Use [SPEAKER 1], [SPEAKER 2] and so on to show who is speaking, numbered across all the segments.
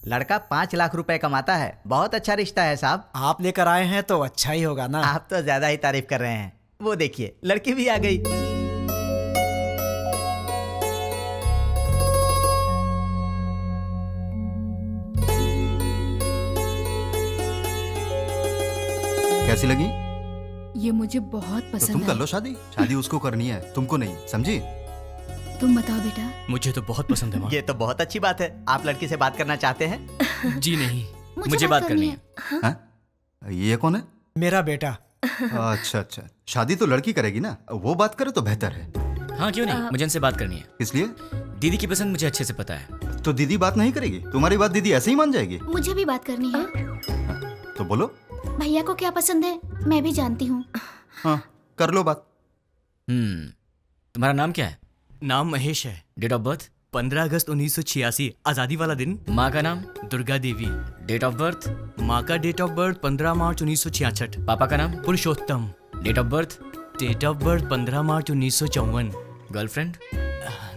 [SPEAKER 1] लड़का 5 लाख रुपए कमाता है। बहुत अच्छा रिश्ता है साहब।
[SPEAKER 2] आप लेकर आए हैं तो अच्छा ही होगा ना।
[SPEAKER 1] आप तो ज्यादा ही तारीफ कर रहे हैं। वो देखिए लड़की भी आ गई।
[SPEAKER 3] कैसी लगी?
[SPEAKER 4] ये मुझे बहुत पसंद
[SPEAKER 3] तो तुम
[SPEAKER 4] है।
[SPEAKER 3] कर लो शादी। शादी उसको करनी है, तुमको नहीं, समझी?
[SPEAKER 4] तुम बताओ बेटा।
[SPEAKER 5] मुझे तो बहुत पसंद है माँ।
[SPEAKER 1] ये तो बहुत अच्छी बात है। आप लड़की से बात करना चाहते हैं?
[SPEAKER 5] जी नहीं, मुझे बात करनी है।
[SPEAKER 3] हाँ? ये कौन है?
[SPEAKER 2] मेरा बेटा।
[SPEAKER 3] अच्छा अच्छा, शादी तो लड़की करेगी ना, वो बात करे तो बेहतर है।
[SPEAKER 5] हाँ क्यों नहीं, मुझे इनसे बात करनी है।
[SPEAKER 3] इसलिए
[SPEAKER 5] दीदी की पसंद मुझे अच्छे से पता है।
[SPEAKER 3] तो दीदी बात नहीं करेगी? तुम्हारी बात दीदी ऐसे ही मान जाएगी?
[SPEAKER 6] मुझे भी बात करनी है।
[SPEAKER 3] तो बोलो।
[SPEAKER 6] भैया को क्या पसंद है मैं भी जानती हूँ।
[SPEAKER 3] हाँ कर लो बात।
[SPEAKER 5] तुम्हारा नाम क्या है?
[SPEAKER 7] नाम महेश है।
[SPEAKER 5] Date of birth?
[SPEAKER 7] 15 अगस्त 1986, आजादी वाला दिन।
[SPEAKER 5] माँ का नाम?
[SPEAKER 7] Durga Devi.
[SPEAKER 5] Date of birth?
[SPEAKER 7] माँ का डेट ऑफ बर्थ 15 मार्च 1966।
[SPEAKER 5] पापा का नाम?
[SPEAKER 7] Purushottam.
[SPEAKER 5] Date of birth?
[SPEAKER 7] Date of birth 15 मार्च 1954।
[SPEAKER 5] गर्लफ्रेंड?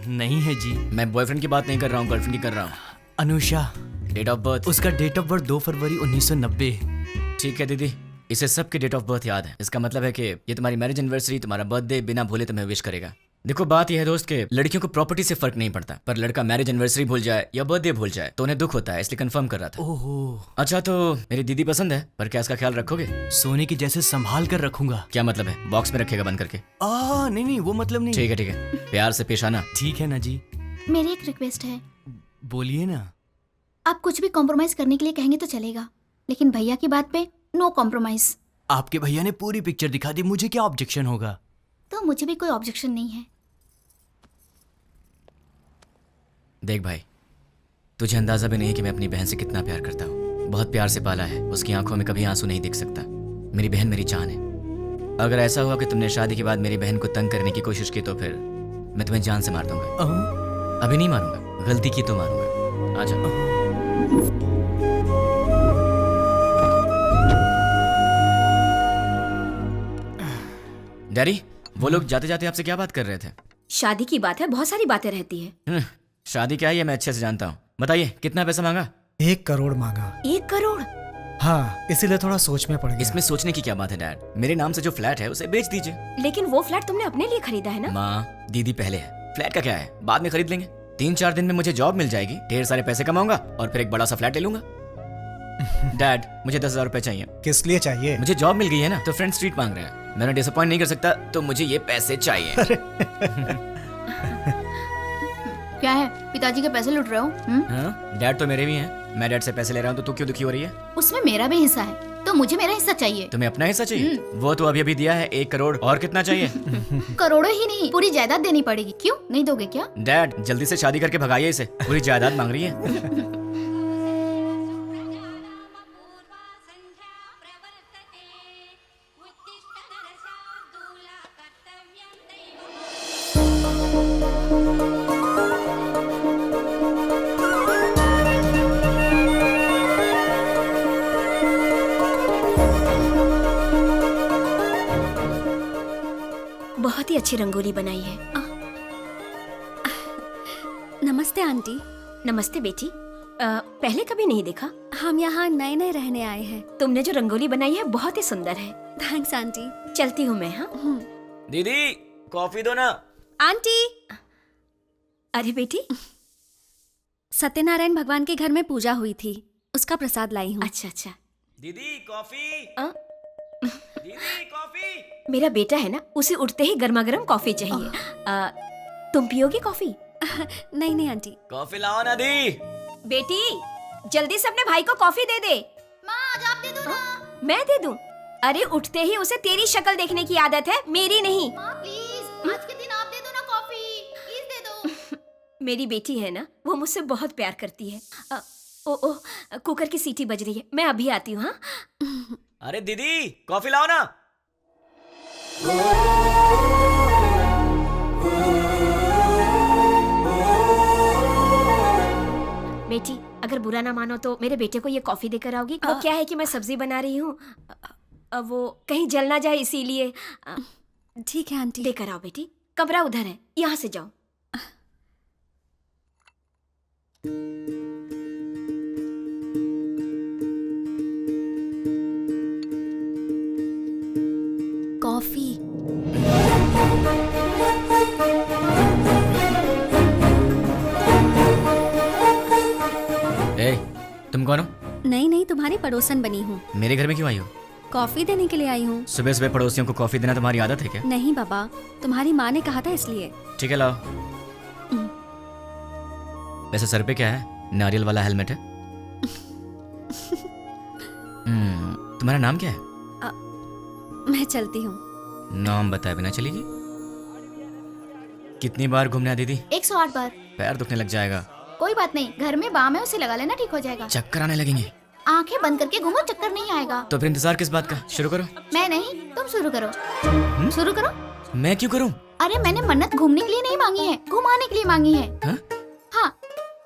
[SPEAKER 7] नहीं है जी।
[SPEAKER 5] मैं बॉयफ्रेंड की बात नहीं कर रहा हूँ, गर्लफ्रेंड की कर रहा हूँ।
[SPEAKER 7] अनुषा।
[SPEAKER 5] Date of birth?
[SPEAKER 7] उसका डेट ऑफ बर्थ 2 फरवरी 1990।
[SPEAKER 5] ठीक है दीदी, इसे सबके डेट ऑफ बर्थ याद है। इसका मतलब है कि ये तुम्हारी मैरिज एनिवर्सरी, तुम्हारा बर्थडे बिना भूले तुम्हें विश करेगा। देखो बात यह है दोस्त के लड़कियों को प्रॉपर्टी से फर्क नहीं पड़ता, पर लड़का मैरिज एनिवर्सरी भूल जाए या बर्थडे भूल जाए तो उन्हें दुख होता है, इसलिए कंफर्म कर रहा था।
[SPEAKER 7] ओहो।
[SPEAKER 5] अच्छा तो मेरी दीदी पसंद है, पर क्या इसका ख्याल रखोगे?
[SPEAKER 7] सोने की जैसे संभाल कर रखूंगा।
[SPEAKER 5] क्या मतलब है? बॉक्स में रखेगा बंद करके?
[SPEAKER 7] नहीं वो मतलब नहीं।
[SPEAKER 5] ठीक है, प्यार से पेश आना।
[SPEAKER 7] ठीक है ना जी।
[SPEAKER 6] मेरी एक रिक्वेस्ट है।
[SPEAKER 7] बोलिए ना।
[SPEAKER 6] आप कुछ भी कॉम्प्रोमाइज करने के लिए कहेंगे तो चलेगा, लेकिन भैया की बात पे नो कॉम्प्रोमाइज।
[SPEAKER 7] आपके भैया ने पूरी पिक्चर दिखा दी, मुझे क्या ऑब्जेक्शन होगा?
[SPEAKER 6] तो मुझे भी कोई ऑब्जेक्शन नहीं है।
[SPEAKER 5] देख भाई, तुझे अंदाजा भी नहीं कि मैं अपनी बहन से कितना प्यार करता हूँ। बहुत प्यार से पाला है, उसकी आंखों में कभी आंसू नहीं दिख सकता। मेरी बहन मेरी जान है। अगर ऐसा हुआ कि तुमने शादी के बाद मेरी बहन को तंग करने की कोशिश की तो फिर मैं तुम्हें जान से मार दूंगा। अभी नहीं मारूंगा, गलती की तो मारूंगा। आजा। डैडी, वो लोग जाते जाते आपसे क्या बात कर रहे थे?
[SPEAKER 8] शादी की बात है, बहुत सारी बातें रहती है।
[SPEAKER 5] शादी क्या है ये मैं अच्छे से जानता हूँ। बताइए कितना पैसा मांगा?
[SPEAKER 2] 1 करोड़ मांगा।
[SPEAKER 8] 1 करोड़?
[SPEAKER 2] हाँ, इसीलिए थोड़ा सोच में पड़ गया।
[SPEAKER 5] इसमें सोचने की क्या बात है डैड? मेरे नाम से जो फ्लैट है उसे बेच दीजिए।
[SPEAKER 8] लेकिन वो फ्लैट तुमने अपने लिए खरीदा है ना?
[SPEAKER 5] माँ, दीदी पहले है, फ्लैट का क्या है, बाद में खरीद लेंगे। 3-4 दिन में मुझे जॉब मिल जाएगी, ढेर सारे पैसे कमाऊंगा और फिर एक बड़ा सा फ्लैट ले लूंगा। डैड, मुझे 10,000 रुपए चाहिए।
[SPEAKER 2] किस लिए चाहिए?
[SPEAKER 5] मुझे जॉब मिल गई है ना, तो फ्रेंड स्ट्रीट मांग रहे हैं। मैंने डिसअपॉइंट नहीं कर सकता, तो मुझे ये पैसे चाहिए।
[SPEAKER 6] क्या है, पिताजी के पैसे लूट रहे हो?
[SPEAKER 5] हाँ, डैड तो मेरे भी हैं। मैं डैड से पैसे ले रहा हूँ तो तू क्यों दुखी हो रही है?
[SPEAKER 6] उसमें मेरा भी हिस्सा है, तो मुझे मेरा हिस्सा चाहिए।
[SPEAKER 5] तुम्हें अपना हिस्सा चाहिए? वो तो अभी अभी दिया है 1 करोड़, और कितना चाहिए?
[SPEAKER 6] करोड़ों ही नहीं, पूरी जायदाद देनी पड़ेगी। क्यों नहीं दोगे क्या?
[SPEAKER 5] डैड, जल्दी से शादी करके भगाइए इसे, पूरी जायदाद मांग रही है।
[SPEAKER 8] बहुत ही अच्छी रंगोली बनाई है।
[SPEAKER 9] नमस्ते आंटी।
[SPEAKER 8] नमस्ते बेटी। पहले कभी नहीं देखा।
[SPEAKER 9] हम यहाँ नए नए रहने आए हैं।
[SPEAKER 8] तुमने जो रंगोली बनाई है बहुत ही सुंदर है।
[SPEAKER 9] Thanks aunty.
[SPEAKER 8] चलती हूँ मैं। हाँ
[SPEAKER 5] दीदी, कॉफी दो ना।
[SPEAKER 9] आंटी।
[SPEAKER 8] अरे बेटी,
[SPEAKER 9] सत्यनारायण भगवान के घर में पूजा हुई थी, उसका प्रसाद लाई हूँ।
[SPEAKER 8] अच्छा अच्छा।
[SPEAKER 5] दीदी कॉफी। दीदी कॉफी।
[SPEAKER 8] मेरा बेटा है ना, उसे उठते ही गर्मा गर्म कॉफी चाहिए। तुम पियोगी कॉफी?
[SPEAKER 9] नहीं नहीं आंटी।
[SPEAKER 5] कॉफी लाओ ना दी।
[SPEAKER 8] बेटी, जल्दी से अपने भाई को कॉफी दे दे।
[SPEAKER 6] माँ, आज आप दे दो ना।
[SPEAKER 8] मैं दे दूं? अरे उठते ही उसे तेरी शक्ल देखने की आदत है, मेरी नहीं।
[SPEAKER 6] माँ प्लीज, आज के दिन आप दे दो ना कॉफी, प्लीज दे दो।
[SPEAKER 8] मेरी बेटी है ना, वो मुझसे बहुत प्यार करती है। ओ कुकर की सीटी बज रही है, मैं अभी आती हूँ। हाँ
[SPEAKER 5] अरे दीदी, कॉफी लाओ ना।
[SPEAKER 8] बेटी, अगर बुरा ना मानो तो मेरे बेटे को ये कॉफी देकर आओगी। वो क्या है कि मैं सब्जी बना रही हूँ, वो कहीं जल ना जाए इसीलिए।
[SPEAKER 9] ठीक है आंटी।
[SPEAKER 8] देकर आओ बेटी, कमरा उधर है, यहाँ से जाओ।
[SPEAKER 9] कॉफी।
[SPEAKER 5] ए, तुम कौन हो?
[SPEAKER 9] नहीं नहीं, तुम्हारी पड़ोसन बनी हूँ।
[SPEAKER 5] मेरे घर में क्यों आई हो?
[SPEAKER 9] कॉफी देने के लिए आई हूँ।
[SPEAKER 5] सुबह सुबह पड़ोसियों को कॉफी देना तुम्हारी आदत है क्या?
[SPEAKER 9] नहीं बाबा, तुम्हारी माँ ने कहा था इसलिए।
[SPEAKER 5] ठीक है, लाओ। वैसे सर पे क्या है? नारियल वाला हेलमेट है? तुम्हारा नाम क्या है?
[SPEAKER 9] मैं चलती हूँ।
[SPEAKER 5] नाम बताए बिना चलेगी? कितनी बार घूमना है दीदी?
[SPEAKER 6] 108 बार।
[SPEAKER 5] पैर दुखने लग जाएगा।
[SPEAKER 6] कोई बात नहीं, घर में बाम है, उसे लगा लेना, ठीक हो जाएगा।
[SPEAKER 5] चक्कर आने लगेंगे।
[SPEAKER 6] आंखें बंद करके घूमो, चक्कर नहीं आएगा।
[SPEAKER 5] तो फिर इंतजार किस बात का? शुरू करो।
[SPEAKER 6] मैं नहीं, तुम शुरू करो। शुरू करो।
[SPEAKER 5] मैं क्यों करूं?
[SPEAKER 6] अरे मैंने मन्नत घूमने के लिए नहीं मांगी है, घुमाने के लिए मांगी है।
[SPEAKER 5] हाँ?
[SPEAKER 6] हाँ।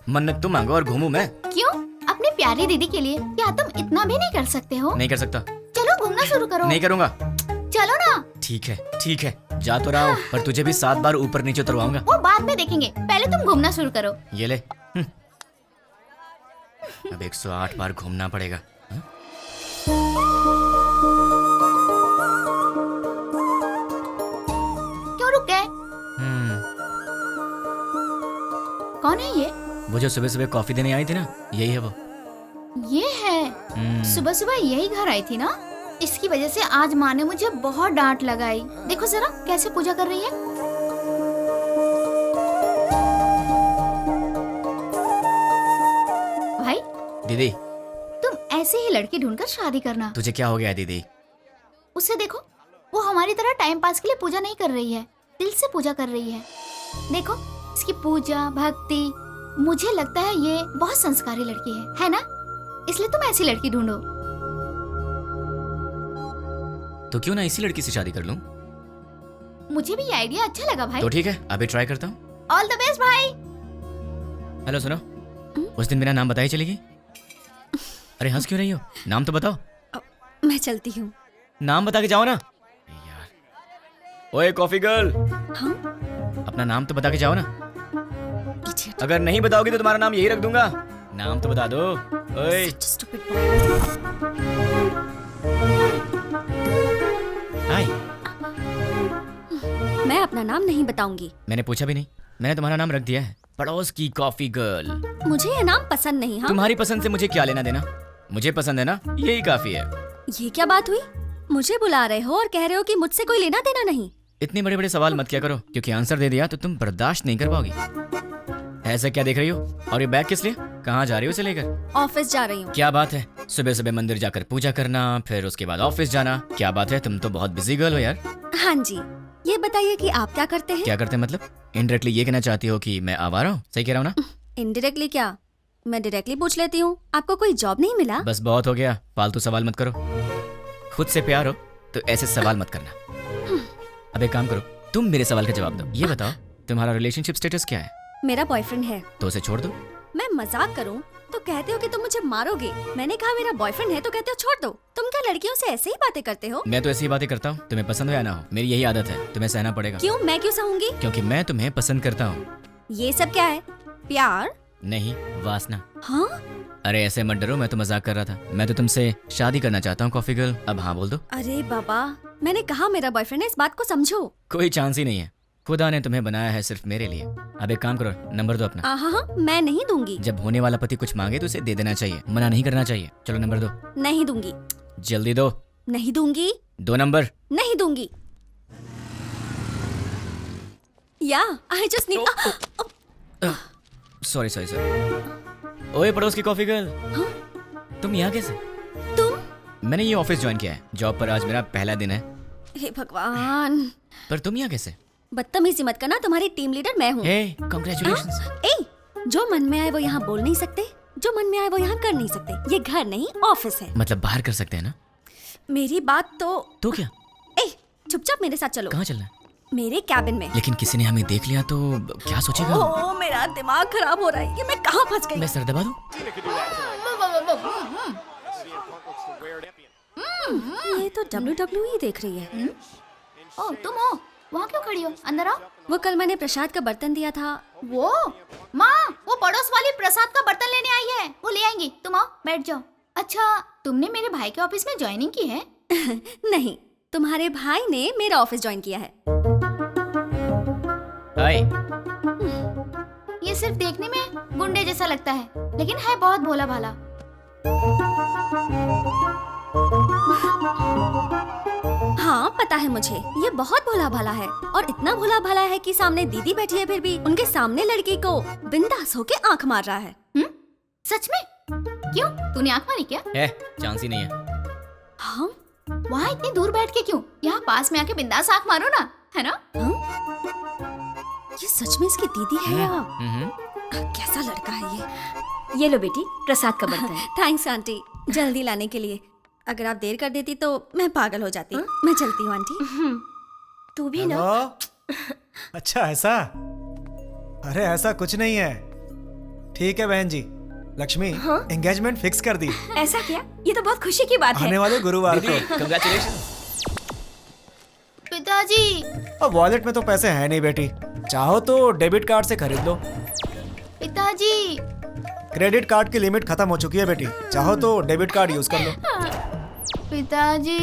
[SPEAKER 5] मन्नत तुम मांगो और घूमूं मैं?
[SPEAKER 6] क्यों? अपनी प्यारी दीदी के लिए। क्या तुम इतना भी नहीं कर सकते हो?
[SPEAKER 5] नहीं कर सकता।
[SPEAKER 6] चलो घूमना शुरू करो।
[SPEAKER 5] नहीं करूंगा।
[SPEAKER 6] चलो ना।
[SPEAKER 5] ठीक है ठीक है, जा तो रहा हूं, पर तुझे भी 7 बार ऊपर नीचे उतरवाऊंगा।
[SPEAKER 6] वो बाद में देखेंगे, पहले तुम घूमना शुरू करो।
[SPEAKER 5] ये ले। अब 108 बार घूमना पड़ेगा।
[SPEAKER 6] क्यों रुक गए? कौन है ये?
[SPEAKER 5] वो जो सुबह सुबह कॉफी देने आई थी ना, यही है वो।
[SPEAKER 6] ये है। सुबह सुबह यही घर आई थी ना, इसकी वजह से आज माँ ने मुझे बहुत डांट लगाई। देखो जरा कैसे पूजा कर रही है। भाई
[SPEAKER 5] दीदी,
[SPEAKER 6] तुम ऐसे ही लड़की ढूंढकर शादी करना।
[SPEAKER 5] तुझे क्या हो गया दीदी?
[SPEAKER 6] उसे देखो, वो हमारी तरह टाइम पास के लिए पूजा नहीं कर रही है, दिल से पूजा कर रही है। देखो इसकी पूजा भक्ति, मुझे लगता है ये बहुत संस्कारी लड़की है ना? इसलिए तुम ऐसी लड़की ढूंढो।
[SPEAKER 5] तो क्यों ना इसी लड़की से शादी कर लूं?
[SPEAKER 6] मुझे भी ये आइडिया अच्छा लगा भाई।
[SPEAKER 5] तो ठीक है, अभी ट्राई करता हूँ।
[SPEAKER 6] ऑल द बेस्ट भाई।
[SPEAKER 5] हेलो सुनो, उस दिन मेरा नाम बताई चलेगी? अरे हंस क्यों रही हो? नाम तो बताओ।
[SPEAKER 9] मैं चलती हूँ।
[SPEAKER 5] नाम बता के जाओ ना यार। ओए कॉफी गर्ल,
[SPEAKER 9] हाँ?
[SPEAKER 5] अपना नाम तो बता के जाओ ना।
[SPEAKER 9] Idiot.
[SPEAKER 5] अगर नहीं बताओगी तो तुम्हारा नाम यही रख दूंगा। नाम तो बता दो। ओए
[SPEAKER 9] Such a stupid boy.
[SPEAKER 5] हाय।
[SPEAKER 9] मैं अपना नाम नहीं बताऊंगी।
[SPEAKER 5] मैंने पूछा भी नहीं, मैंने तुम्हारा नाम रख दिया है, पड़ोस की कॉफी गर्ल।
[SPEAKER 9] मुझे ये नाम पसंद नहीं। हाँ?
[SPEAKER 5] तुम्हारी पसंद से मुझे क्या लेना देना? मुझे पसंद है ना, यही काफी है।
[SPEAKER 9] ये क्या बात हुई? मुझे बुला रहे हो और कह रहे हो कि मुझसे कोई लेना देना नहीं।
[SPEAKER 5] इतने बड़े बड़े सवाल मत किया करो, क्योंकि आंसर दे दिया तो तुम बर्दाश्त नहीं कर पाओगी। ऐसा क्या देख रही हो? और ये बैग किस लिए? कहाँ जा रही हो इसे लेकर?
[SPEAKER 9] ऑफिस जा रही हूँ।
[SPEAKER 5] क्या बात है, सुबह सुबह मंदिर जाकर पूजा करना, फिर उसके बाद ऑफिस जाना। क्या बात है, तुम तो बहुत बिजी गर्ल हो यार।
[SPEAKER 9] हाँ जी, ये बताइए कि आप क्या करते हैं?
[SPEAKER 5] क्या करते हैं मतलब? इनडायरेक्टली ये कहना चाहती हो कि मैं आवारा हूँ? सही कह रहा हूँ ना?
[SPEAKER 9] इनडायरेक्टली क्या, मैं डायरेक्टली पूछ लेती हूँ। आपको कोई जॉब नहीं मिला?
[SPEAKER 5] बस बहुत हो गया, फालतू सवाल मत करो। खुद से प्यार हो तो ऐसे सवाल मत करना। अब एक काम करो, तुम मेरे सवाल का जवाब दो। ये बताओ, तुम्हारा रिलेशनशिप स्टेटस क्या है?
[SPEAKER 9] मेरा बॉयफ्रेंड है।
[SPEAKER 5] तो उसे छोड़ दो।
[SPEAKER 9] मैं मजाक करूं तो कहते हो कि तुम मुझे मारोगे। मैंने कहा मेरा बॉयफ्रेंड है तो कहते हो छोड़ दो। तुम क्या लड़कियों से ऐसे ही बातें करते हो?
[SPEAKER 5] मैं तो ऐसी ही बातें करता हूँ, तुम्हें पसंद हो या ना हो, मेरी यही आदत है, तुम्हें सहना पड़ेगा।
[SPEAKER 9] क्यों? मैं क्यों सहूंगी?
[SPEAKER 5] क्योंकि मैं तुम्हें पसंद करता हूँ।
[SPEAKER 9] ये सब क्या है? प्यार
[SPEAKER 5] नहीं, वासना।
[SPEAKER 9] हाँ?
[SPEAKER 5] अरे ऐसे मत डरो, मैं तो मजाक कर रहा था। मैं तो तुमसे शादी करना चाहता हूँ कॉफी गर्ल। अब हाँ बोल दो।
[SPEAKER 9] अरे बाबा, मैंने कहा मेरा बॉयफ्रेंड है, इस बात को समझो।
[SPEAKER 5] कोई चांस ही नहीं है, खुदा ने तुम्हें बनाया है सिर्फ मेरे लिए। अब एक काम करो, नंबर दो अपना।
[SPEAKER 9] हाँ, मैं नहीं दूंगी।
[SPEAKER 5] जब होने वाला पति कुछ मांगे तो उसे दे देना चाहिए, मना नहीं करना चाहिए। चलो नंबर दो।
[SPEAKER 9] नहीं दूंगी।
[SPEAKER 5] जल्दी दो।
[SPEAKER 9] नहीं दूंगी।
[SPEAKER 5] 2 नंबर।
[SPEAKER 9] नहीं दूंगी। या I just need.
[SPEAKER 5] Sorry sorry sorry. ओए पड़ोस की कॉफी गर्ल, तुम यहाँ कैसे?
[SPEAKER 9] तुम?
[SPEAKER 5] मैंने ये ऑफिस ज्वाइन किया है, जॉब पर आज मेरा पहला दिन है।
[SPEAKER 9] हे भगवान,
[SPEAKER 5] पर तुम यहाँ कैसे?
[SPEAKER 9] बदतमीजी मत करना, तुम्हारी टीम लीडर मैं हूँ।
[SPEAKER 5] हे कांग्रेचुलेशंस।
[SPEAKER 9] ए, जो मन में आए वो यहाँ बोल नहीं सकते, जो मन में आए वो यहाँ कर नहीं सकते। ये घर नहीं ऑफिस है।
[SPEAKER 5] मतलब बाहर कर सकते हैं ना?
[SPEAKER 9] मेरी बात तो
[SPEAKER 5] क्या?
[SPEAKER 9] ए, चुपचाप मेरे साथ चलो।
[SPEAKER 5] कहाँ चलना है?
[SPEAKER 9] मेरे कैबिन में।
[SPEAKER 5] लेकिन किसी ने हमें देख लिया तो क्या सोचेगा?
[SPEAKER 9] ओह मेरा दिमाग खराब हो रहा है, ये मैं कहाँ फंस गई?
[SPEAKER 5] मैं सर दबा दूं?
[SPEAKER 9] ये तो WWE देख रही है।
[SPEAKER 6] ओ तुम हो, वहाँ क्यों खड़ी हो? अंदर आओ।
[SPEAKER 9] वो कल मैंने प्रसाद का बर्तन दिया था।
[SPEAKER 6] वो माँ, वो पड़ोस वाली प्रसाद का बर्तन लेने आई है, वो ले आएंगी। तुम आओ, बैठ जाओ। अच्छा, तुमने मेरे भाई के ऑफिस में ज्वाइनिंग की है?
[SPEAKER 9] नहीं, तुम्हारे भाई ने मेरा ऑफिस ज्वाइन किया है।
[SPEAKER 5] हाय।
[SPEAKER 6] ये सिर्फ देखने में गुंडे जैसा लगता है, लेकिन है बहुत भोला भाला।
[SPEAKER 9] हाँ पता है मुझे, ये बहुत भोला भाला है और इतना भोला भाला है कि सामने दीदी बैठी है फिर भी उनके सामने लड़की को बिंदास होके आंख मार रहा है।
[SPEAKER 6] सच में? क्यों, तूने आंख मारी क्या?
[SPEAKER 5] है, चांस ही नहीं है।
[SPEAKER 9] हाँ?
[SPEAKER 6] वहाँ इतनी दूर बैठ के क्यों? यहाँ पास में आके बिंदास आंख मारो ना, है ना?
[SPEAKER 9] ये सच में इसकी दीदी है या कैसा लड़का है ये?
[SPEAKER 8] ये लो बेटी, प्रसाद का बर्तन।
[SPEAKER 9] थैंक्स आंटी, जल्दी लाने के लिए। अगर आप देर कर देती तो मैं पागल हो जाती। मैं चलती हूँ आंटी।
[SPEAKER 8] तू भी ना।
[SPEAKER 2] हेलो? अच्छा ऐसा? अरे ऐसा कुछ नहीं है। ठीक है बहन जी, लक्ष्मी एंगेजमेंट फिक्स कर दी।
[SPEAKER 8] ऐसा क्या? ये तो बहुत खुशी की बात है।
[SPEAKER 2] आने वाले गुरुवार को।
[SPEAKER 5] कांग्रेचुलेशन।
[SPEAKER 6] पिताजी।
[SPEAKER 2] अब वॉलेट में तो पैसे हैं नहीं बेटी, चाहो तो डेबिट कार्ड से खरीद लो।
[SPEAKER 6] पिताजी।
[SPEAKER 2] क्रेडिट कार्ड की लिमिट खत्म हो चुकी है बेटी, चाहो तो डेबिट कार्ड यूज कर लो।
[SPEAKER 6] पिताजी।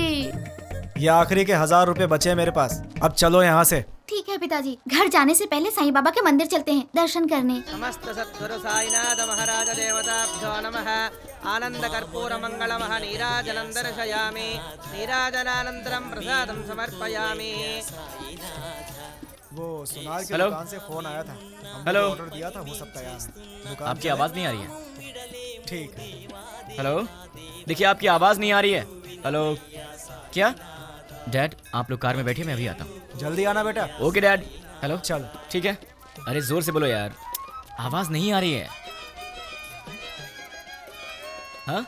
[SPEAKER 2] ये आखिरी के 1000 रुपए बचे हैं मेरे पास, अब चलो यहाँ से।
[SPEAKER 6] ठीक है पिताजी, घर जाने से पहले साईं बाबा के मंदिर चलते हैं दर्शन करने।
[SPEAKER 1] समस्त सद्गुरु साईनाथ महाराज देवताभ्यो नमः। आनंद कर्पूर मंगलमः नीराजनं दर्शयामि। नीराजनानन्तरं प्रसादं समर्पयामि।
[SPEAKER 2] वो सोनार की
[SPEAKER 5] हेलो?
[SPEAKER 2] दुकान से फोन आया था, हमने
[SPEAKER 5] हेलो?
[SPEAKER 2] ऑर्डर दिया था, वो सब तैयार है। दुकान
[SPEAKER 5] आपकी आवाज नहीं आ रही है।
[SPEAKER 2] ठीक है।
[SPEAKER 5] हेलो, देखिए आपकी आवाज नहीं आ रही है। हेलो, क्या? डैड आप लोग कार में बैठिए, मैं अभी आता हूँ।
[SPEAKER 2] जल्दी आना बेटा।
[SPEAKER 5] Okay dad. हेलो,
[SPEAKER 2] चलो।
[SPEAKER 5] ठीक है। अरे जोर से बोलो यार, आवाज नहीं आ रही है। हाँ?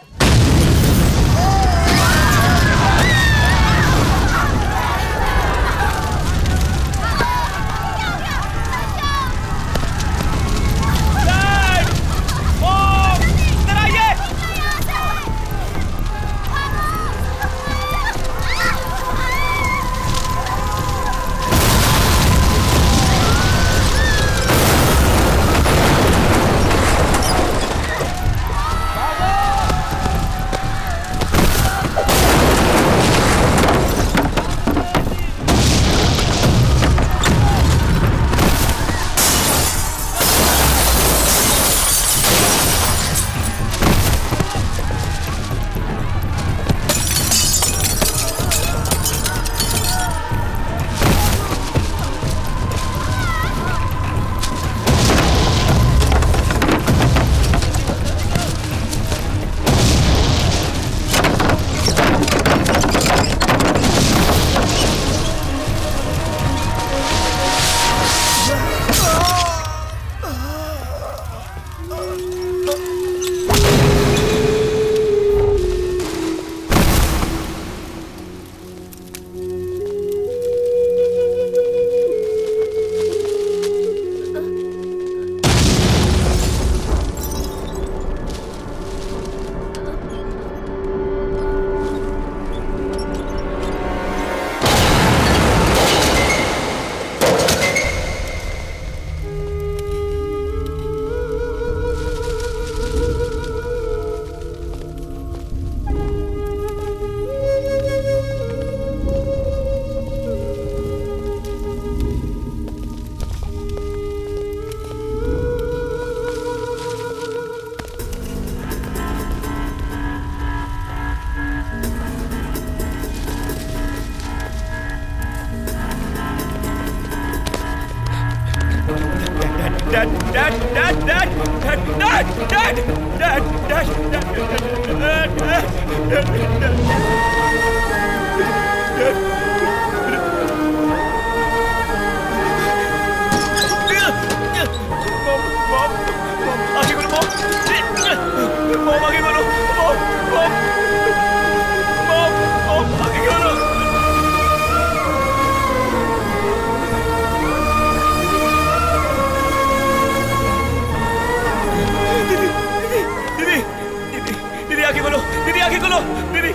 [SPEAKER 5] आंखें खोलो, दीदी आंखें खोलो, दीदी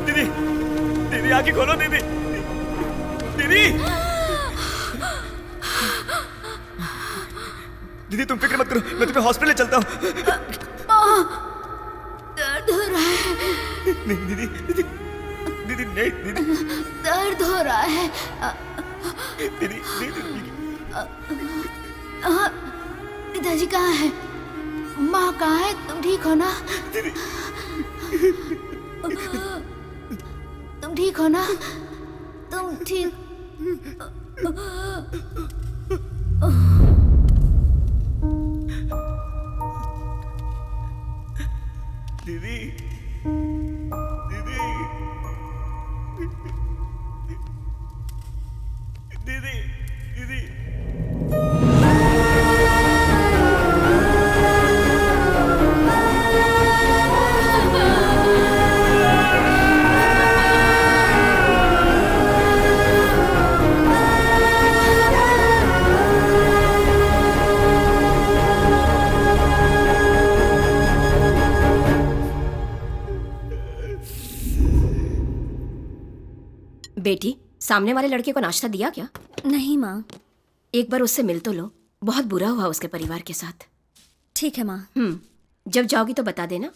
[SPEAKER 5] दीदी दीदी आंखें खोलो, दीदी दीदी दीदी तुम फिक्र मत करो, मैं तुम्हें हॉस्पिटल ले चलता हूँ।
[SPEAKER 6] दर्द हो रहा है।
[SPEAKER 5] नहीं दीदी दीदी दीदी नहीं दीदी
[SPEAKER 6] दर्द हो रहा है।
[SPEAKER 5] दीदी दीदी
[SPEAKER 6] पिताजी कहाँ है? माँ कहाँ है? तुम ठीक हो ना? तुम ठीक हो ना? तुम ठीक?
[SPEAKER 5] दीदी दीदी दीदी दीदी
[SPEAKER 8] बेटी, सामने वाले लड़के को नाश्ता दिया क्या?
[SPEAKER 9] नहीं माँ।
[SPEAKER 8] एक बार उससे मिल तो लो, बहुत बुरा हुआ उसके परिवार के साथ।
[SPEAKER 9] ठीक है माँ।
[SPEAKER 8] जब जाओगी तो बता देना,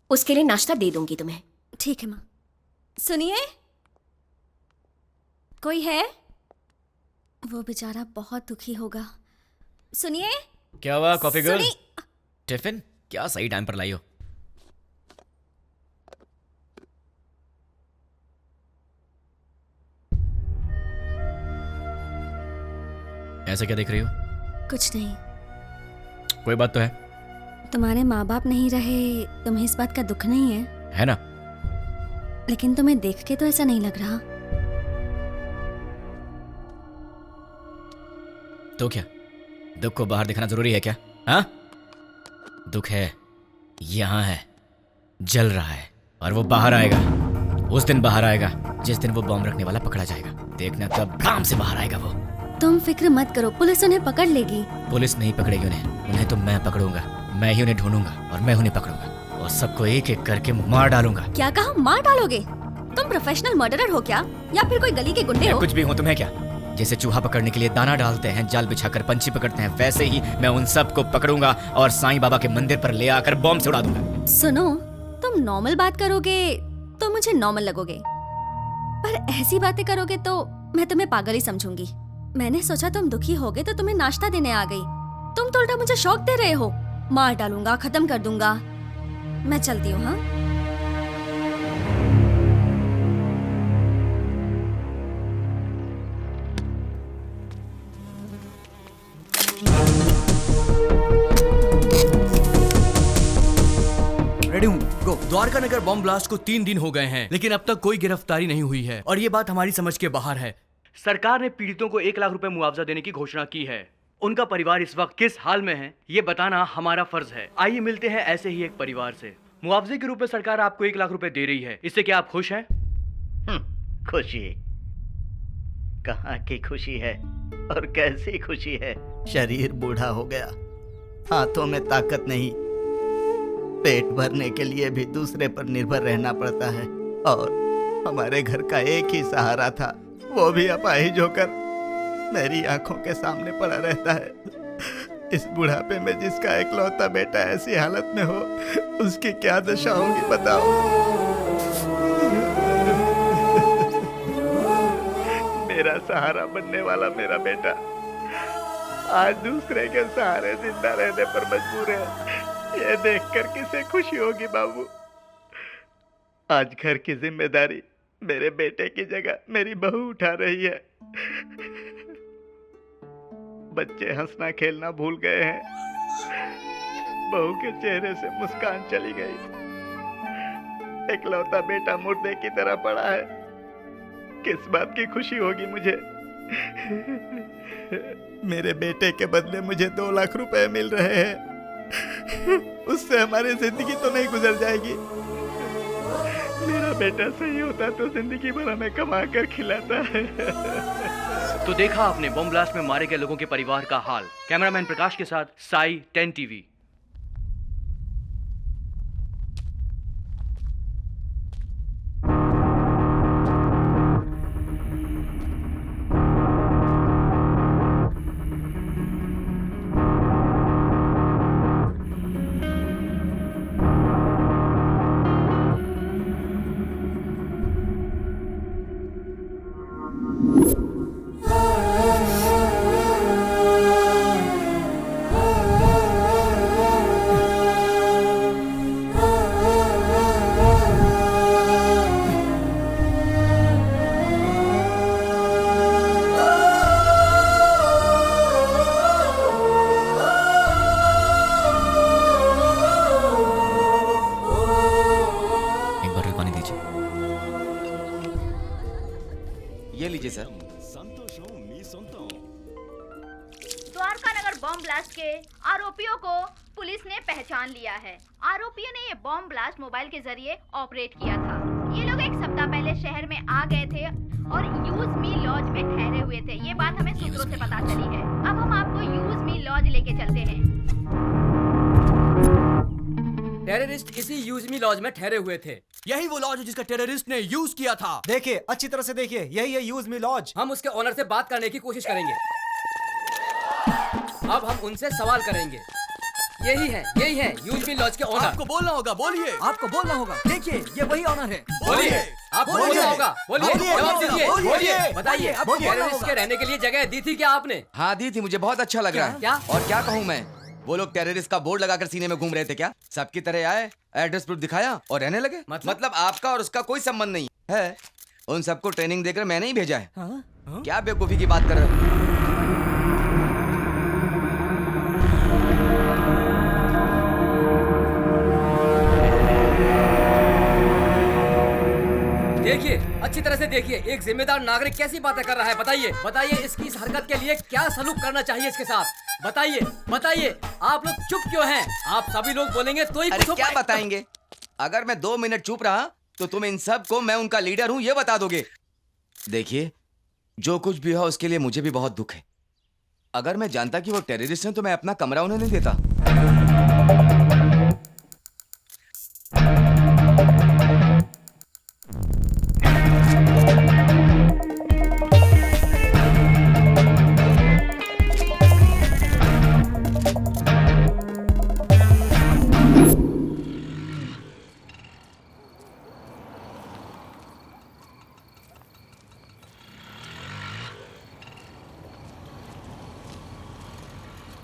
[SPEAKER 8] उसके लिए नाश्ता दे दूंगी तुम्हें।
[SPEAKER 9] ठीक है माँ। सुनिए, कोई है? वो बेचारा बहुत दुखी होगा। सुनिए।
[SPEAKER 5] क्या हुआ कॉफी गर्ल?
[SPEAKER 9] सुनी-
[SPEAKER 5] टिफिन क्या सही टाइम पर लाई हो। ऐसा क्या देख रही हो?
[SPEAKER 9] कुछ नहीं।
[SPEAKER 5] कोई बात तो है?
[SPEAKER 9] तुम्हारे माँ बाप नहीं रहे, तुम्हें इस बात का दुख नहीं है?
[SPEAKER 5] है ना?
[SPEAKER 9] लेकिन तुम्हें देख के तो ऐसा नहीं लग रहा।
[SPEAKER 5] तो क्या दुख को बाहर दिखाना जरूरी है क्या? हाँ, दुख है, यहां है, जल रहा है, और वो बाहर आएगा। उस दिन बाहर आएगा जिस दिन वो बॉम्ब रखने वाला पकड़ा जाएगा। देखना तब काम से बाहर आएगा वो।
[SPEAKER 9] तुम फिक्र मत करो, पुलिस उन्हें पकड़ लेगी।
[SPEAKER 5] पुलिस नहीं पकड़ेगी उन्हें तो मैं पकड़ूंगा। मैं ही उन्हें ढूंढूंगा और मैं उन्हें पकड़ूंगा और सबको एक एक करके मार डालूंगा।
[SPEAKER 9] क्या कहा? मार डालोगे? तुम प्रोफेशनल मर्डरर हो क्या, या फिर कोई गली के गुंडे
[SPEAKER 5] मैं
[SPEAKER 9] हो?
[SPEAKER 5] कुछ भी हूँ, तुम्हें क्या? जैसे चूहा पकड़ने के लिए दाना डालते हैं, जाल बिछाकर पंछी पकड़ते हैं, वैसे ही मैं उन सबको पकड़ूंगा और साईं बाबा के मंदिर पर ले आकर बॉम्ब से उड़ा दूंगा।
[SPEAKER 9] सुनो, तुम नॉर्मल बात करोगे तो मुझे नॉर्मल लगोगे, पर ऐसी बातें करोगे तो मैं तुम्हें पागल ही समझूंगी। मैंने सोचा तुम दुखी होगे तो तुम्हें नाश्ता देने आ गई, तुम तो उल्टा मुझे शौक दे रहे हो। मार डालूंगा, खत्म कर दूंगा। मैं चलती हूँ। हाँ,
[SPEAKER 7] रेडी हूँ, गो। द्वारका नगर बॉम्ब ब्लास्ट को 3 दिन हो गए हैं, लेकिन अब तक कोई गिरफ्तारी नहीं हुई है और ये बात हमारी समझ के बाहर है। सरकार ने पीड़ितों को 1 लाख रुपए मुआवजा देने की घोषणा की है। उनका परिवार इस वक्त किस हाल में है, ये बताना हमारा फर्ज है। आइए मिलते हैं ऐसे ही एक परिवार से। मुआवजे के रूप में सरकार आपको 1 लाख रुपए दे रही है, इससे क्या आप खुश हैं?
[SPEAKER 1] खुशी कहाँ की खुशी है और कैसी खुशी है। शरीर बूढ़ा हो गया, हाथों में ताकत नहीं, पेट भरने के लिए भी दूसरे पर निर्भर रहना पड़ता है। और हमारे घर का एक ही सहारा था, वो भी अपाहिज होकर मेरी आंखों के सामने पड़ा रहता है। इस बुढ़ापे में जिसका इकलौता बेटा ऐसी हालत में हो, उसकी क्या दशा होगी बताओ। मेरा सहारा बनने वाला मेरा बेटा आज दूसरे के सहारे जिंदा रहने पर मजबूर है। ये देखकर किसे खुशी होगी बाबू। आज घर की जिम्मेदारी मेरे बेटे की जगह मेरी बहू उठा रही है। बच्चे हंसना खेलना भूल गए हैं, बहू के चेहरे से मुस्कान चली गई। इकलौता बेटा मुर्दे की तरह पड़ा है, किस बात की खुशी होगी मुझे। मेरे बेटे के बदले मुझे 2 लाख रुपए मिल रहे हैं, उससे हमारी जिंदगी तो नहीं गुजर जाएगी। मेरा बेटा सही होता तो जिंदगी भर हमें कमा कर खिलाता है।
[SPEAKER 7] तो देखा आपने बॉम्ब ब्लास्ट में मारे गए लोगों के परिवार का हाल। कैमरामैन प्रकाश के साथ साई 10 TV।
[SPEAKER 10] लीजिए सर।
[SPEAKER 11] द्वारका नगर बॉम्ब ब्लास्ट के आरोपियों को पुलिस ने पहचान लिया है। आरोपियों ने ये बॉम्ब ब्लास्ट मोबाइल के जरिए ऑपरेट किया था। ये लोग एक सप्ताह पहले शहर में आ गए थे और यूज मी लॉज में ठहरे हुए थे। ये बात हमें सूत्रों से पता चली है। अब हम आपको यूज मी लॉज लेके चलते हैं।
[SPEAKER 7] टेररिस्ट इसी यूज मी लॉज में ठहरे हुए थे। यही वो लॉज है जिसका टेररिस्ट ने यूज किया था।
[SPEAKER 2] देखिए, अच्छी तरह से देखिए, यही है यूज मी लॉज।
[SPEAKER 7] हम उसके ओनर से बात करने की कोशिश करेंगे। अब हम उनसे सवाल करेंगे। यही है यूज मी लॉज के ओनर। आपको बोलना होगा, बोलिए। आपको बोलना होगा। देखिए, ये वही ओनर है। बोलिए। आपको बोलना होगा, बोलिए। जवाब दीजिए, बोलिए। बताइए, टेररिस्ट के रहने के लिए जगह दी थी क्या आपने?
[SPEAKER 10] हाँ दी थी, मुझे बहुत अच्छा लग रहा है।
[SPEAKER 7] क्या?
[SPEAKER 10] और क्या कहूँ मैं, वो लोग टेररिस्ट का बोर्ड लगाकर सीने में घूम रहे थे क्या? सबकी तरह आए, एड्रेस प्रूफ दिखाया और रहने लगे। मतलब आपका और उसका कोई संबंध नहीं है। उन सबको ट्रेनिंग देकर मैंने ही भेजा है। क्या बेवकूफी की बात कर रहे हो?
[SPEAKER 7] देखिए, अच्छी तरह से देखिए, एक जिम्मेदार नागरिक कैसी बातें कर रहा है। बताइए इसकी इस हरकत के लिए क्या सलूक करना चाहिए इसके साथ। बताइए, आप लोग चुप क्यों हैं? आप सभी लोग बोलेंगे तो ही कुछ हो
[SPEAKER 10] क्या
[SPEAKER 7] पाएगा।
[SPEAKER 10] बताएंगे? अगर मैं 2 मिनट चुप रहा तो तुम इन सब को मैं उनका लीडर हूँ ये बता दोगे। देखिए, जो कुछ भी हो उसके लिए मुझे भी बहुत दुख है। अगर मैं जानता कि वो टेररिस्ट हैं तो मैं अपना कमरा उन्हें नहीं देता।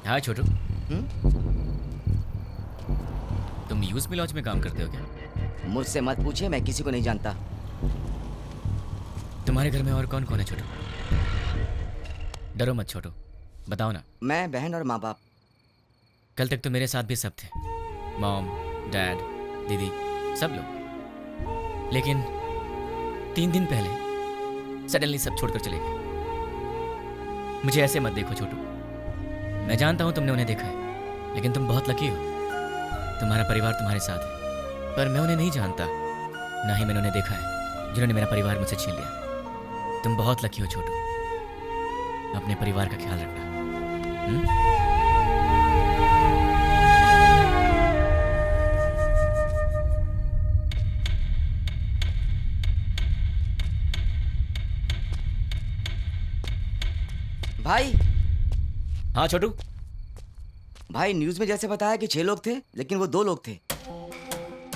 [SPEAKER 5] हाँ छोटू, तुम यूज मी लॉज में काम करते हो क्या?
[SPEAKER 10] मुझसे मत पूछिए, मैं किसी को नहीं जानता।
[SPEAKER 5] तुम्हारे घर में और कौन कौन है छोटू? डरो मत छोटू, बताओ ना।
[SPEAKER 10] मैं, बहन और माँ बाप।
[SPEAKER 5] कल तक तो मेरे साथ भी सब थे, मॉम, डैड, दीदी, सब लोग। लेकिन 3 दिन पहले सडनली सब छोड़कर चले गए। मुझे ऐसे मत देखो छोटू, मैं जानता हूं तुमने उन्हें देखा है, लेकिन तुम बहुत लकी हो, तुम्हारा परिवार तुम्हारे साथ है। पर मैं उन्हें नहीं जानता, ना ही मैंने उन्हें देखा है जिन्होंने मेरा परिवार मुझसे छीन लिया। तुम बहुत लकी हो छोटू, अपने परिवार का ख्याल रखना।
[SPEAKER 10] भाई।
[SPEAKER 5] हाँ छोटू।
[SPEAKER 10] भाई, न्यूज में जैसे बताया कि 6 लोग थे, लेकिन वो 2 लोग थे।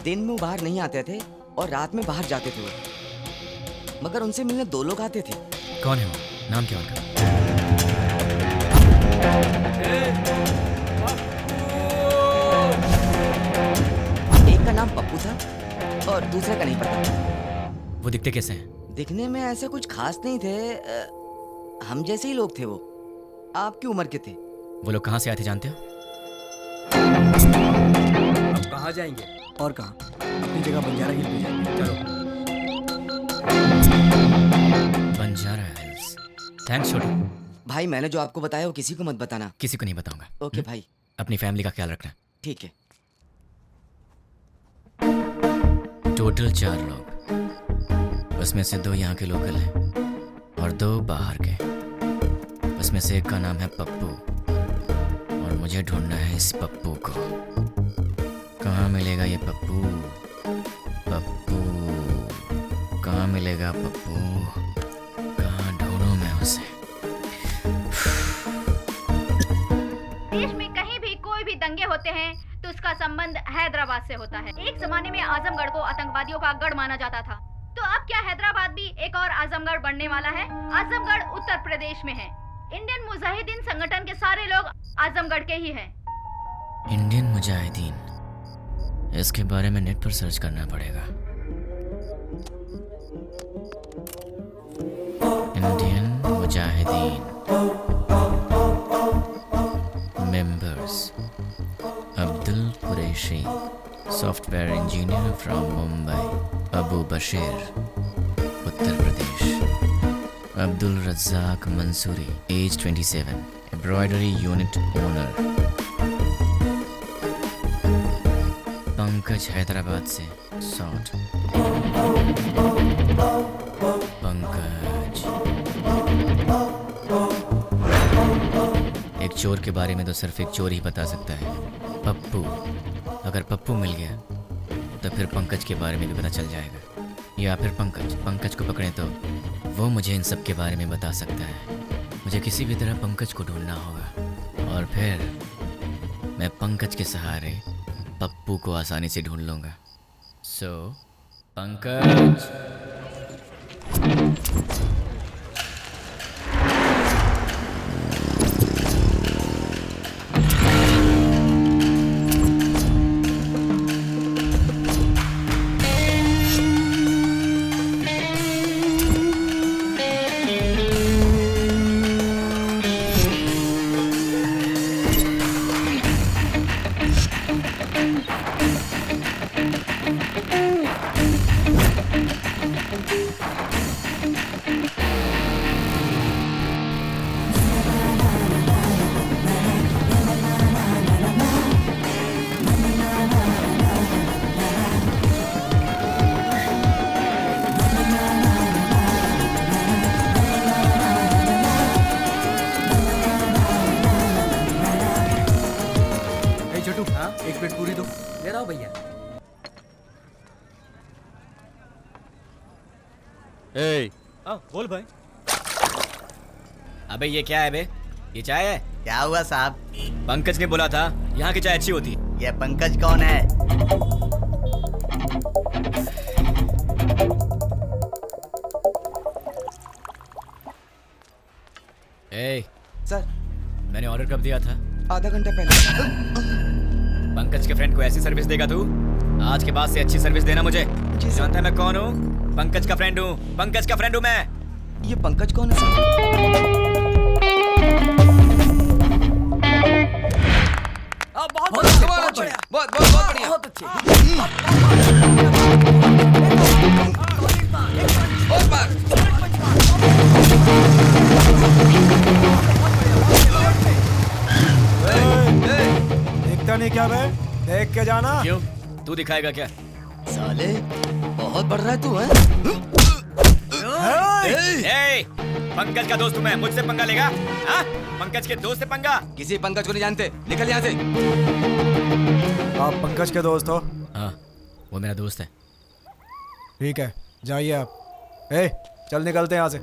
[SPEAKER 10] दिन में वो बाहर नहीं आते थे और रात में बाहर जाते थे वो, मगर उनसे मिलने 2 लोग आते थे।
[SPEAKER 5] कौन है वो? नाम क्या उनका?
[SPEAKER 10] एक का नाम पप्पू था और दूसरे का नहीं पता।
[SPEAKER 5] वो दिखते कैसे हैं?
[SPEAKER 10] दिखने में ऐसे कुछ खास नहीं थे, हम जैसे ही लोग थे वो, आपकी उम्र के थे।
[SPEAKER 5] वो लोग कहाँ से आए थे जानते हो?
[SPEAKER 7] अब कहाँ जाएंगे? और कहाँ? अपनी जगह बंजारा हिल पे जाएंगे। चलो।
[SPEAKER 5] बंजारा हिल्स। थैंक्स छोटू।
[SPEAKER 10] भाई, मैंने जो आपको बताया वो किसी को मत बताना।
[SPEAKER 5] किसी को नहीं बताऊंगा।
[SPEAKER 10] ओके भाई।
[SPEAKER 5] अपनी फैमिली का ख्याल रखना।
[SPEAKER 10] ठीक है।
[SPEAKER 5] टोटल 4 लोग, उसमें से 2 यहाँ के लोकल हैं और 2 बाहर के। उसमें से एक का नाम है पप्पू और मुझे ढूंढना है इस पप्पू को। कहाँ मिलेगा ये पप्पू? पप्पू कहाँ मिलेगा? पप्पू कहाँ ढूंढूं मैं उसे?
[SPEAKER 11] देश में कहीं भी कोई भी दंगे होते हैं तो उसका संबंध हैदराबाद से होता है। एक जमाने में आजमगढ़ को आतंकवादियों का गढ़ माना जाता था, तो अब क्या हैदराबाद भी एक और आजमगढ़ बनने वाला है? आजमगढ़ उत्तर प्रदेश में है। इंडियन मुजाहिदीन संगठन के सारे लोग आजमगढ़ के ही हैं।
[SPEAKER 5] इंडियन मुजाहिदीन, इसके बारे में नेट पर सर्च करना पड़ेगा। Indian Mujahideen members: Abdul Qureshi, software engineer from Mumbai, Abu Bashir, Uttar Pradesh, Abdul Razzaq Mansoori, age 27, embroidery unit owner. Pankaj Hyderabad से 60। पंकज एक चोर के बारे में तो सिर्फ एक चोर ही बता सकता है, पप्पू। अगर पप्पू मिल गया तो फिर पंकज के बारे में भी पता चल जाएगा, या फिर पंकज को पकड़े तो वो मुझे इन सब के बारे में बता सकता है। मुझे किसी भी तरह पंकज को ढूंढना होगा और फिर मैं पंकज के सहारे पप्पू को आसानी से ढूंढ लूंगा। सो पंकज।
[SPEAKER 7] एक प्लेट पूरी दो। ले रहा हूँ भैया।
[SPEAKER 2] बोल भाई।
[SPEAKER 5] अबे ये क्या है बे? ये चाय है?
[SPEAKER 1] क्या हुआ साहब?
[SPEAKER 5] पंकज ने बोला था यहाँ की चाय अच्छी होती।
[SPEAKER 1] ये पंकज कौन है?
[SPEAKER 5] ए
[SPEAKER 10] सर,
[SPEAKER 5] मैंने ऑर्डर कब दिया था?
[SPEAKER 10] आधा घंटा पहले।
[SPEAKER 5] पंकज के फ्रेंड को ऐसी सर्विस देगा तू? आज के बाद से अच्छी सर्विस देना मुझे। जानता है मैं कौन हूँ? पंकज का फ्रेंड हूँ। पंकज का फ्रेंड हूँ मैं।
[SPEAKER 10] ये पंकज कौन है सर?
[SPEAKER 7] बहुत बढ़िया।
[SPEAKER 10] बहुत अच्छे। बहुत बार।
[SPEAKER 2] देखता नहीं क्या बे? देख के जाना।
[SPEAKER 5] क्यों? तू दिखाएगा क्या?
[SPEAKER 10] साले बहुत बढ़ रहा है तू, है?
[SPEAKER 5] ए, पंकज का दोस्त हूँ मैं, मुझसे पंगा लेगा? हाँ? पंकज के दोस्त से पंगा?
[SPEAKER 10] किसी पंकज को नहीं जानते, निकल यहाँ से।
[SPEAKER 2] आप पंकज के दोस्त हो?
[SPEAKER 5] हाँ, वो मेरा दोस्त है।
[SPEAKER 2] ठीक है, जाइए आप। चल निकलते हैं यहाँ से।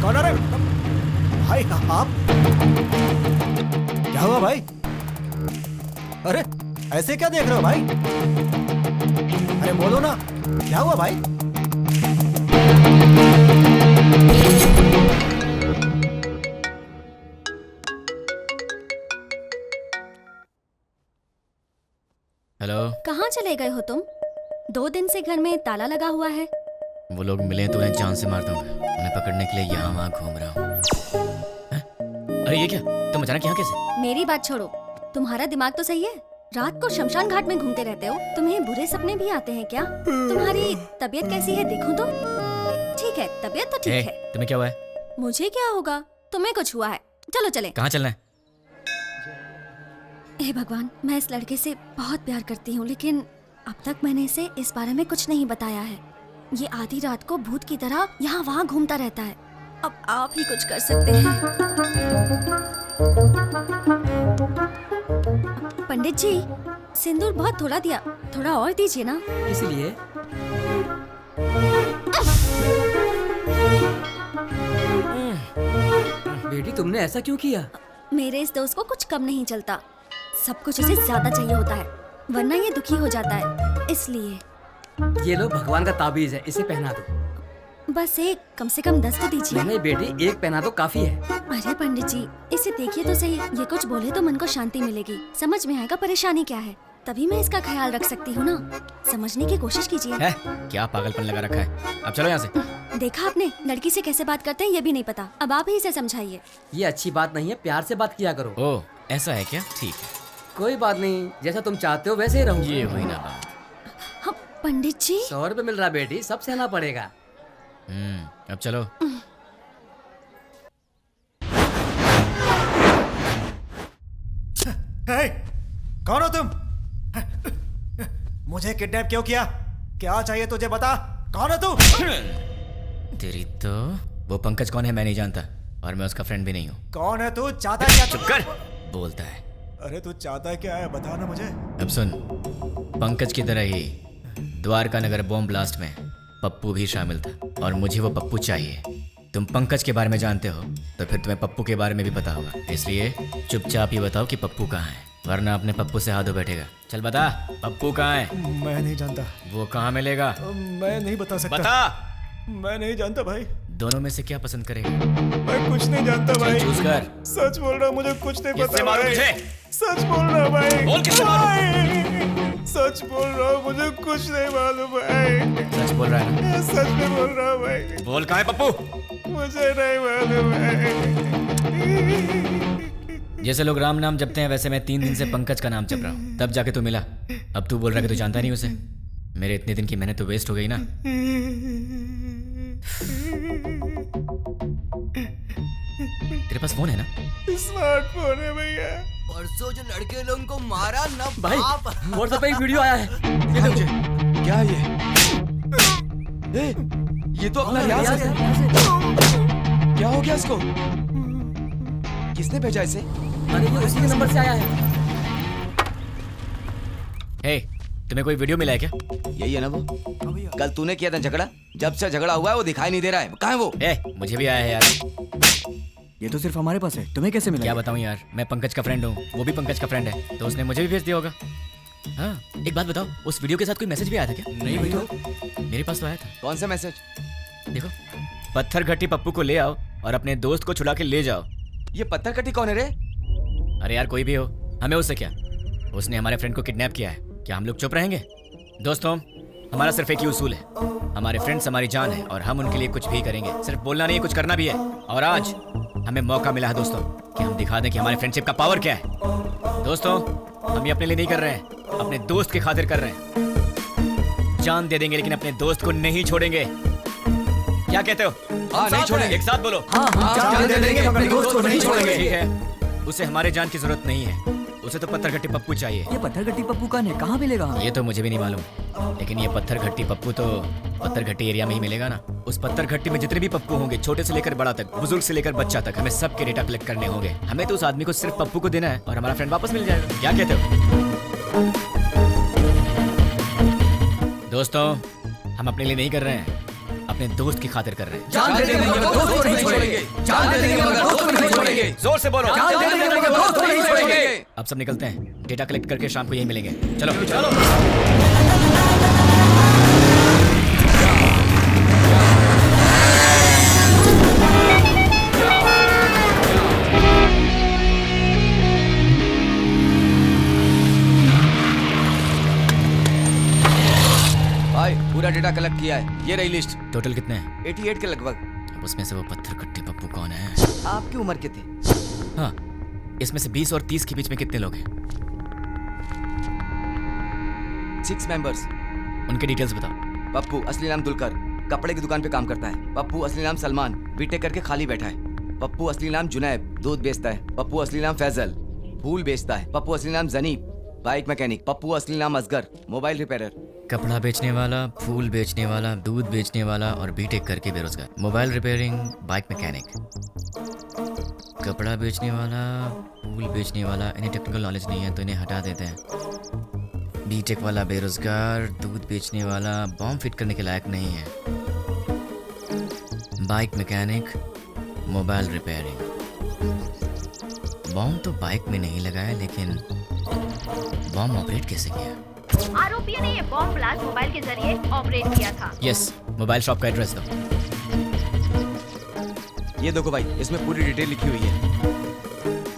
[SPEAKER 2] कौन है रे? भाई आप? क्या हुआ भाई? अरे ऐसे क्या देख रहे हो भाई? अरे बोलो ना, क्या हुआ भाई?
[SPEAKER 5] हेलो।
[SPEAKER 9] कहाँ चले गए हो तुम? 2 दिन से घर में ताला लगा हुआ है।
[SPEAKER 5] वो लोग मिले तो उन्हें जान से मार दूंगा। उन्हें पकड़ने के लिए यहाँ वहाँ घूम रहा हूँ। अरे ये क्या? तुम अचानक यहाँ कैसे?
[SPEAKER 9] मेरी बात छोड़ो, तुम्हारा दिमाग तो सही है? रात को शमशान घाट में घूमते रहते हो। तुम्हें बुरे सपने भी आते हैं क्या? तुम्हारी तबीयत कैसी है देखूं तो? ठीक है, तबीयत तो ठीक है।
[SPEAKER 5] तुम्हें क्या हुआ है?
[SPEAKER 9] मुझे क्या होगा? तुम्हें कुछ हुआ है। चलो चले।
[SPEAKER 5] कहाँ चलना है?
[SPEAKER 9] हे भगवान, मैं इस लड़के से बहुत प्यार करती हूँ, लेकिन अब तक मैंने इसे इस बारे में कुछ नहीं बताया है। ये आधी रात को भूत की तरह यहाँ वहाँ घूमता रहता है। अब आप ही कुछ कर सकते हैं। पंडित जी, सिंदूर बहुत थोड़ा दिया, थोड़ा और दीजिए ना।
[SPEAKER 7] इसलिए बेटी तुमने ऐसा क्यों किया?
[SPEAKER 9] मेरे इस दोस्त को कुछ कम नहीं चलता, सब कुछ इसे ज्यादा चाहिए होता है, वरना ये दुखी हो जाता है। इसलिए
[SPEAKER 7] ये लो भगवान का ताबीज है, इसे पहना दो।
[SPEAKER 9] बस एक, कम से कम 10 तो दीजिए।
[SPEAKER 7] नहीं बेटी, एक पहना दो काफी है।
[SPEAKER 9] अरे पंडित जी, इसे देखिए तो सही, ये कुछ बोले तो मन को शांति मिलेगी, समझ में आएगा परेशानी क्या है, तभी मैं इसका ख्याल रख सकती हूँ ना। समझने की कोशिश कीजिए।
[SPEAKER 5] है? क्या पागलपन लगा रखा है? अब चलो यहाँ से।
[SPEAKER 9] देखा आपने, लड़की से कैसे बात करते हैं ये भी नहीं पता। अब आप ही इसे समझाइए।
[SPEAKER 7] ये अच्छी बात नहीं है, प्यार से बात किया करो।
[SPEAKER 5] ओह, ऐसा है क्या? ठीक है,
[SPEAKER 12] कोई बात नहीं, जैसा तुम चाहते हो वैसे ही रहूंगा।
[SPEAKER 5] ये हुई ना बात।
[SPEAKER 9] हाँ, पंडित जी
[SPEAKER 12] 100 रुपए मिल रहा बेटी, सब सहना पड़ेगा।
[SPEAKER 5] अब चलो।
[SPEAKER 2] हे, कौन हो तुम? मुझे किडनैप क्यों किया? क्या चाहिए तुझे, बता। कौन है तू?
[SPEAKER 5] तेरी तो वो पंकज कौन है मैं नहीं जानता, और मैं उसका फ्रेंड भी नहीं हूँ।
[SPEAKER 2] कौन है तू? चाहता क्या?
[SPEAKER 5] चुप कर, बोलता है।
[SPEAKER 2] अरे तू चाहता क्या है, बता ना मुझे।
[SPEAKER 5] अब सुन, पंकज की तरह ही द्वारका नगर बॉम्ब ब्लास्ट में पप्पू भी शामिल था, और मुझे वो पप्पू चाहिए। तुम पंकज के बारे में जानते हो तो फिर तुम्हें पप्पू के बारे में भी पता होगा, इसलिए चुपचाप ये बताओ कि पप्पू कहाँ है, वरना अपने पप्पू से हाथ धो बैठेगा। चल बता, पप्पू कहाँ है?
[SPEAKER 2] मैं नहीं जानता।
[SPEAKER 5] वो कहाँ मिलेगा?
[SPEAKER 2] मैं नहीं बता सकता।
[SPEAKER 5] बता।
[SPEAKER 2] मैं नहीं जानता भाई।
[SPEAKER 5] दोनों में से क्या पसंद करेगा?
[SPEAKER 2] मैं कुछ नहीं जानता भाई।
[SPEAKER 5] चूज कर।
[SPEAKER 2] सच बोल रहा हूँ, मुझे कुछ नहीं
[SPEAKER 5] किससे
[SPEAKER 2] पता
[SPEAKER 5] मालूम
[SPEAKER 2] भाई।
[SPEAKER 5] तुझे?
[SPEAKER 2] सच बोल रहा हूँ भाई।
[SPEAKER 5] बोल किससे
[SPEAKER 2] मालूम? सच बोल रहा हूँ, मुझे कुछ नहीं मालूम भाई।
[SPEAKER 5] सच बोल रहा है ना?
[SPEAKER 2] सच में बोल रहा हूँ भाई।
[SPEAKER 5] बोल कहाँ है पप्पू?
[SPEAKER 2] मुझे नहीं मालूम भाई।
[SPEAKER 5] जैसे लोग राम नाम जपते हैं, वैसे मैं 3 दिन से पंकज का नाम जप रहा हूँ, तब जाके तू मिला। अब तू बोल रहा है कि तू जानता नहीं उसे। मेरे इतने दिन की मेहनत तो वेस्ट हो गई ना। तेरे पास फोन है ना?
[SPEAKER 2] स्मार्टफोन है भैया।
[SPEAKER 10] परसों जो लड़के लोगों को मारा ना
[SPEAKER 12] भाई, व्हाट्सएप पे एक वीडियो आया है।
[SPEAKER 10] ये मुझे क्या है ये तो अपना रियाज है। क्या हो गया इसको? किसने भेजा इसे?
[SPEAKER 12] अरे ये उसी के नंबर से आया है।
[SPEAKER 5] हे, तुम्हें कोई वीडियो मिला है क्या?
[SPEAKER 10] यही है ना वो, कल तूने किया था झगड़ा। जब से झगड़ा हुआ है वो दिखाई नहीं दे रहा है। कहाँ है वो?
[SPEAKER 5] मुझे भी आया है यार।
[SPEAKER 13] ये तो सिर्फ हमारे पास है, तुम्हें कैसे मिला?
[SPEAKER 5] क्या बताऊं यार, मैं पंकज का फ्रेंड हूँ, वो भी पंकज का फ्रेंड है, तो उसने मुझे भी भेज दिया होगा। हाँ, एक बात बताओ, उस वीडियो के साथ कोई मैसेज भी आया था क्या?
[SPEAKER 10] नहीं भाई। तो
[SPEAKER 5] मेरे पास तो आया था।
[SPEAKER 10] कौन सा मैसेज?
[SPEAKER 5] देखो, पत्थर घट्टी पप्पू को ले आओ और अपने दोस्त को छुड़ा के ले जाओ।
[SPEAKER 10] ये पत्थर घट्टी कौन है रे?
[SPEAKER 5] अरे यार कोई भी हो, हमें उससे क्या? उसने हमारे फ्रेंड को किडनैप किया है, क्या हम लोग चुप रहेंगे? दोस्तों, हमारा सिर्फ एक ही उसूल है, हमारे फ्रेंड्स हमारी जान है और हम उनके लिए कुछ भी करेंगे। सिर्फ बोलना नहीं, कुछ करना भी है। और आज हमें मौका मिला है दोस्तों कि हम दिखा दें कि हमारे फ्रेंडशिप का पावर क्या है। दोस्तों, हम ये अपने लिए नहीं कर रहे हैं, अपने दोस्त की खातिर कर रहे हैं। जान दे देंगे लेकिन अपने दोस्त को नहीं छोड़ेंगे। क्या कहते हो?
[SPEAKER 10] हाँ, नहीं छोड़ेंगे।
[SPEAKER 5] एक साथ बोलो।
[SPEAKER 10] हाँ, जान दे देंगे, अपने दोस्त को नहीं छोड़ेंगे।
[SPEAKER 5] ठीक है, उसे हमारे जान की जरूरत नहीं है, उसे तो पत्थर घट्टी पप्पू चाहिए।
[SPEAKER 13] ये पत्थर घट्टी पप्पू कौन है, कहाँ मिलेगा?
[SPEAKER 5] ये तो मुझे भी नहीं मालूम, लेकिन ये पत्थर घट्टी पप्पू तो पत्थर घट्टी एरिया में ही मिलेगा ना। उस पत्थर घट्टी में जितने भी पप्पू होंगे, छोटे से लेकर बड़ा तक, बुजुर्ग से लेकर बच्चा तक, हमें सबके डेटा कलेक्ट करने होंगे। हमें तो उस आदमी को सिर्फ पप्पू को देना है और हमारा फ्रेंड वापस मिल जाएगा। क्या कहते हो दोस्तों? हम अपने लिए नहीं कर रहे हैं, अपने दोस्त की खातिर कर रहे हैं।
[SPEAKER 10] जान दे देंगे मगर दोस्त को नहीं छोड़ेंगे। जान दे देंगे मगर दोस्त को नहीं छोड़ेंगे।
[SPEAKER 5] जोर से बोलो।
[SPEAKER 10] जान दे देंगे मगर दोस्त को नहीं छोड़ेंगे।
[SPEAKER 5] अब सब निकलते हैं, डेटा कलेक्ट करके शाम को यही मिलेंगे। चलो चलो।
[SPEAKER 10] भाई पूरा डेटा कलेक्ट किया है, ये रही लिस्ट।
[SPEAKER 5] टोटल कितने हैं?
[SPEAKER 10] 88 के लगभग।
[SPEAKER 5] अब उसमें से वो पत्थर घट्टी पप्पू कौन है?
[SPEAKER 10] आपकी उम्र के थे?
[SPEAKER 5] हाँ, इसमें से 20 और 30 के बीच में कितने लोग हैं?
[SPEAKER 10] 6 मेंबर्स।
[SPEAKER 5] उनके डिटेल्स बताओ।
[SPEAKER 10] पप्पू असली नाम दुलकर, कपड़े की दुकान पे काम करता है। पप्पू असली नाम सलमान, बीटेक करके खाली बैठा है। पप्पू असली नाम जुनैब, दूध बेचता है। पप्पू असली नाम फैजल, फूल बेचता है। पप्पू असली नाम जनीब, बाइक मैकेनिक। पप्पू असली नाम असगर, मोबाइल रिपेयरर।
[SPEAKER 5] कपड़ा बेचने वाला, फूल बेचने वाला, दूध बेचने वाला और बीटेक करके बेरोजगार। Mobile repairing, bike mechanic. कपड़ा बेचने वाला, फूल बेचने वाला, इन्हें टेक्निकल नॉलेज नहीं है तो इन्हें हटा देते हैं। बीटेक वाला बेरोजगार, दूध बेचने वाला बॉम्ब फिट करने के लायक नहीं है। Bike mechanic, mobile repairing. Bomb तो बाइक में नहीं लगाया, लेकिन बॉम्ब ऑपरेट कैसे किया?
[SPEAKER 11] आरोपियों ने ये बॉम्ब ब्लास्ट मोबाइल के जरिए ऑपरेट किया था।
[SPEAKER 5] यस, मोबाइल शॉप का एड्रेस दो।
[SPEAKER 10] ये देखो भाई, इसमें पूरी डिटेल लिखी हुई है।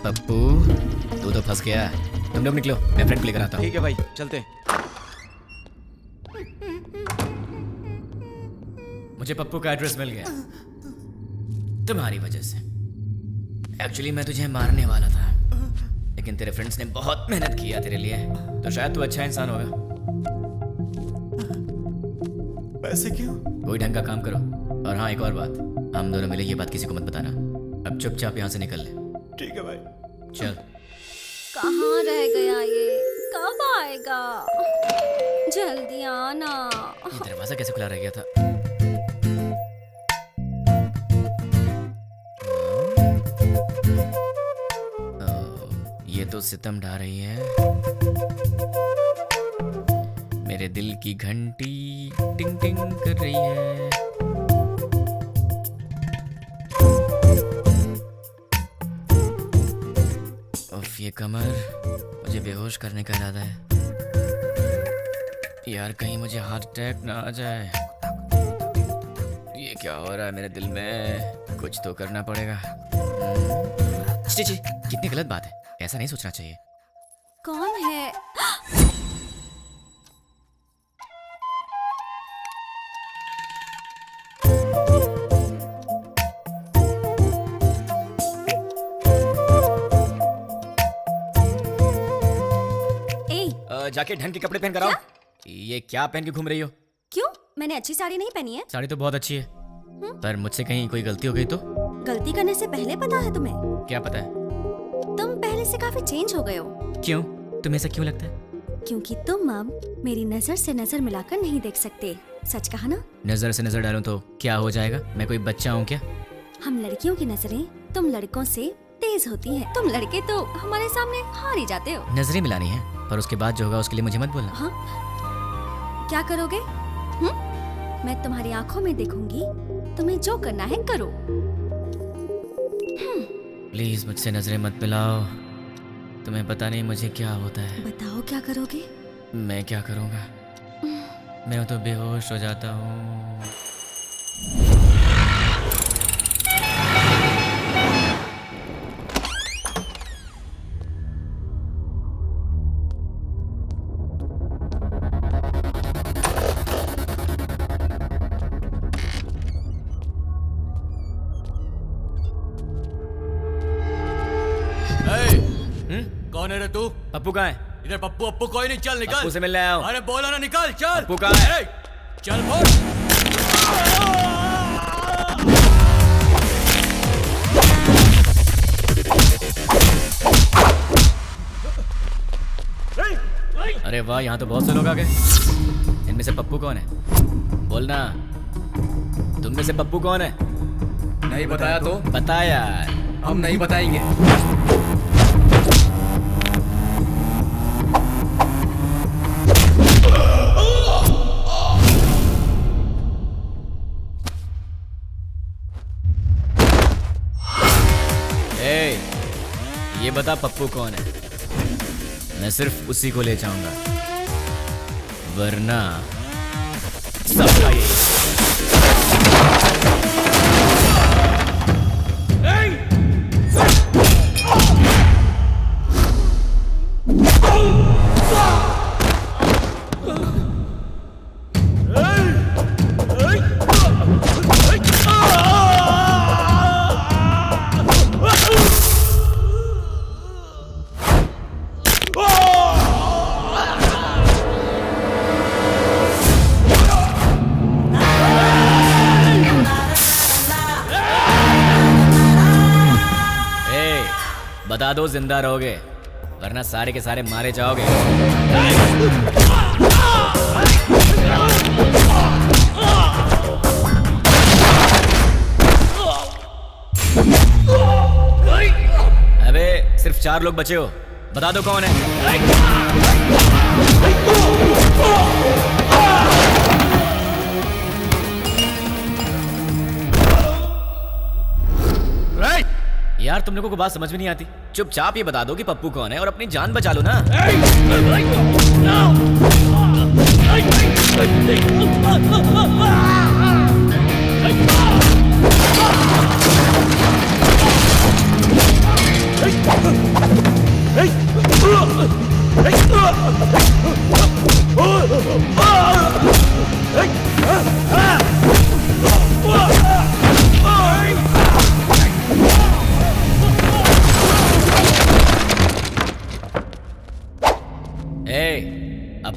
[SPEAKER 5] पप्पू, तू तो फंस गया। तुम लोग निकलो, मैं फ्रेंड को लेकर आता हूँ।
[SPEAKER 10] ठीक है भाई, चलते हैं।
[SPEAKER 5] मुझे पप्पू का एड्रेस मिल गया तुम्हारी वजह से। एक्चुअली मैं तुझे मारने वाला था, लेकिन तेरे फ्रेंड्स ने बहुत मेहनत किया तेरे लिए, तो शायद तू अच्छा इंसान होगा।
[SPEAKER 2] पैसे क्यों?
[SPEAKER 5] कोई ढंग का काम करो। और हाँ, एक और बात, हम दोनों मिले ये बात किसी को मत बताना। अब चुपचाप यहाँ से निकल ले।
[SPEAKER 2] ठीक है भाई।
[SPEAKER 5] चल।
[SPEAKER 9] कहाँ रह गया ये? कब आएगा? जल्दी आना।
[SPEAKER 5] ये दरवाजा कैसे खुला रह गया था? ये तो सितम ढा रही है। मेरे दिल की घंटी टिंग टिंग कर रही है। उफ, ये कमर, मुझे बेहोश करने का इरादा है। यार कहीं मुझे हार्ट अटैक ना आ जाए। ये क्या हो रहा है मेरे दिल में? कुछ तो करना पड़ेगा। छी छी, कितनी गलत बात है, ऐसा नहीं सोचना चाहिए।
[SPEAKER 9] कौन है?
[SPEAKER 5] जाके ढंग के कपड़े पहन कर आओ। ये क्या पहन के घूम रही हो?
[SPEAKER 9] क्यों? मैंने अच्छी साड़ी नहीं पहनी है?
[SPEAKER 5] साड़ी तो बहुत अच्छी है, पर मुझसे कहीं कोई गलती हो गई तो?
[SPEAKER 9] गलती करने से पहले पता है तुम्हें?
[SPEAKER 5] क्या पता है?
[SPEAKER 9] तुम पहले से काफी चेंज हो गए हो।
[SPEAKER 5] क्यों? तुम्हें ऐसा क्यों लगता है?
[SPEAKER 9] क्योंकि तुम अब मेरी नजर से नजर मिलाकर नहीं देख सकते। सच कहा ना?
[SPEAKER 5] नजर से नजर डालूं तो क्या हो जाएगा? मैं कोई बच्चा हूँ क्या?
[SPEAKER 9] हम लड़कियों की नजरें तुम लड़कों से तेज होती हैं। तुम लड़के तो हमारे सामने हार ही जाते हो।
[SPEAKER 5] नजरें मिलानी है, पर उसके बाद जो होगा उसके लिए मुझे मत बोलना।
[SPEAKER 9] हाँ? क्या करोगे? मैं तुम्हारी आंखों में देखूंगी, तुम्हें जो करना है करो।
[SPEAKER 5] प्लीज मुझसे नजरें मत मिलाओ, तुम्हें पता नहीं मुझे क्या होता है।
[SPEAKER 9] बताओ क्या करोगे?
[SPEAKER 5] मैं क्या करूँगा? मैं तो बेहोश हो जाता हूँ।
[SPEAKER 7] कौन है रे तू?
[SPEAKER 5] पप्पू कहाँ है?
[SPEAKER 7] इधर पप्पू पप्पू कोई नहीं, चल निकल।
[SPEAKER 5] पप्पू से मिलने आया हूँ।
[SPEAKER 7] अरे बोला ना निकल, चल।
[SPEAKER 5] पप्पू कहाँ है?
[SPEAKER 7] चल बोल।
[SPEAKER 5] अरे वाह, यहाँ तो बहुत से लोग आ गए। इनमें से पप्पू कौन है? बोलना, तुम में से पप्पू कौन है?
[SPEAKER 12] नहीं बताया तो?
[SPEAKER 5] बता यार।
[SPEAKER 12] हम नहीं बताएंगे।
[SPEAKER 5] ये बता पप्पू कौन है? मैं सिर्फ उसी को ले जाऊंगा, वरना सबका ये। बता दो जिंदा रहोगे, वरना सारे के सारे मारे जाओगे। अबे सिर्फ 4 लोग बचे हो, बता दो कौन है? यार तुम लोगों को बात समझ में नहीं आती। चुपचाप ये बता दो कि पप्पू कौन है और अपनी जान बचा लो ना।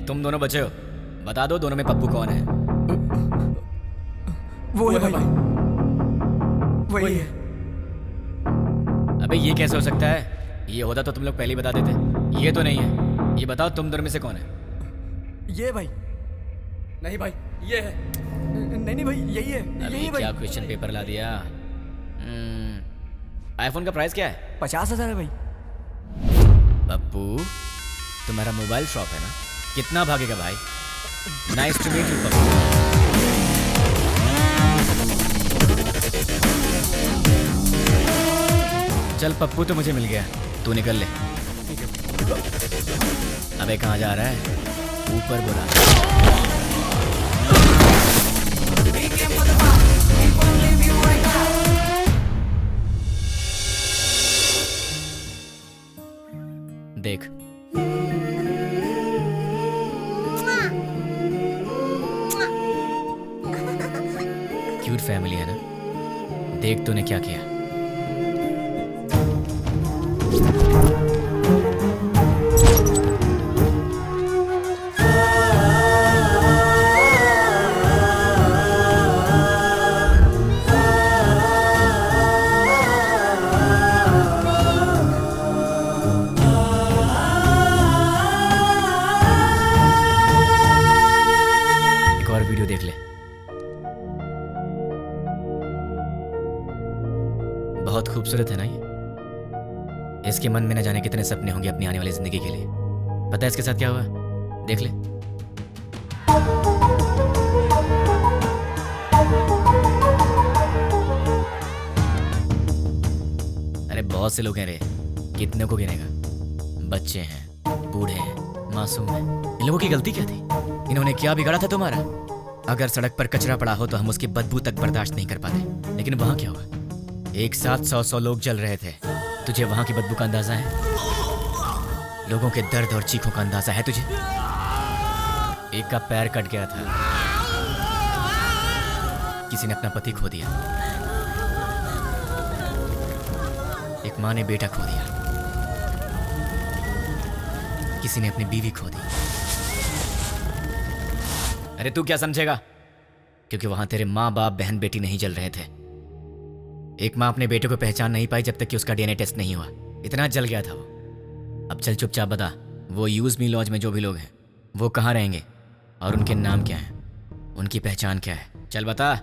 [SPEAKER 5] तुम दोनों बचे हो, बता दो दोनों में पप्पू कौन है?
[SPEAKER 13] वो है भाई, वही है।
[SPEAKER 5] अबे ये कैसे हो सकता है? ये होता तो तुम लोग पहले ही बता देते। ये तो नहीं है। ये बताओ तुम दोनों में से कौन है?
[SPEAKER 13] ये भाई। नहीं भाई, ये है। नहीं भाई, यही है।
[SPEAKER 5] अभी
[SPEAKER 13] यही
[SPEAKER 5] क्या
[SPEAKER 13] भाई।
[SPEAKER 5] क्वेश्चन पेपर ला दिया? आईफोन का प्राइस क्या है?
[SPEAKER 13] 50,000 है भाई।
[SPEAKER 5] पप्पू, तुम्हारा मोबाइल शॉप है ना? कितना भागेगा भाई? Nice to meet you Pappu. चल पप्पू तो मुझे मिल गया, तू निकल ले। अबे कहाँ जा रहा है? ऊपर बुला। देख क्यूट फैमिली है ना? देख तूने क्या किया। एक और वीडियो देख ले। बहुत खूबसूरत है ना ये? इसके मन में न जाने कितने सपने होंगे अपनी आने वाली जिंदगी के लिए। पता है इसके साथ क्या हुआ? देख ले। अरे बहुत से लोग हैं रे, कितने को गिनेगा? बच्चे हैं, बूढ़े हैं, मासूम हैं। इन लोगों की गलती क्या थी? इन्होंने क्या बिगाड़ा था तुम्हारा? अगर सड़क पर कचरा पड़ा हो तो हम उसकी बदबू तक बर्दाश्त नहीं कर पाते, लेकिन वहां क्या हुआ? एक साथ 100 लोग जल रहे थे। तुझे वहां की बदबू का अंदाजा है? लोगों के दर्द और चीखों का अंदाजा है तुझे? एक का पैर कट गया था, किसी ने अपना पति खो दिया, एक माँ ने बेटा खो दिया, किसी ने अपनी बीवी खो दी। अरे तू क्या समझेगा? क्योंकि वहां तेरे माँ बाप बहन बेटी नहीं जल रहे थे। एक माँ अपने बेटे को पहचान नहीं पाई जब तक कि उसका डीएनए टेस्ट नहीं हुआ। इतना जल गया था वो। अब चल चुपचाप बता, वो यूज मी लॉज में जो भी लोग हैं वो कहाँ रहेंगे और उनके नाम क्या हैं, उनकी पहचान क्या है? चल बता।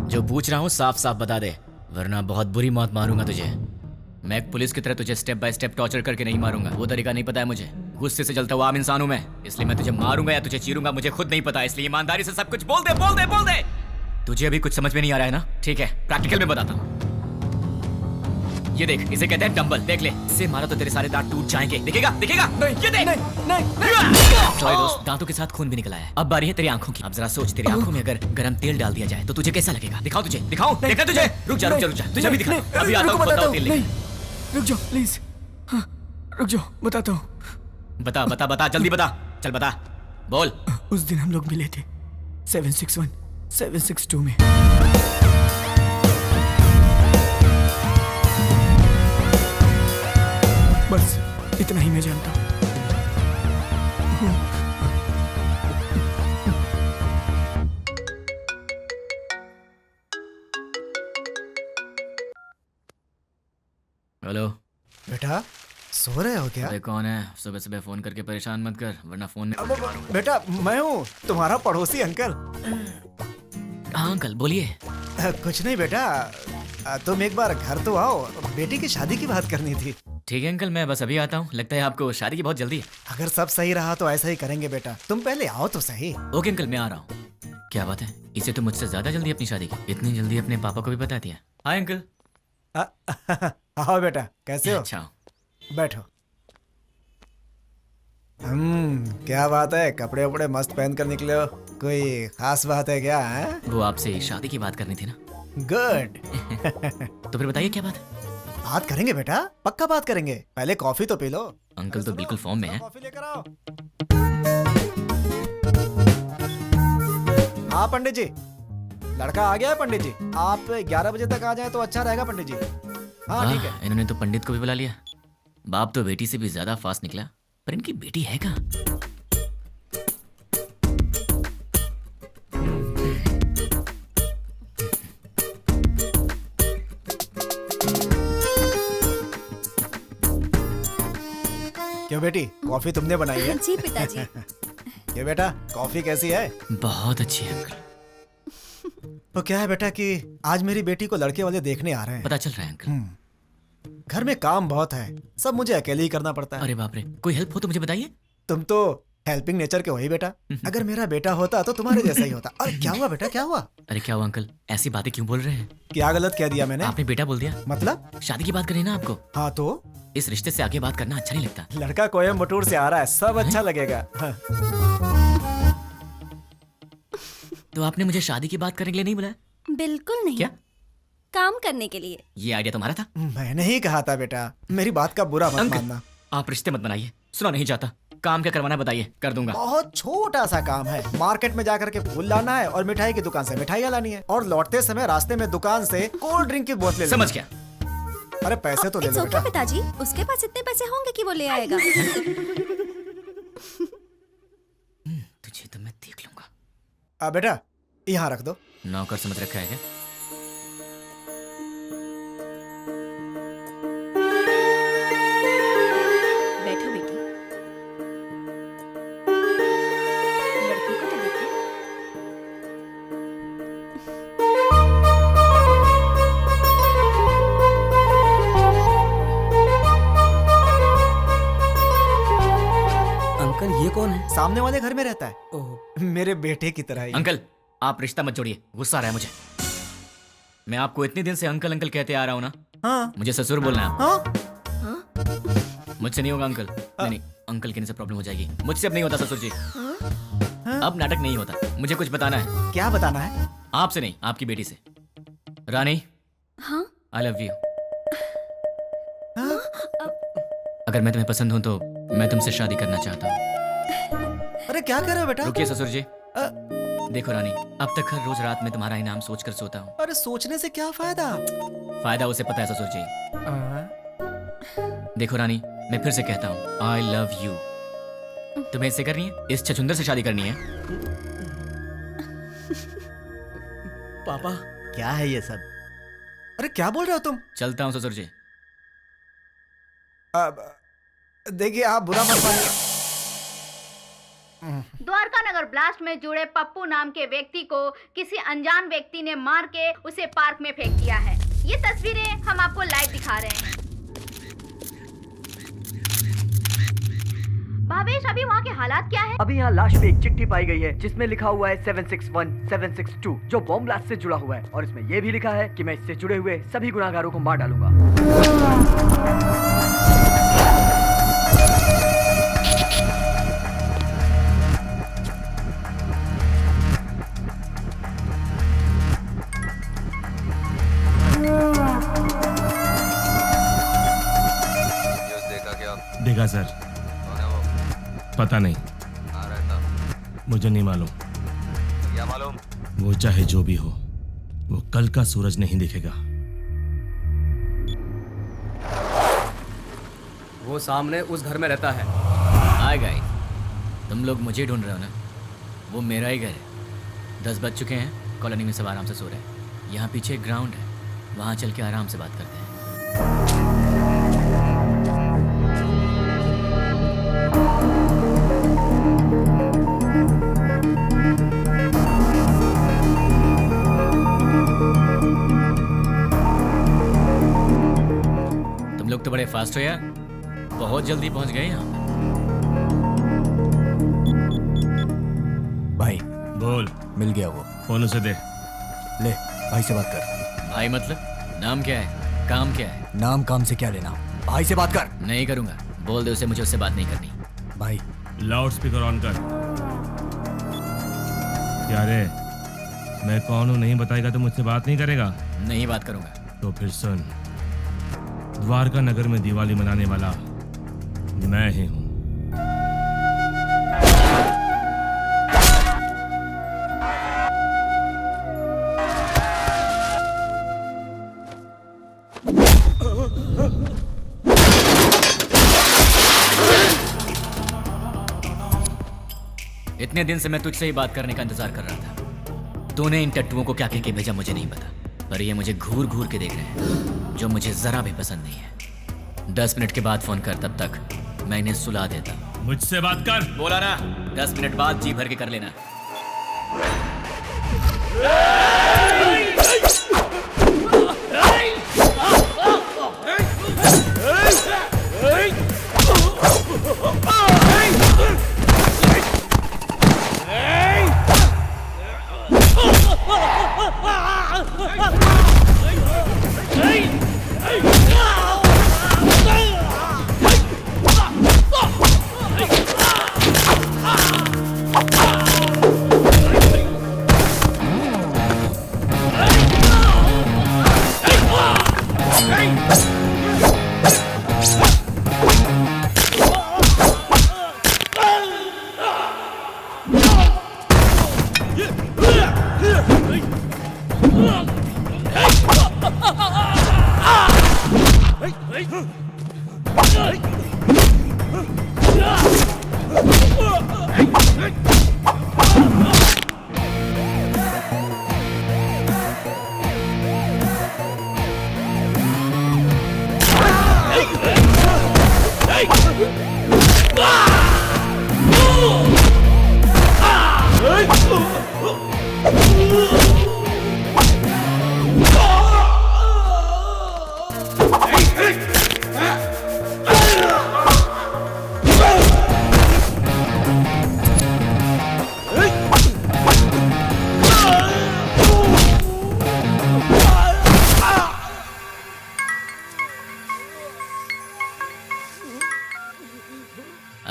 [SPEAKER 5] जो पूछ रहा हूँ साफ साफ बता दे, वरना बहुत बुरी मौत मारूंगा तुझे। मैं एक पुलिस की तरह तुझे स्टेप बाय स्टेप टॉर्चर करके नहीं मारूंगा, वो तरीका नहीं पता है मुझे। गुस्से से जलता हुआ आम इंसान हूं मैं, इसलिए मैं तुझे मारूंगा या तुझे चीरूंगा मुझे खुद नहीं पता। इसलिए ईमानदारी से सब कुछ बोल दे, बोल दे, बोल दे। तुझे अभी कुछ समझ में नहीं आ रहा है ना? ठीक है, प्रैक्टिकल में बताता हूँ। ये देख, इसे कहते हैं डंबल। देख ले, इससे मारा तो तेरे सारे दांत टूट जाएंगे। दिखेगा? दिखेगा? नहीं, ये देख। नहीं। सॉरी दोस्त, दांतों के साथ खून भी निकला है। अब बारी है तेरी आंखों की। अब जरा सोच, तेरी आंखों में अगर गरम तेल डाल दिया जाए तो तुझे कैसा लगेगा? दिखाओ तुझे, दिखाओ। देखा तुझे? रुक जा, रुक जा, रुक जा। तुझे अभी दिखा। अभी आता हूँ, बताओ तेल लेके।
[SPEAKER 13] रुक जाओ प्लीज। हाँ, रुक जाओ, बताता हूँ।
[SPEAKER 5] बता बता बता, जल्दी बता। चल बता, बोल।
[SPEAKER 13] उस दिन हम लोग मिले थे 761 762 में। बस इतना ही मैं जानता हूँ।
[SPEAKER 5] हेलो
[SPEAKER 2] बेटा, सो रहे हो क्या?
[SPEAKER 5] अरे कौन है? सुबह सुबह फोन करके परेशान मत कर, वरना फोन में।
[SPEAKER 2] बेटा मैं हूँ, तुम्हारा पड़ोसी अंकल।
[SPEAKER 5] हाँ अंकल, बोलिए।
[SPEAKER 2] कुछ नहीं बेटा, तुम एक बार घर तो आओ, बेटी की शादी की बात करनी थी।
[SPEAKER 5] ठीक है अंकल, मैं बस अभी आता हूँ। लगता है आपको शादी की बहुत जल्दी है।
[SPEAKER 2] अगर सब सही रहा तो ऐसा ही करेंगे बेटा, तुम पहले आओ तो सही।
[SPEAKER 5] ओके अंकल, मैं आ रहा हूँ। क्या बात है, इसे तो मुझसे ज्यादा जल्दी अपनी शादी की। इतनी जल्दी अपने पापा को भी बता दिया। Hi uncle.
[SPEAKER 2] आओ बेटा, कैसे हो?
[SPEAKER 5] अच्छा,
[SPEAKER 2] बैठो। क्या बात है, कपड़े वपड़े मस्त पहन कर निकले हो, कोई खास बात है क्या?
[SPEAKER 5] वो आपसे शादी की बात करनी थी ना।
[SPEAKER 2] गुड।
[SPEAKER 5] तो फिर बताइए क्या बात है?
[SPEAKER 2] बात करेंगे बेटा, पक्का बात करेंगे। पहले कॉफी तो पी लो।
[SPEAKER 5] अंकल तो बिल्कुल फॉर्म में है।
[SPEAKER 2] कॉफी लेकर आओ। हाँ पंडित जी, लड़का आ गया है पंडित जी। आप 11 बजे तक आ जाए तो अच्छा रहेगा पंडित जी। हाँ ठीक है।
[SPEAKER 5] इन्होंने तो पंडित को भी बुला लिया। बाप तो बेटी से भी ज्यादा फास्ट निकला, पर इनकी बेटी है कहाँ?
[SPEAKER 2] क्यों बेटी, कॉफी तुमने बनाई है?
[SPEAKER 9] जी पिताजी।
[SPEAKER 2] ये बेटा, कॉफी कैसी है?
[SPEAKER 5] बहुत अच्छी है अंकल।
[SPEAKER 2] तो क्या है बेटा कि आज मेरी बेटी को लड़के वाले देखने आ रहे हैं।
[SPEAKER 5] पता चल रहा है अंकल।
[SPEAKER 2] घर में काम बहुत है, सब मुझे अकेले ही करना पड़ता है।
[SPEAKER 5] अरे बाप रे, कोई हेल्प हो तो मुझे बताइए।
[SPEAKER 2] तुम तो हेल्पिंग नेचर के हो ही बेटा। अगर मेरा बेटा होता तो तुम्हारे जैसा ही होता। और क्या हुआ बेटा, क्या हुआ?
[SPEAKER 5] अरे क्या हुआ अंकल, ऐसी बातें क्यों बोल रहे हैं?
[SPEAKER 2] क्या गलत कह दिया मैंने?
[SPEAKER 5] आपने बेटा बोल दिया।
[SPEAKER 2] मतलब?
[SPEAKER 5] शादी की बात करी ना आपको।
[SPEAKER 2] हाँ तो
[SPEAKER 5] इस रिश्ते से आगे बात करना अच्छा नहीं लगता।
[SPEAKER 2] लड़का कोयम्बटूर से आ रहा है, सब अच्छा लगेगा। हाँ।
[SPEAKER 5] तो आपने मुझे शादी की बात करने के लिए नहीं बुलाया?
[SPEAKER 9] बिल्कुल नहीं।
[SPEAKER 5] क्या?
[SPEAKER 9] काम करने के लिए।
[SPEAKER 5] ये आइडिया तुम्हारा था?
[SPEAKER 2] मैंने ही कहा था बेटा, मेरी बात का बुरा मत मानना।
[SPEAKER 5] आप रिश्ते मत बनाइए, सुना नहीं चाहता। काम क्या करवाना है बताइए, कर दूंगा।
[SPEAKER 2] बहुत छोटा सा काम है, मार्केट में जाकर के फूल लाना है और मिठाई की दुकान से मिठाइयाँ लानी है और लौटते समय रास्ते में दुकान से कोल्ड ड्रिंक की बोतलें।
[SPEAKER 5] समझ गया।
[SPEAKER 2] अरे पैसे तो ले लो बेटा।
[SPEAKER 9] पिताजी, उसके पास इतने पैसे होंगे कि वो ले आएगा।
[SPEAKER 5] तुझे तो मैं देख लूंगा।
[SPEAKER 2] बेटा यहाँ रख दो।
[SPEAKER 5] नौकर समझ रखा है क्या?
[SPEAKER 8] बैठो बेटी। लड़की को तो देखो।
[SPEAKER 13] अंकल ये कौन है?
[SPEAKER 2] सामने वाले घर में रहता है। मेरे बेटे की तरह ही।
[SPEAKER 5] अंकल आप रिश्ता मत जोड़िए, गुस्सा आ रहा है मुझे। मैं आपको इतने दिन से अंकल अंकल कहते आ रहा हूँ ना।
[SPEAKER 2] हाँ।
[SPEAKER 5] मुझे ससुर बोलना है।
[SPEAKER 2] हाँ?
[SPEAKER 5] मुझसे नहीं होगा अंकल। नहीं, अंकल कहने से प्रॉब्लम हो जाएगी। मुझसे अब नहीं होता ससुर जी। अब नाटक नहीं होता। मुझे कुछ बताना है।
[SPEAKER 2] क्या बताना है?
[SPEAKER 5] आपसे नहीं, आपकी बेटी से। रानी।
[SPEAKER 9] हाँ?
[SPEAKER 5] I love you. अगर मैं तुम्हें पसंद हूँ तो मैं तुमसे शादी करना चाहता हूँ।
[SPEAKER 2] अरे क्या कर रहे हो बेटा?
[SPEAKER 5] रुकिए ससुर जी। देखो रानी, अब तक हर रोज रात में तुम्हारा इनाम सोचकर सोता हूँ।
[SPEAKER 2] अरे सोचने से क्या फायदा?
[SPEAKER 5] फायदा उसे पता है ससुर जी। देखो रानी, मैं फिर से कहता हूँ, आई लव यू। तुम्हें इससे करनी है? इस छछुंदर से शादी करनी है?
[SPEAKER 13] पापा
[SPEAKER 1] क्या है ये सब?
[SPEAKER 2] अरे क्या बोल रहे हो तुम?
[SPEAKER 5] चलता हूँ ससुर जी।
[SPEAKER 2] देखिए आप बुरा मत मानिए।
[SPEAKER 11] द्वारका नगर ब्लास्ट में जुड़े पप्पू नाम के व्यक्ति को किसी अनजान व्यक्ति ने मार के उसे पार्क में फेंक दिया है। ये तस्वीरें हम आपको लाइव दिखा रहे हैं। भावेश, अभी वहाँ के हालात क्या है?
[SPEAKER 7] अभी यहाँ लाश पे एक चिट्ठी पाई गई है जिसमें लिखा हुआ है 761 762 जो बॉम्ब ब्लास्ट से जुड़ा हुआ है और इसमें यह भी लिखा है कि मैं इससे जुड़े हुए सभी गुनाहगारों को मार डालूंगा।
[SPEAKER 14] देखा सर, पता नहीं, मुझे नहीं मालूम।
[SPEAKER 10] क्या मालूम?
[SPEAKER 14] वो चाहे जो भी हो, वो कल का सूरज नहीं दिखेगा।
[SPEAKER 13] वो सामने उस घर में रहता है।
[SPEAKER 5] हाय गाइस, तुम लोग मुझे ढूंढ रहे हो ना? वो मेरा ही घर है। 10 बज चुके हैं, कॉलोनी में सब आराम से सो रहे हैं। यहाँ पीछे एक ग्राउंड है, वहाँ चल के आराम से बात करते हैं। तुम लोग तो बड़े फास्ट हो यार, बहुत जल्दी पहुंच गए यहाँ।
[SPEAKER 12] भाई
[SPEAKER 14] बोल।
[SPEAKER 12] मिल गया वो।
[SPEAKER 14] फोन उसे दे।
[SPEAKER 12] ले भाई से बात कर।
[SPEAKER 5] भाई मतलब? नाम क्या है, काम क्या है?
[SPEAKER 12] नाम काम से क्या लेना, भाई से बात कर।
[SPEAKER 5] नहीं करूंगा, बोल दे उसे मुझे उससे बात नहीं करनी।
[SPEAKER 12] भाई
[SPEAKER 14] लाउड स्पीकर ऑन कर। क्या रे, मैं कौन हूँ नहीं बताएगा तो मुझसे बात नहीं करेगा?
[SPEAKER 5] नहीं बात करूंगा।
[SPEAKER 14] तो फिर सुन, द्वारका नगर में दिवाली मनाने वाला मैं ही हूँ।
[SPEAKER 5] इतने दिन से मैं तुझसे ही बात करने का इंतजार कर रहा था। तूने इन टट्टुओं को क्या कह के भेजा मुझे नहीं पता, पर ये मुझे घूर घूर के देख रहे हैं, जो मुझे जरा भी पसंद नहीं है। 10 मिनट के बाद फोन कर, तब तक मैं इन्हें सुला देता।
[SPEAKER 14] मुझसे बात कर।
[SPEAKER 5] बोला ना, 10 मिनट बाद जी भर के कर लेना।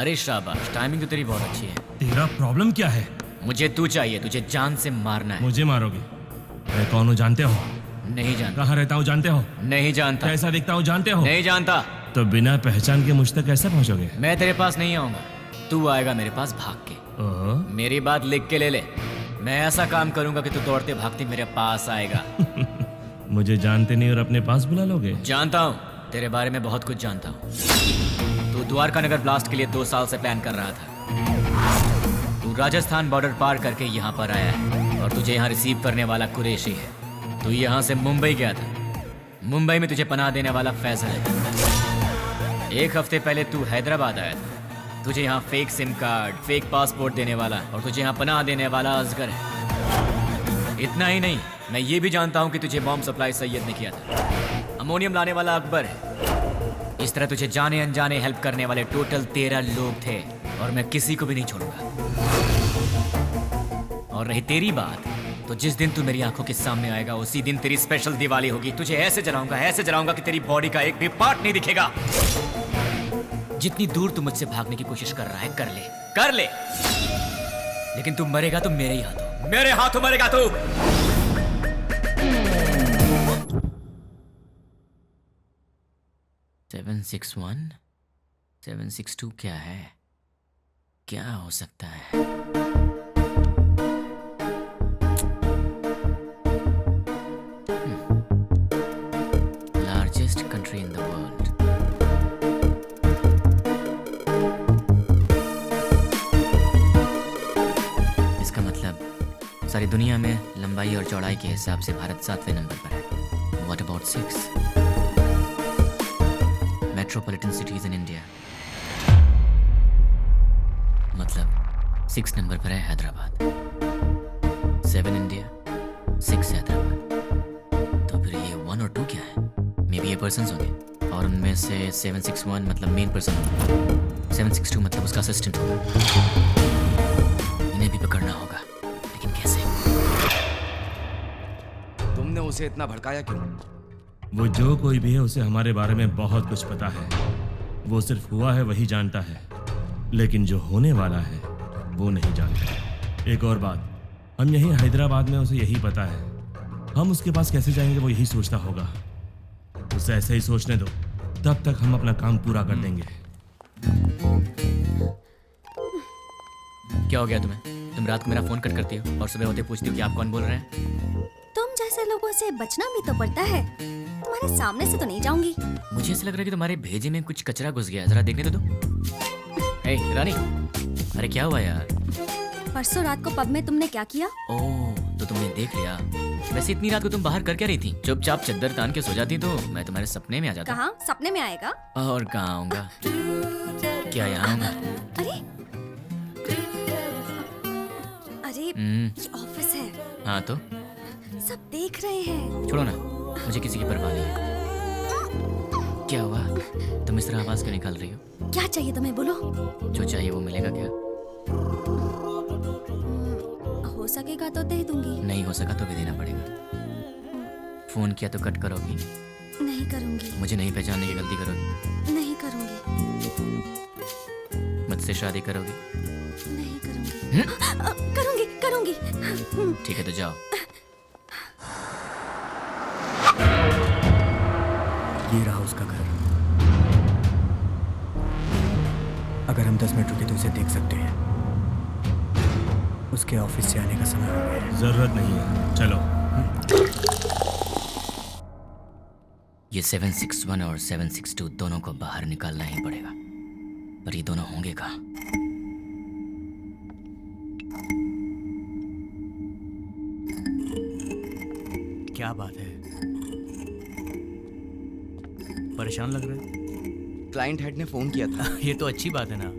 [SPEAKER 5] अरे शाबाश, टाइमिंग तो तेरी बहुत अच्छी है।
[SPEAKER 14] तेरा प्रॉब्लम क्या है?
[SPEAKER 5] मुझे तू चाहिए, तुझे जान से मारना है।
[SPEAKER 14] मुझे मारोगे? मैं कौन हूँ जानते हो?
[SPEAKER 5] नहीं जानता।
[SPEAKER 14] कहाँ रहता हूँ जानते हो?
[SPEAKER 5] नहीं जानता।
[SPEAKER 14] कैसा दिखता हूँ जानते हो?
[SPEAKER 5] नहीं जानता।
[SPEAKER 14] तो बिना पहचान के मुझ तक कैसे पहुँचोगे?
[SPEAKER 5] मैं तेरे पास नहीं आऊंगा, तू आएगा मेरे पास भाग के। मेरी बात लिख के ले ले। मैं ऐसा काम करूंगा कि तू दौड़ते भागते मेरे पास आएगा।
[SPEAKER 14] मुझे जानते नहीं और अपने पास बुला लोगे?
[SPEAKER 5] जानता हूँ, तेरे बारे में बहुत कुछ जानता हूँ। तू द्वारका नगर ब्लास्ट के लिए 2 साल से प्लान कर रहा था। तू राजस्थान बॉर्डर पार करके यहाँ पर आया है और तुझे यहाँ रिसीव करने वाला कुरैशी है। तू यहाँ से मुंबई गया था। मुंबई में तुझे पनाह देने वाला फैजल है। 1 हफ्ते पहले तू हैदराबाद आया था। तुझे यहाँ fake SIM card, fake passport देने वाला और तुझे यहाँ पनाह देने वाला असगर है। इतना ही नहीं, मैं ये भी जानता हूँ कि तुझे बॉम्ब सप्लाई सैयद ने किया था। अमोनियम लाने वाला अकबर है। इस तरह तुझे जाने अनजाने हेल्प करने वाले टोटल 13 लोग थे और मैं किसी को भी नहीं छोड़ूंगा। और रही तेरी बात, तो जिस दिन तू मेरी आंखों के सामने आएगा उसी दिन तेरी स्पेशल दिवाली होगी। तुझे ऐसे जलाऊंगा कि तेरी बॉडी का एक भी पार्ट नहीं दिखेगा। जितनी दूर तू मुझसे भागने की कोशिश कर रहा है कर ले, लेकिन तू मरेगा तो मेरे ही हाथों, मेरे हाथों मरेगा तू। सेवन 6-1 762 क्या है? क्या हो सकता है? Largest country in the world. इसका मतलब सारी दुनिया में लंबाई और चौड़ाई के हिसाब से भारत 7वें नंबर पर है। What about 6? Metropolitan cities in India. मतलब 6 नंबर पर है हैदराबाद। 7 इंडिया, 6 हैदराबाद। तो फिर ये 1 और 2 क्या है? मे बी ये पर्सन्स होंगे और उनमें से 761 मतलब मेन पर्सन होगा, 762 मतलब उसका असिस्टेंट होगा। इन्हें भी पकड़ना होगा, लेकिन कैसे?
[SPEAKER 10] तुमने उसे इतना भड़काया क्यों?
[SPEAKER 14] वो जो कोई भी है उसे हमारे बारे में बहुत कुछ पता है। वो सिर्फ हुआ है वही जानता है, लेकिन जो होने वाला है वो नहीं जानता। एक और बात, हम यहीं हैदराबाद में उसे यही पता है। हम उसके पास कैसे जाएंगे वो यही सोचता होगा। उसे ऐसे ही सोचने दो, तब तक हम अपना काम पूरा कर देंगे।
[SPEAKER 5] क्या हो गया तुम्हें? तुम रात को मेरा फोन कट करती हो और सुबह होते पूछती हो कि आप कौन बोल रहे हैं।
[SPEAKER 9] तुम जैसे लोगों से बचना भी तो पड़ता है। तुम्हारे सामने से तो नहीं जाऊंगी।
[SPEAKER 5] मुझे ऐसा लग रहा है कि तुम्हारे भेजे में कुछ कचरा घुस गया है। जरा देखने तो दो। हे रानी, अरे क्या हुआ यार?
[SPEAKER 9] परसों रात को पब में तुमने क्या किया?
[SPEAKER 5] ओह, तो तुमने देख लिया। वैसे इतनी रात को तुम बाहर कर क्या रही थी? चुपचाप चद्दर तान के सो जाती तो मैं तुम्हारे सपने में आ जाता।
[SPEAKER 9] कहाँ सपने में आएगा?
[SPEAKER 5] और कहाँ आऊंगा? क्या यहाँ आऊंगा?
[SPEAKER 9] अरे अरे ये ऑफिस है।
[SPEAKER 5] हाँ तो
[SPEAKER 9] सब देख रहे हैं।
[SPEAKER 5] छोड़ो ना, मुझे किसी की परवाह नहीं है। क्या हुआ? तुम इस तरह आवाज क्यों निकाल रही हो?
[SPEAKER 9] क्या चाहिए तुम्हें, बोलो।
[SPEAKER 5] जो चाहिए वो मिलेगा क्या?
[SPEAKER 9] हो सकेगा तो दे दूंगी।
[SPEAKER 5] नहीं हो सका तो भी देना पड़ेगा। फोन किया तो कट करोगी?
[SPEAKER 9] नहीं करूंगी।
[SPEAKER 5] मुझे नहीं पहचानने की गलती करोगी?
[SPEAKER 9] नहीं करूंगी।
[SPEAKER 5] मुझसे शादी करोगी?
[SPEAKER 9] नहीं करूंगी। करूंगी करूंगी।
[SPEAKER 5] ठीक है तो जाओ।
[SPEAKER 12] ये रहा उसका घर। अगर हम 10 मिनट रुके तो उसे देख सकते हैं। उसके ऑफिस से आने का समय हो गया है।
[SPEAKER 14] जरूरत नहीं है, चलो।
[SPEAKER 5] ये 761 और 762 दोनों को बाहर निकालना ही पड़ेगा, पर ये दोनों होंगे कहाँ?
[SPEAKER 7] क्या बात है, परेशान लग रहे हैं?
[SPEAKER 10] क्लाइंट हेड ने फोन किया था।
[SPEAKER 7] ये तो अच्छी बात है ना।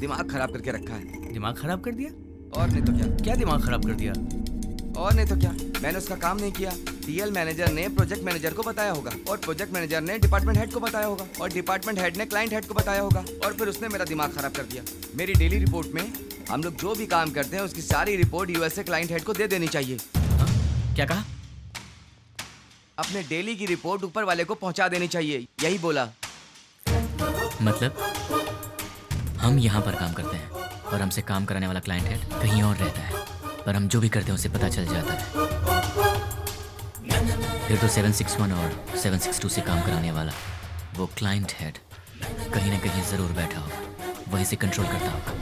[SPEAKER 10] दिमाग खराब करके रखा है।
[SPEAKER 7] दिमाग खराब कर दिया?
[SPEAKER 10] और नहीं तो क्या।
[SPEAKER 7] क्या दिमाग खराब कर दिया?
[SPEAKER 10] और नहीं तो क्या, मैंने उसका काम नहीं किया। टीएल मैनेजर ने प्रोजेक्ट मैनेजर को बताया होगा, और प्रोजेक्ट मैनेजर ने डिपार्टमेंट हेड को बताया होगा, और डिपार्टमेंट हेड ने क्लाइंट हेड को बताया होगा, और फिर उसने मेरा दिमाग खराब कर दिया। मेरी डेली रिपोर्ट में हम लोग जो भी काम करते हैं उसकी सारी रिपोर्ट यूएसए क्लाइंट हेड को दे देनी चाहिए।
[SPEAKER 5] क्या कहा?
[SPEAKER 10] अपने डेली की रिपोर्ट ऊपर वाले को पहुंचा देनी चाहिए, यही बोला।
[SPEAKER 5] मतलब हम यहाँ पर काम करते हैं और हमसे काम कराने वाला क्लाइंट हेड कहीं और रहता है, पर हम जो भी करते हैं उसे पता चल जाता है। फिर तो 761 और 762 से काम कराने वाला वो क्लाइंट हेड कहीं ना कहीं जरूर बैठा होगा, वहीं से कंट्रोल करता होगा।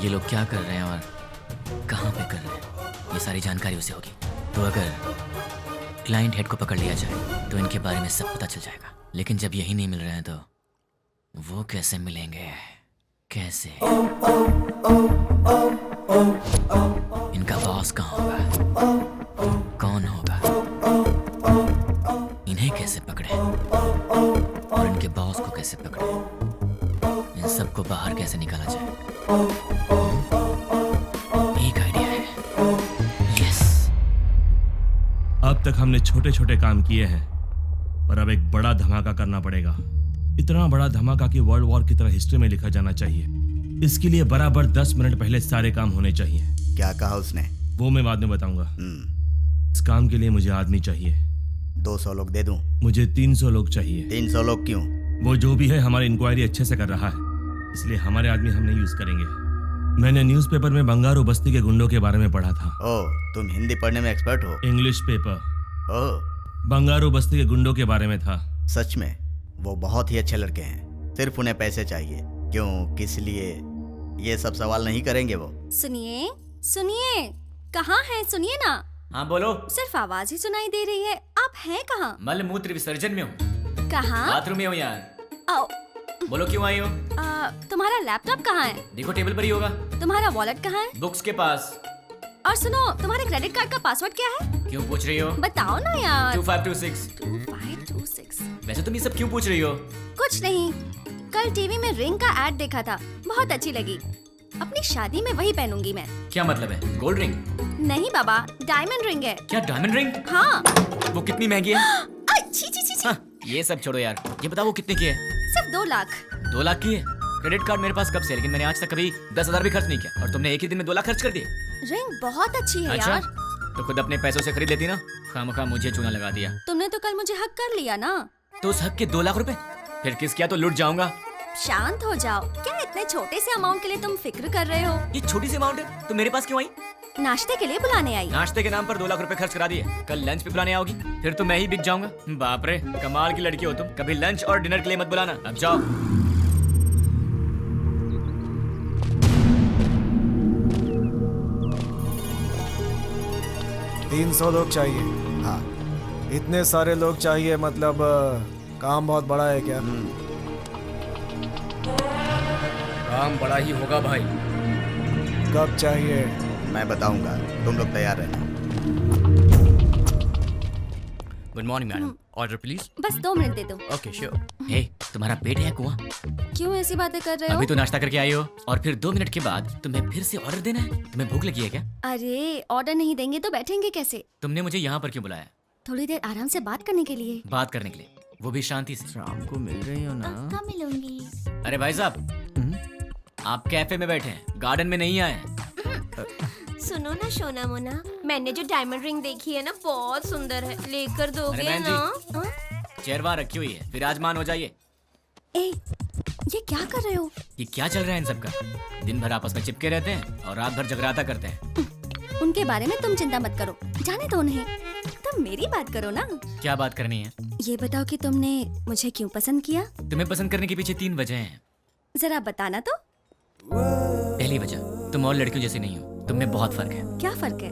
[SPEAKER 5] ये लोग क्या कर रहे हैं और कहाँ पे कर रहे हैं, ये सारी जानकारी उसे होगी। तो अगर क्लाइंट हेड को पकड़ लिया जाए तो इनके बारे में सब पता चल जाएगा। लेकिन जब यही नहीं मिल रहे हैं तो वो कैसे मिलेंगे? कैसे? इनका बॉस कहाँ होगा? कौन होगा? इन्हें कैसे पकड़े और इनके बॉस को कैसे पकड़े? इन सबको बाहर कैसे निकाला जाए? एक आइडिया है। यस।
[SPEAKER 14] अब तक हमने छोटे छोटे काम किए हैं, पर अब एक बड़ा धमाका करना पड़ेगा। इतना बड़ा धमाका कि वर्ल्ड वॉर की तरह हिस्ट्री में लिखा जाना चाहिए। इसके लिए बराबर 10 मिनट पहले सारे काम होने चाहिए।
[SPEAKER 1] क्या कहा उसने?
[SPEAKER 14] वो मैं बाद में बताऊंगा। इस काम के लिए मुझे आदमी चाहिए।
[SPEAKER 1] 200 लोग दे दूं?
[SPEAKER 14] मुझे 300 लोग चाहिए।
[SPEAKER 1] 300 लोग क्यों?
[SPEAKER 14] वो जो भी है हमारी इंक्वायरी अच्छे से कर रहा है, इसलिए हमारे आदमी हम नहीं यूज करेंगे। मैंने न्यूज़पेपर में बंगारू बस्ती के गुंडों के बारे में पढ़ा था।
[SPEAKER 1] ओह, तुम हिंदी पढ़ने में एक्सपर्ट हो?
[SPEAKER 14] English paper.
[SPEAKER 1] ओह,
[SPEAKER 14] बंगारू बस्ती के गुंडों के बारे में था।
[SPEAKER 1] सच में? वो बहुत ही अच्छे लड़के हैं, सिर्फ उन्हें पैसे चाहिए। क्यों, किस लिए, ये सब सवाल नहीं करेंगे वो।
[SPEAKER 9] सुनिए सुनिए, कहाँ हैं? सुनिए ना।
[SPEAKER 5] हाँ बोलो।
[SPEAKER 9] सिर्फ आवाज ही सुनाई दे रही है, आप हैं कहाँ?
[SPEAKER 5] मल मूत्र विसर्जन में हूँ।
[SPEAKER 9] कहाँ?
[SPEAKER 5] बाथरूम में हूँ यार।
[SPEAKER 9] आओ।
[SPEAKER 5] बोलो क्यों आई हो?
[SPEAKER 9] तुम्हारा लैपटॉप कहाँ है?
[SPEAKER 5] देखो टेबल पर ही होगा।
[SPEAKER 9] तुम्हारा वॉलेट कहाँ है?
[SPEAKER 5] बुक्स के पास।
[SPEAKER 9] और सुनो, तुम्हारे क्रेडिट कार्ड का पासवर्ड क्या है?
[SPEAKER 5] क्यों पूछ रही हो?
[SPEAKER 9] बताओ ना यार।
[SPEAKER 5] 2526।
[SPEAKER 9] 2526।
[SPEAKER 5] वैसे तुम ये सब क्यों पूछ रही हो?
[SPEAKER 9] कुछ नहीं, कल टीवी में रिंग का एड देखा था, बहुत अच्छी लगी। अपनी शादी में वही पहनूंगी मैं।
[SPEAKER 5] क्या मतलब है? Gold ring?
[SPEAKER 9] नहीं बाबा, डायमंड रिंग है।
[SPEAKER 5] क्या डायमंड रिंग?
[SPEAKER 9] हाँ।
[SPEAKER 5] वो कितनी महंगी है?
[SPEAKER 9] छी छी छी छी।
[SPEAKER 5] हाँ, ये सब छोड़ो यार, ये बताओ वो कितने की है?
[SPEAKER 9] सिर्फ 2 लाख।
[SPEAKER 5] 2 लाख की है? क्रेडिट कार्ड मेरे पास कब से, लेकिन मैंने आज तक कभी 10,000 भी खर्च नहीं किया, और तुमने एक ही दिन में 2 लाख खर्च कर दिए।
[SPEAKER 9] रिंग बहुत अच्छी है
[SPEAKER 5] अच्छा?
[SPEAKER 9] यार।
[SPEAKER 5] तो खुद अपने पैसों से खरीद लेती ना, खामखा मुझे चूना लगा दिया।
[SPEAKER 9] तुमने तो कल मुझे हक कर लिया ना।
[SPEAKER 5] तो उस हक के 2 लाख रुपए फिर किस क्या, तो लुट जाऊंगा।
[SPEAKER 9] शांत हो जाओ, क्या इतने छोटे से अमाउंट के लिए तुम फिक्र कर रहे हो?
[SPEAKER 5] ये छोटी सी अमाउंट है, तो मेरे पास क्यों आई?
[SPEAKER 9] नाश्ते के लिए बुलाने आई।
[SPEAKER 5] नाश्ते के नाम पर 2 लाख रुपए खर्च करा दिए, कल लंच पे बुलाने आओगी, फिर तो मैं ही बिक जाऊंगा। बाप रे, कमाल की लड़की हो तुम, कभी लंच और डिनर के लिए मत बुलाना। अब जाओ।
[SPEAKER 2] 300 लोग चाहिए।
[SPEAKER 1] हाँ।
[SPEAKER 2] इतने सारे लोग चाहिए, मतलब काम बहुत बड़ा है क्या?
[SPEAKER 13] काम बड़ा ही होगा भाई।
[SPEAKER 2] कब चाहिए?
[SPEAKER 1] मैं बताऊंगा, तुम लोग तैयार रहना।
[SPEAKER 7] Good morning madam, order please.
[SPEAKER 9] बस 2 मिनट दे दो।
[SPEAKER 7] Okay sure.
[SPEAKER 5] हे, तुम्हारा पेट है कुआं?
[SPEAKER 9] क्यों ऐसी बातें कर रहे हो?
[SPEAKER 5] अभी तो नाश्ता करके आई हो और फिर 2 मिनट के बाद तुम्हें फिर से ऑर्डर देना है? तुम्हें भूख लगी है क्या?
[SPEAKER 9] अरे ऑर्डर नहीं देंगे तो बैठेंगे कैसे?
[SPEAKER 5] तुमने मुझे यहाँ पर क्यों बुलाया?
[SPEAKER 9] थोड़ी देर आराम से बात करने के लिए।
[SPEAKER 5] बात करने के लिए, वो भी शांति से।
[SPEAKER 13] शाम को मिल रही हो ना?
[SPEAKER 6] कब मिलूंगी?
[SPEAKER 5] अरे भाई साहब, आप कैफे में बैठे हैं, गार्डन में नहीं आए हैं।
[SPEAKER 8] सुनो ना सोना मोना, मैंने जो डायमंड रिंग देखी है ना बहुत सुंदर है, लेकर दोगे
[SPEAKER 5] अरे बहन
[SPEAKER 8] ना? हाँ?
[SPEAKER 5] चेयर वहाँ रखी हुई है, विराजमान हो जाइए।
[SPEAKER 9] ए, ये क्या कर रहे हो?
[SPEAKER 5] ये क्या चल रहा है इन सबका? दिन भर आपस में चिपके रहते हैं और रात भर जगराता करते हैं।
[SPEAKER 9] उनके बारे में तुम चिंता मत करो, जाने दो उन्हें। तुम मेरी बात करो ना।
[SPEAKER 5] क्या बात करनी है?
[SPEAKER 9] ये बताओ कि तुमने मुझे क्यों पसंद किया?
[SPEAKER 5] तुम्हें पसंद करने के पीछे 3 वजह हैं।
[SPEAKER 9] जरा बताना तो।
[SPEAKER 5] पहली वजह, तुम और लड़कियों जैसी नहीं हो, तुम में बहुत फर्क है।
[SPEAKER 9] क्या फर्क है?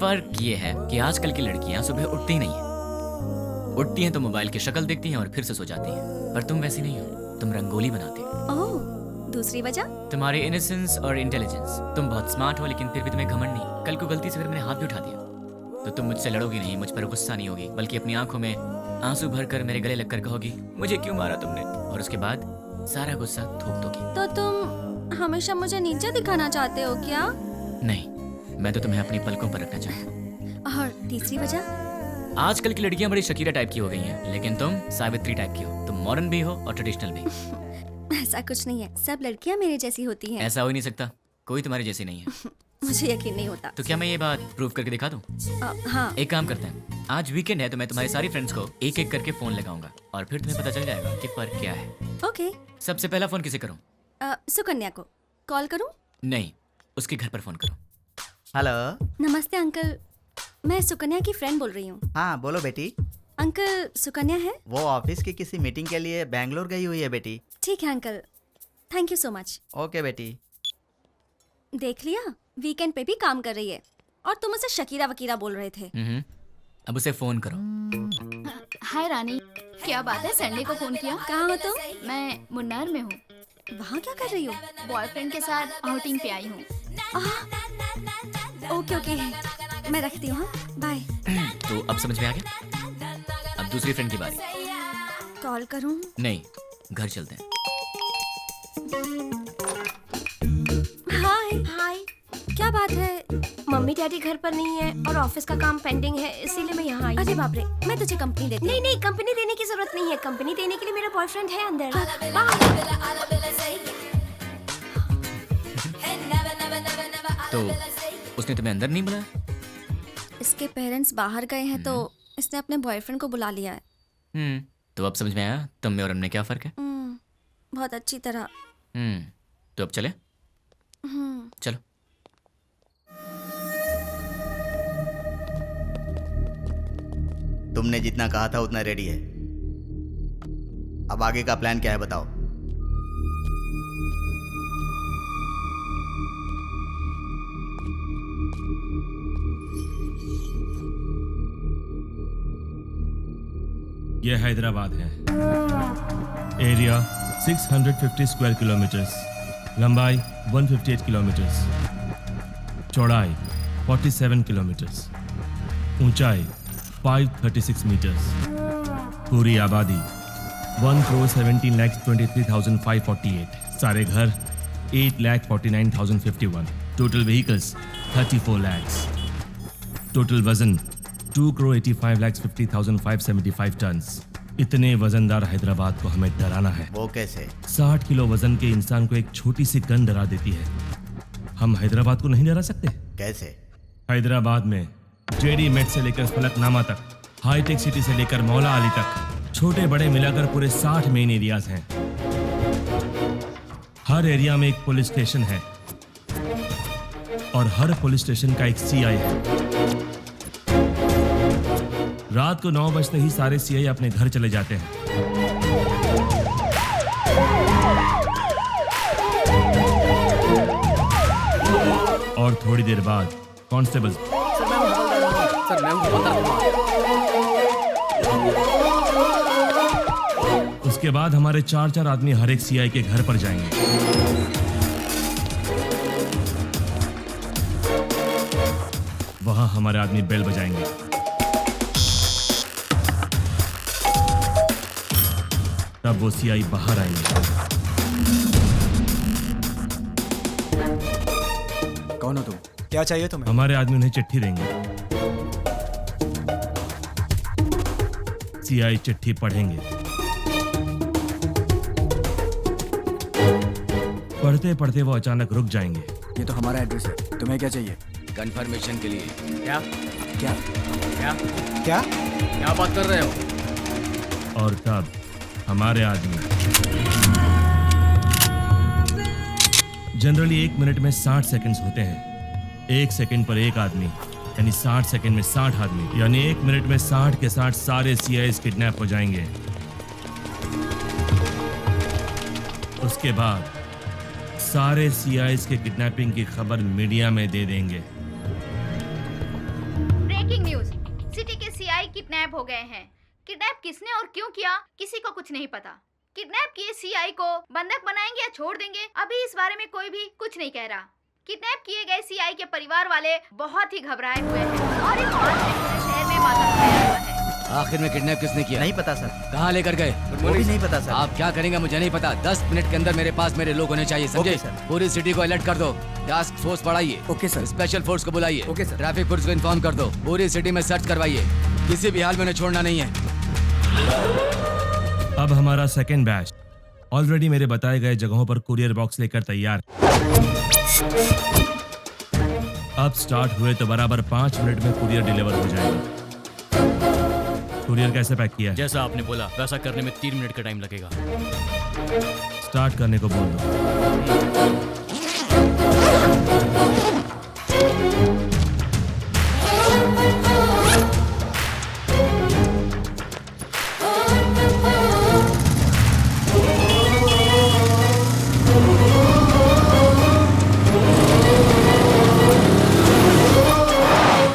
[SPEAKER 5] फर्क ये है कि आजकल की लड़कियां सुबह उठती ही नहीं है। उठती हैं तो मोबाइल की शक्ल देखती हैं और फिर से सो जाती हैं। पर तुम वैसी नहीं हो, तुम रंगोली बनाती हो।
[SPEAKER 9] ओह, दूसरी वजह?
[SPEAKER 5] तुम्हारे इनोसेंस और इंटेलिजेंस। तुम बहुत स्मार्ट हो लेकिन फिर भी तुम्हें घमंड नहीं। कल को गलती से फिर मैंने हाथ भी उठा दिया तो तुम मुझसे लड़ोगी नहीं, मुझ पर गुस्सा नहीं होगी, बल्कि अपनी आंखों में आंसू भरकर मेरे गले लगकर कहोगी मुझे क्यों मारा तुमने, और उसके बाद सारा गुस्सा थूक दोगी।
[SPEAKER 9] तो तुम हमेशा मुझे नीचे दिखाना चाहते हो क्या?
[SPEAKER 5] नहीं, मैं तो तुम्हें अपनी पलकों पर रखना चाहता हूँ।
[SPEAKER 9] और तीसरी वजह?
[SPEAKER 5] आजकल की लड़कियां बड़ी शकीरा टाइप की हो गई हैं, लेकिन तुम सावित्री टाइप की हो। तुम मॉडर्न भी हो और ट्रेडिशनल भी।
[SPEAKER 9] ऐसा कुछ नहीं है, सब लड़कियां मेरे जैसी होती हैं।
[SPEAKER 5] ऐसा हो ही नहीं सकता, कोई तुम्हारी जैसी नहीं है।
[SPEAKER 9] मुझे यकीन नहीं होता।
[SPEAKER 5] तो क्या मैं ये बात प्रूव करके दिखा दूं?
[SPEAKER 9] हाँ।
[SPEAKER 5] एक काम करते हैं, आज वीकेंड है तो मैं तुम्हारी सारी फ्रेंड्स को एक एक करके फोन लगाऊंगा और फिर तुम्हें पता चल जाएगा कि फर्क क्या है।
[SPEAKER 9] ओके।
[SPEAKER 5] सबसे पहला फोन किसे करूं?
[SPEAKER 9] सुकन्या को कॉल करूं?
[SPEAKER 5] नहीं, उसके घर पर फोन करो।
[SPEAKER 1] हेलो।
[SPEAKER 9] नमस्ते अंकल, मैं सुकन्या की फ्रेंड बोल रही हूँ।
[SPEAKER 1] हाँ बोलो बेटी।
[SPEAKER 9] अंकल, सुकन्या है?
[SPEAKER 1] वो ऑफिस की किसी मीटिंग के लिए बैंगलोर गई हुई है बेटी।
[SPEAKER 9] ठीक है uncle, thank you so much.
[SPEAKER 1] Okay बेटी।
[SPEAKER 9] देख लिया, वीकेंड पे भी काम कर रही है और तुम उसे शकीरा वकीरा बोल रहे थे।
[SPEAKER 5] अब उसे फोन करो।
[SPEAKER 6] हाय रानी, क्या बात है, संडे को फोन किया?
[SPEAKER 9] कहाँ हो तुम?
[SPEAKER 6] मैं मुन्नार में हूँ।
[SPEAKER 9] वहाँ क्या कर रही हो?
[SPEAKER 6] बॉयफ्रेंड के साथ आउटिंग पे आई हूँ।
[SPEAKER 9] ओके ओके, मैं रखती हूँ, बाय।
[SPEAKER 5] तो अब समझ में आ गया? अब दूसरी फ्रेंड की बारी।
[SPEAKER 9] कॉल करूँ?
[SPEAKER 5] नहीं, घर चलते हैं।
[SPEAKER 8] हाय हाय, क्या बात है? मम्मी डैडी घर पर नहीं है और ऑफिस का काम पेंडिंग है, इसीलिए मैं यहाँ आई।
[SPEAKER 9] अरे बाप रे, मैं तुझे कंपनी देती हूँ।
[SPEAKER 8] नहीं नहीं, कंपनी देने की जरूरत नहीं है, कंपनी देने के लिए मेरा बॉयफ्रेंड है अंदर।
[SPEAKER 5] तो उसने तुम्हें अंदर नहीं बुलाया?
[SPEAKER 9] इसके पेरेंट्स बाहर गए हैं तो इसने अपने बॉयफ्रेंड को बुला लिया है।
[SPEAKER 5] तो अब समझ में आया तुम में और हमने क्या फर्क है?
[SPEAKER 9] बहुत अच्छी तरह।
[SPEAKER 5] तो अब चले? चलो।
[SPEAKER 1] तुमने जितना कहा था उतना रेडी है। अब आगे का प्लान क्या है बताओ।
[SPEAKER 14] यह हैदराबाद है। एरिया 650 स्क्वायर किलोमीटर्स, लंबाई 158 किलोमीटर्स, चौड़ाई 47 किलोमीटर्स, ऊंचाई 536 मीटर्स, पूरी आबादी 1,17,23,548, सारे घर 8,49,051, टोटल व्हीकल्स 34 lakhs, टोटल वजन 2,85,50,575 टन्स। इतने वजनदार हैदराबाद को हमें डराना है।
[SPEAKER 1] वो कैसे?
[SPEAKER 14] 60 किलो वजन के इंसान को एक छोटी सी गन डरा देती है। हम हैदराबाद को नहीं डरा सकते?
[SPEAKER 1] कैसे?
[SPEAKER 14] हैदराबाद में जेडी मेट से लेकर फलकनामा तक, हाईटेक सिटी से लेकर मौला अली तक, छोटे बड़े मिलाकर पूरे 60 मेन एरियाज हैं। हर एरिया में एक पुलिस स्टेशन है और हर पुलिस स्टेशन का एक सीआई है। रात को 9 बजते ही सारे सीआई अपने घर चले जाते हैं। और थोड़ी देर बाद कांस्टेबल उसके बाद हमारे 4-4 आदमी हर एक सीआई के घर पर जाएंगे। हमारे आदमी बेल बजाएंगे। तब वो सीआई बाहर आएंगे।
[SPEAKER 12] कौन हो तुम?
[SPEAKER 2] क्या चाहिए तुम्हें?
[SPEAKER 14] हमारे आदमी उन्हें चिट्ठी देंगे। सीआई चिट्ठी पढ़ेंगे। पढ़ते पढ़ते वो अचानक रुक जाएंगे।
[SPEAKER 12] ये तो हमारा एड्रेस है, तुम्हें क्या चाहिए?
[SPEAKER 10] कंफर्मेशन के लिए।
[SPEAKER 13] क्या
[SPEAKER 12] क्या
[SPEAKER 13] क्या
[SPEAKER 2] क्या
[SPEAKER 13] क्या बात कर रहे हो?
[SPEAKER 14] और तब हमारे आदमी जनरली 1 मिनट में 60 सेकंड्स होते हैं। 1 सेकंड पर एक आदमी, यानी 60 सेकंड में 60 आदमी, यानी 1 मिनट में 60 के 60 सारे सीआईएस किडनैप हो जाएंगे। उसके बाद सारे सीआईएस के किडनैपिंग की खबर मीडिया में दे देंगे।
[SPEAKER 11] ब्रेकिंग न्यूज, सिटी के सीआई किडनैप हो गए हैं। किडनैप किसने और क्यों किया, किसी को कुछ नहीं पता। किडनैप किए सीआई को बंधक बनाएंगे या छोड़ देंगे, अभी इस बारे में कोई भी कुछ नहीं कह रहा। किडनैप किए गए सीआई के परिवार वाले बहुत ही घबराए हुए हैं और इस बात से पूरे शहर में मातम फैला हुआ है।
[SPEAKER 10] आखिर में किडनैप किसने किया?
[SPEAKER 1] नहीं पता सर।
[SPEAKER 10] कहाँ लेकर गए?
[SPEAKER 1] वो भी नहीं पता सर।
[SPEAKER 10] आप क्या करेंगे मुझे नहीं पता। 10 मिनट के अंदर मेरे पास मेरे लोग होने चाहिए, समझे? पूरी सिटी को अलर्ट कर दो। टास्क फोर्स बढ़ाइए।
[SPEAKER 12] Okay sir.
[SPEAKER 10] स्पेशल फोर्स को बुलाइए।
[SPEAKER 12] Okay sir.
[SPEAKER 10] ट्रैफिक पुलिस को इन्फॉर्म कर दो। पूरी सिटी में सर्च करवाइए, किसी भी हाल में उन्हें छोड़ना नहीं है।
[SPEAKER 14] अब हमारा सेकेंड बैच ऑलरेडी मेरे बताए गए जगहों पर कुरियर बॉक्स लेकर तैयार। अब स्टार्ट हुए तो बराबर 5 मिनट में कुरियर डिलीवर हो जाएगा। कुरियर कैसे पैक किया है?
[SPEAKER 7] जैसा आपने बोला वैसा करने में 3 मिनट का टाइम लगेगा।
[SPEAKER 14] स्टार्ट करने को बोल दो।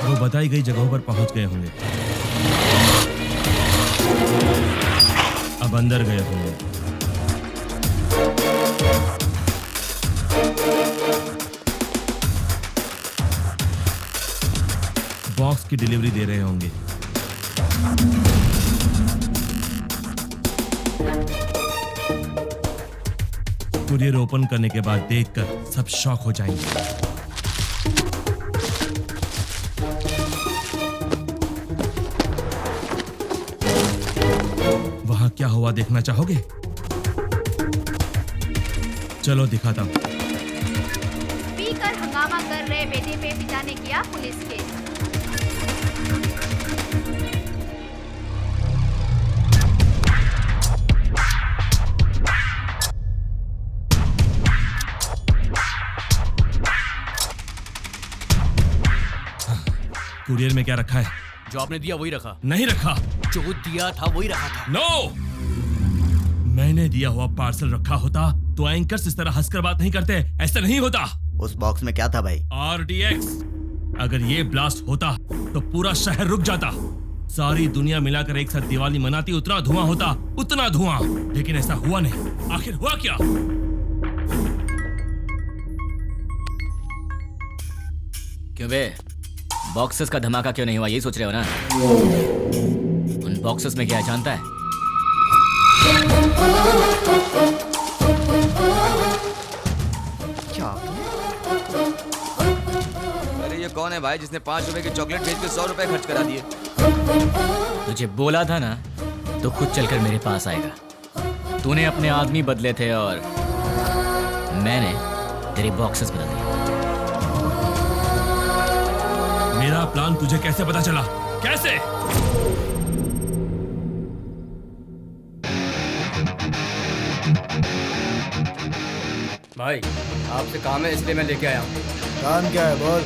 [SPEAKER 14] वो बताई गई जगहों पर पहुंच गए होंगे। अब अंदर गए होंगे। बॉक्स की डिलीवरी दे रहे होंगे। कुरियर ओपन करने के बाद देखकर सब शॉक हो जाएंगे। वहां क्या हुआ देखना चाहोगे? चलो दिखाता हूं।
[SPEAKER 11] पीकर हंगामा कर रहे बेटे पे पिता ने किया पुलिस केस।
[SPEAKER 14] कुरियर में क्या रखा है?
[SPEAKER 7] जो आपने दिया वही रखा।
[SPEAKER 14] नहीं रखा।
[SPEAKER 7] जो दिया था वही रखा था।
[SPEAKER 14] नो! मैंने दिया हुआ पार्सल रखा होता तो एंकर्स इस तरह हंसकर बात नहीं करते। ऐसा नहीं होता।
[SPEAKER 1] उस बॉक्स में क्या था भाई?
[SPEAKER 14] RDX। अगर ये ब्लास्ट होता तो पूरा शहर रुक जाता। सारी दुनिया मिलाकर एक साथ दिवाली मनाती, उतना धुआं होता, उतना धुआं। लेकिन ऐसा हुआ नहीं। आखिर हुआ क्या?
[SPEAKER 5] क्यों बे, बॉक्सेस का धमाका क्यों नहीं हुआ, यही सोच रहे हो ना? उन बॉक्सेस में क्या है जानता है?
[SPEAKER 10] अरे ये कौन है भाई जिसने 5 रुपए की चॉकलेट बेच के 100 रुपए खर्च करा दिए?
[SPEAKER 5] तुझे बोला था ना, तो खुद चलकर मेरे पास आएगा। तूने अपने आदमी बदले थे और मैंने तेरे बॉक्सेस बदल दिए।
[SPEAKER 14] मेरा प्लान तुझे कैसे पता चला? कैसे?
[SPEAKER 13] भाई आपसे काम है इसलिए मैं लेके आया हूँ।
[SPEAKER 2] काम क्या है बोल?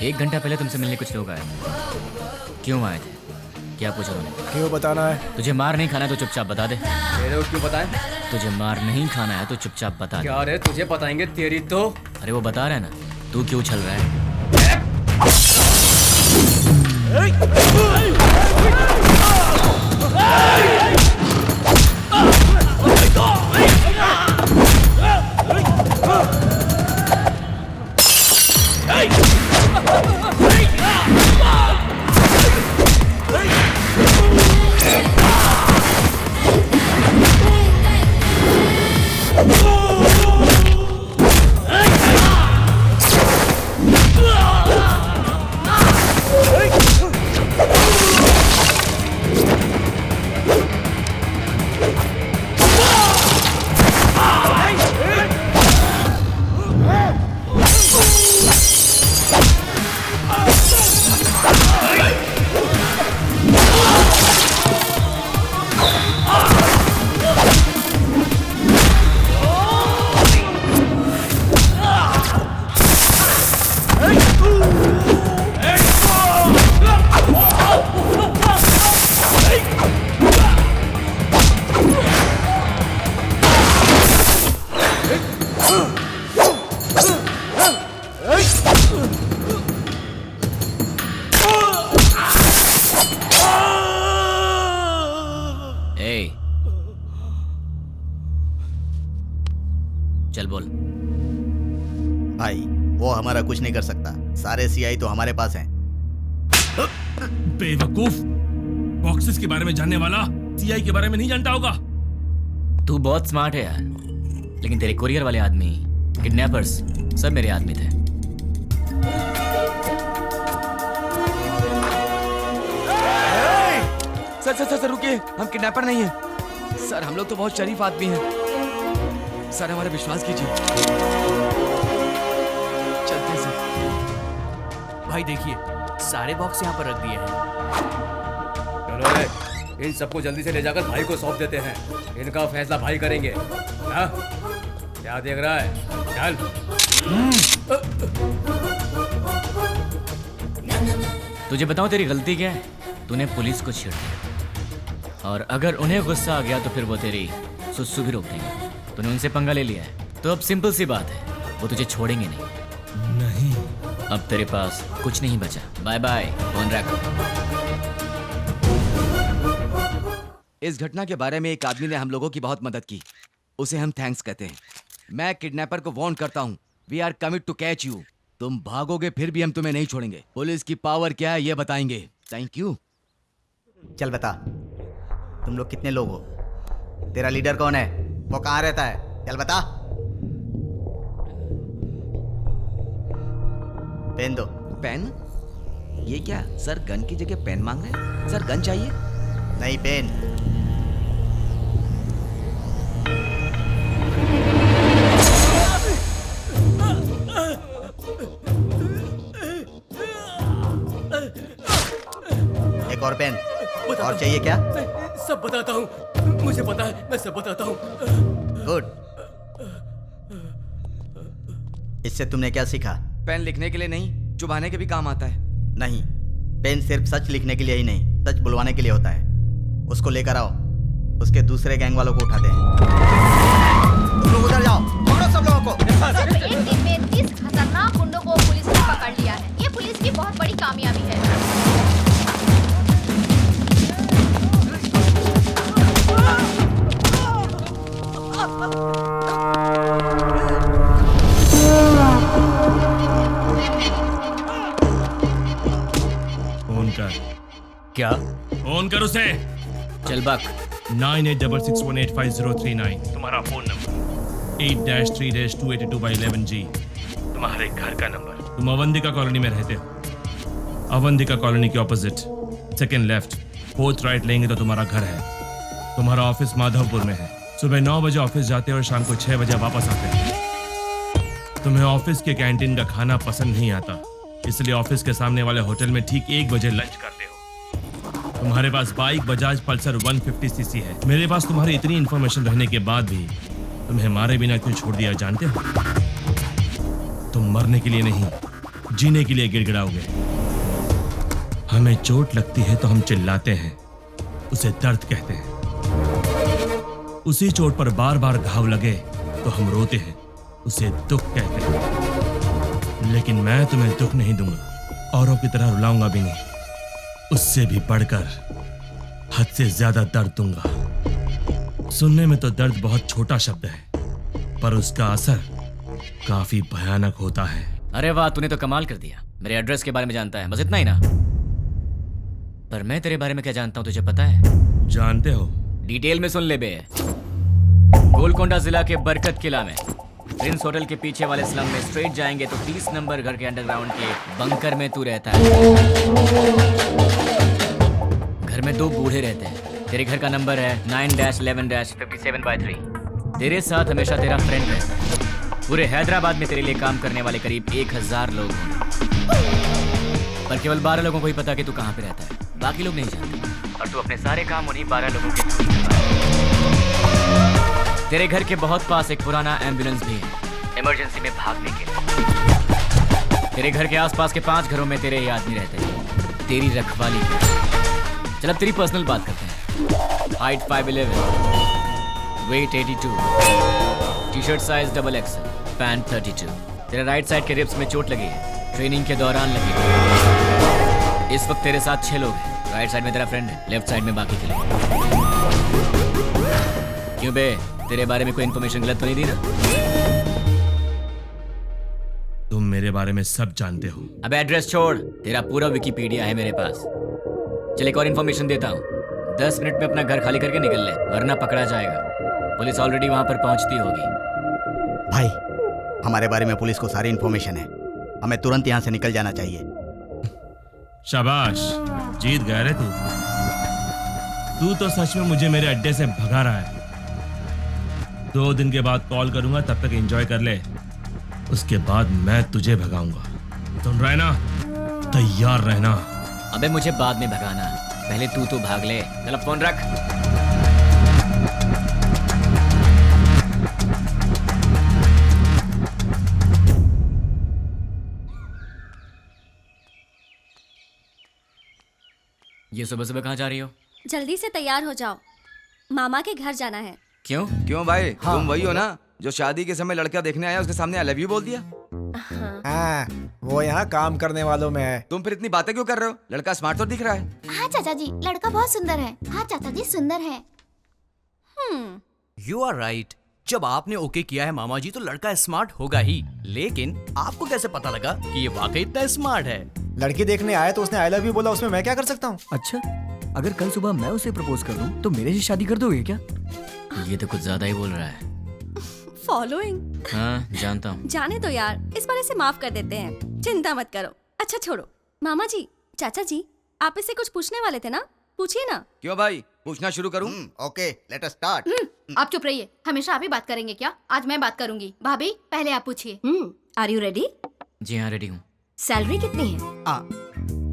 [SPEAKER 5] 1 घंटा पहले तुमसे मिलने कुछ लोग आए। क्यों आए थे? क्या पूछा उन्होंने?
[SPEAKER 2] क्यों बताना है?
[SPEAKER 5] तुझे मार नहीं खाना है तो चुपचाप बता दे।
[SPEAKER 13] तेरे को क्यों बताएं?
[SPEAKER 5] तुझे मार नहीं खाना है तो चुपचाप बता दे।
[SPEAKER 13] क्या रे, तुझे बताएंगे तेरी तो।
[SPEAKER 5] अरे वो बता रहा है ना, तू क्यों छल रहा है?
[SPEAKER 1] वो हमारा कुछ नहीं कर सकता। सारे सीआई तो हमारे पास हैं।
[SPEAKER 14] बेवकूफ, बॉक्सेस के बारे में जानने वाला सीआई के बारे में नहीं जानता होगा।
[SPEAKER 5] तू बहुत स्मार्ट है यार, लेकिन तेरे कुरियर वाले आदमी, किडनैपर्स, सब मेरे आदमी थे।
[SPEAKER 10] सर रुकिए, हम किडनैपर नहीं हैं। सर हम लोग तो बहुत शरीफ आदमी हैं। सर हमारा विश्वास कीजिए। चलते सर।
[SPEAKER 7] भाई देखिए, सारे बॉक्स यहाँ पर रख दिए हैं।
[SPEAKER 13] चलो इन सबको जल्दी से ले जाकर भाई को सौंप देते हैं। इनका फैसला भाई करेंगे। हाँ? क्या देख रहा है? चल।
[SPEAKER 5] तुझे बताऊं तेरी गलती क्या है? तूने पुलिस को छेड़ दिया, और अगर उन्हें गुस्सा आ गया तो फिर वो तेरी सुसु भी रोक देंगे। तूने उनसे पंगा ले लिया है, तो अब सिंपल सी बात है, वो तुझे छोड़ेंगे नहीं। अब तेरे पास कुछ नहीं बचा। बाय बाय, फोन रख।
[SPEAKER 10] इस घटना के बारे में एक आदमी ने हम लोगों की बहुत मदद की, उसे हम थैंक्स कहते हैं। मैं किडनैपर को वार्न करता हूँ, we are commit to catch you. तुम भागोगे फिर भी हम तुम्हें नहीं छोड़ेंगे। पुलिस की पावर क्या है ये बताएंगे। Thank you.
[SPEAKER 1] चल बता, तुम लोग कितने लोग हो? तेरा लीडर कौन है? वो कहाँ रहता है? चल बता। पेन दो।
[SPEAKER 10] पेन? ये क्या सर, गन की जगह पेन मांग रहे हैं? सर गन चाहिए?
[SPEAKER 1] नहीं, पेन। एक और पेन। और चाहिए क्या?
[SPEAKER 13] सब बताता हूँ, मुझे पता है, मैं सब बताता हूँ।
[SPEAKER 1] गुड। इससे तुमने क्या सीखा?
[SPEAKER 10] पेन लिखने के लिए नहीं, चुभाने के भी काम आता है।
[SPEAKER 1] नहीं, पेन सिर्फ सच लिखने के लिए ही नहीं, सच बुलवाने के लिए होता है। उसको लेकर आओ, उसके दूसरे गैंग वालों को उठाते हैं। तुम लोग उधर जाओ, पकड़ो सब लोगों को।
[SPEAKER 11] सिर्फ एक दिन में 30 खतरनाक गुंडों को पुलिस ने पकड़ लिया है। ये पुलिस की बहुत बड़ी कामयाबी है।
[SPEAKER 14] फोन कर।
[SPEAKER 5] क्या?
[SPEAKER 14] फोन कर उसे।
[SPEAKER 5] चल बक।
[SPEAKER 14] 9866185039 तुम्हारा फोन नंबर। 8-3-282/11G तुम्हारे घर का नंबर। तुम अवंतिका कॉलोनी में रहते हो। अवंतिका कॉलोनी के opposite second left 4th right लेंगे तो तुम्हारा घर है। तुम्हारा ऑफिस माधवपुर में है। सुबह 9 बजे ऑफिस जाते हो और शाम को 6 बजे वापस आते हो। तुम्हें ऑफिस के कैंटीन का खाना पसंद नहीं आता, इसलिए ऑफिस के सामने वाले होटल में ठीक 1 बजे लंच करते हो। तुम्हारे पास बाइक बजाज पल्सर 150cc है। मेरे पास तुम्हारी इतनी इन्फॉर्मेशन रहने के बाद भी तुम्हें मारे बिना क्यों छोड़ दिया जानते हो? तुम मरने के लिए नहीं, जीने के लिए गिड़गिड़ाओगे। हमें चोट लगती है तो हम चिल्लाते हैं, उसे दर्द कहते हैं। उसी चोट पर बार बार घाव लगे तो हम रोते हैं, उसे दुख कहते हैं। लेकिन मैं तुम्हें दुख नहीं दूंगा, औरों की तरह रुलाऊंगा भी नहीं। उससे भी बढ़कर हद से ज्यादा दर्द दूंगा। सुनने में तो दर्द बहुत छोटा शब्द है, पर उसका असर काफी भयानक होता है।
[SPEAKER 5] अरे वाह, तूने तो कमाल कर दिया। मेरे एड्रेस के बारे में जानता है, बस इतना ही ना? पर मैं तेरे बारे में क्या जानता हूँ तुझे पता है?
[SPEAKER 14] जानते हो?
[SPEAKER 5] डिटेल में सुन ले बे। गोलकोंडा जिला के बरकत किला में प्रिंस होटल के पीछे वाले स्लम में स्ट्रेट जाएंगे तो 30 नंबर घर के अंडरग्राउंड के बंकर में तू रहता है। घर में 2 बूढ़े रहते हैं। तेरे घर का नंबर है 9-11-57/3। तेरे साथ हमेशा तेरा फ्रेंड रहता है। पूरे हैदराबाद में तेरे लिए काम करने वाले करीब 1000 लोग होंगे, पर केवल 12 लोगों को ही पता कि तू कहाँ पे रहता है। बाकी लोग नहीं जानते, और तू अपने सारे काम उन्हीं 12 लोगों के थ्रू करता है। तेरे घर के बहुत पास एक पुराना एम्बुलेंस भी है, इमरजेंसी में भागने के लिए। तेरे घर के आसपास के 5 घरों में तेरे ये आदमी रहते हैं, तेरी रखवाली के। चल अब तेरी पर्सनल बात करते हैं। Height 5'11", weight 82, T shirt size XXL, pant 32। तेरे राइट साइड के रिब्स में चोट लगी है, ट्रेनिंग के दौरान लगी है। इस वक्त तेरे साथ 6 लोग हैं। राइट साइड में तेरा फ्रेंड है, लेफ्ट साइड में बाकी के लोग। क्यों बे, तेरे बारे में कोई इन्फॉर्मेशन गलत तो नहीं दी ना?
[SPEAKER 14] तुम मेरे बारे में सब जानते हो।
[SPEAKER 5] अब एड्रेस छोड़, तेरा पूरा विकिपीडिया है मेरे पास। चल एक और इन्फॉर्मेशन देता हूँ, 10 मिनट में अपना घर खाली करके निकल ले, वरना पकड़ा जाएगा। पुलिस ऑलरेडी वहां पर पहुंचती होगी।
[SPEAKER 1] भाई, हमारे बारे में पुलिस को सारी इन्फॉर्मेशन है, हमें तुरंत यहाँ से निकल जाना चाहिए।
[SPEAKER 14] शाबाश, जीत गया रे तू। तू तो सच में मुझे मेरे अड्डे से भगा रहा है। 2 दिन के बाद कॉल करूंगा, तब तक एंजॉय कर ले, उसके बाद मैं तुझे भगाऊंगा। सुन रहा है ना? तैयार रहना।
[SPEAKER 5] अबे मुझे बाद में भगाना, पहले तू तो भाग ले। चल फोन रख। ये सुबह सुबह कहाँ जा रही हो?
[SPEAKER 9] जल्दी से तैयार हो जाओ, मामा के घर जाना है।
[SPEAKER 5] क्यों?
[SPEAKER 10] क्यों भाई? तुम वही हो ना जो शादी के समय लड़का देखने आया, उसके सामने आई लव यू बोल दिया?
[SPEAKER 2] हाँ, वो यहाँ काम करने वालों में है।
[SPEAKER 10] तुम फिर इतनी बातें क्यों कर रहे हो? लड़का स्मार्ट तो दिख रहा है।
[SPEAKER 6] हाँ चाचा जी, लड़का बहुत सुंदर है। हाँ चाचा जी, सुंदर है।
[SPEAKER 7] You are right. जब आपने ओके किया है मामा जी, तो लड़का स्मार्ट होगा ही। लेकिन आपको कैसे पता लगा कि ये वाकई इतना स्मार्ट है?
[SPEAKER 2] लड़की देखने आया तो उसने आई लव यू बोला, उसमें मैं क्या कर सकता हूँ?
[SPEAKER 12] अच्छा, अगर कल सुबह मैं उसे प्रपोज कर दूं तो मेरे से शादी कर दोगे क्या?
[SPEAKER 5] ये तो कुछ ज्यादा ही बोल रहा है।
[SPEAKER 9] फॉलोइंग।
[SPEAKER 5] हाँ जानता हूँ।
[SPEAKER 9] जाने दो यार, इस बार इसे माफ कर देते हैं, चिंता मत करो। अच्छा छोड़ो, मामा जी, चाचा जी, आप इससे कुछ पूछने वाले थे ना, पूछिए ना।
[SPEAKER 10] क्यों भाई, पूछना शुरू करूं?
[SPEAKER 1] Okay, let us start.
[SPEAKER 11] आप चुप रहिए, हमेशा आप ही बात करेंगे क्या? आज मैं बात करूंगी। भाभी पहले आप पूछिए।
[SPEAKER 8] Are you ready?
[SPEAKER 5] जी हाँ, रेडी हूँ।
[SPEAKER 8] सैलरी कितनी है?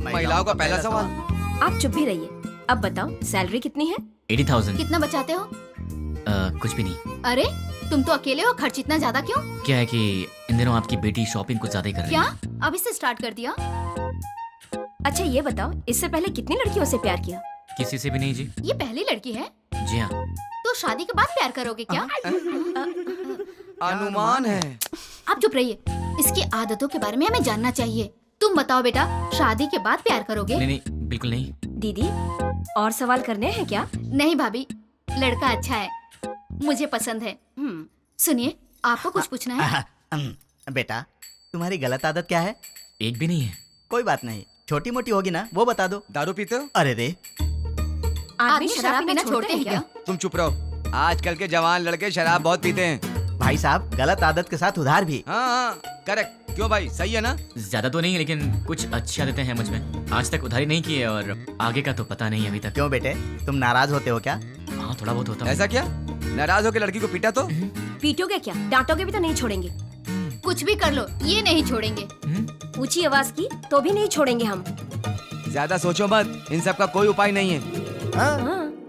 [SPEAKER 10] महिलाओं का पहला सवाल।
[SPEAKER 8] आप चुप भी रहिए। अब बताओ, सैलरी कितनी है?
[SPEAKER 5] 80,000।
[SPEAKER 6] कितना बचाते हो?
[SPEAKER 5] कुछ भी नहीं।
[SPEAKER 6] अरे तुम तो अकेले हो, खर्च इतना ज्यादा क्यों?
[SPEAKER 5] क्या है कि इन दिनों आपकी बेटी शॉपिंग कुछ ज्यादा ही कर रही
[SPEAKER 6] क्या?
[SPEAKER 5] है।
[SPEAKER 6] अभी से स्टार्ट कर दिया?
[SPEAKER 8] अच्छा ये बताओ, इससे पहले कितनी लड़कियों से प्यार किया?
[SPEAKER 5] किसी से भी नहीं जी।
[SPEAKER 6] ये पहली लड़की है?
[SPEAKER 5] जी हाँ।
[SPEAKER 6] तो शादी के बाद प्यार करोगे क्या?
[SPEAKER 10] अनुमान है।
[SPEAKER 6] आप चुप रहिए, इसकी आदतों के बारे में हमें जानना चाहिए। तुम बताओ बेटा, शादी के बाद प्यार करोगे?
[SPEAKER 5] नहीं नहीं, बिल्कुल नहीं।
[SPEAKER 8] दीदी, और सवाल करने हैं क्या?
[SPEAKER 6] नहीं भाभी, लड़का अच्छा है, मुझे पसंद है। सुनिए, आपको कुछ पूछना है?
[SPEAKER 1] बेटा, तुम्हारी गलत आदत क्या है?
[SPEAKER 5] एक भी नहीं है।
[SPEAKER 1] कोई बात नहीं, छोटी मोटी होगी ना, वो बता दो।
[SPEAKER 10] दारू पीते हो?
[SPEAKER 1] अरे रे,
[SPEAKER 6] आदमी शराब पीना छोड़ते हैं क्या?
[SPEAKER 10] तुम चुप रहो। आजकल के जवान लड़के शराब बहुत पीते हैं।
[SPEAKER 1] भाई साहब, गलत आदत के साथ उधार भी।
[SPEAKER 10] हाँ, करेक्ट। क्यों भाई, सही है ना?
[SPEAKER 5] ज्यादा तो नहीं, लेकिन कुछ अच्छी आदतें हैं मुझ में। आज तक उधारी नहीं की है और आगे का तो पता नहीं अभी तक।
[SPEAKER 1] क्यों बेटे, तुम नाराज होते हो क्या?
[SPEAKER 5] हाँ, थोड़ा बहुत होता है।
[SPEAKER 10] ऐसा क्या? नाराज होकर लड़की को पीटा तो?
[SPEAKER 8] पीटोगे क्या? डांटोगे भी तो नहीं छोड़ेंगे।
[SPEAKER 6] कुछ भी कर लो, ये नहीं छोड़ेंगे।
[SPEAKER 8] ऊंची आवाज की तो भी नहीं छोड़ेंगे हम।
[SPEAKER 10] ज्यादा सोचो मत, इन सब का कोई उपाय नहीं है।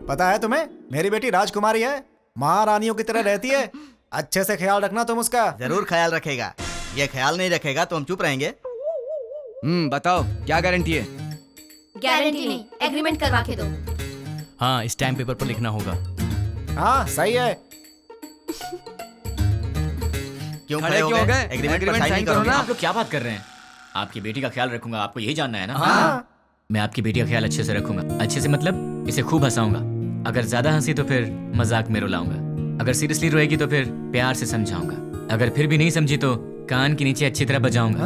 [SPEAKER 2] पता है तुम्हें, मेरी बेटी राजकुमारी है, महारानियों की तरह रहती है। अच्छे से ख्याल रखना तुम उसका।
[SPEAKER 1] जरूर ख्याल रखेगा। ये ख्याल नहीं रखेगा तो हम चुप रहेंगे।
[SPEAKER 10] बताओ क्या गारंटी है?
[SPEAKER 6] गारंटी नहीं, एग्रीमेंट करवा के दो।
[SPEAKER 7] हाँ, स्टैम्प पेपर पर लिखना होगा।
[SPEAKER 2] हाँ सही है।
[SPEAKER 1] क्यों खड़े हो गए? एग्रीमेंट पर साइन करो ना।
[SPEAKER 5] आप लोग क्या बात कर रहे हैं? आपकी बेटी का ख्याल रखूंगा, आपको यही जानना है ना?
[SPEAKER 10] हाँ।
[SPEAKER 5] मैं आपकी बेटी का ख्याल अच्छे से रखूंगा। अच्छे से मतलब इसे खूब हंसाऊंगा। अगर ज्यादा हंसी तो फिर मजाक में रुलाऊंगा। अगर सीरियसली रोएगी तो फिर प्यार से समझाऊंगा। अगर फिर भी नहीं समझी तो कान के नीचे अच्छी तरह बजाऊंगा।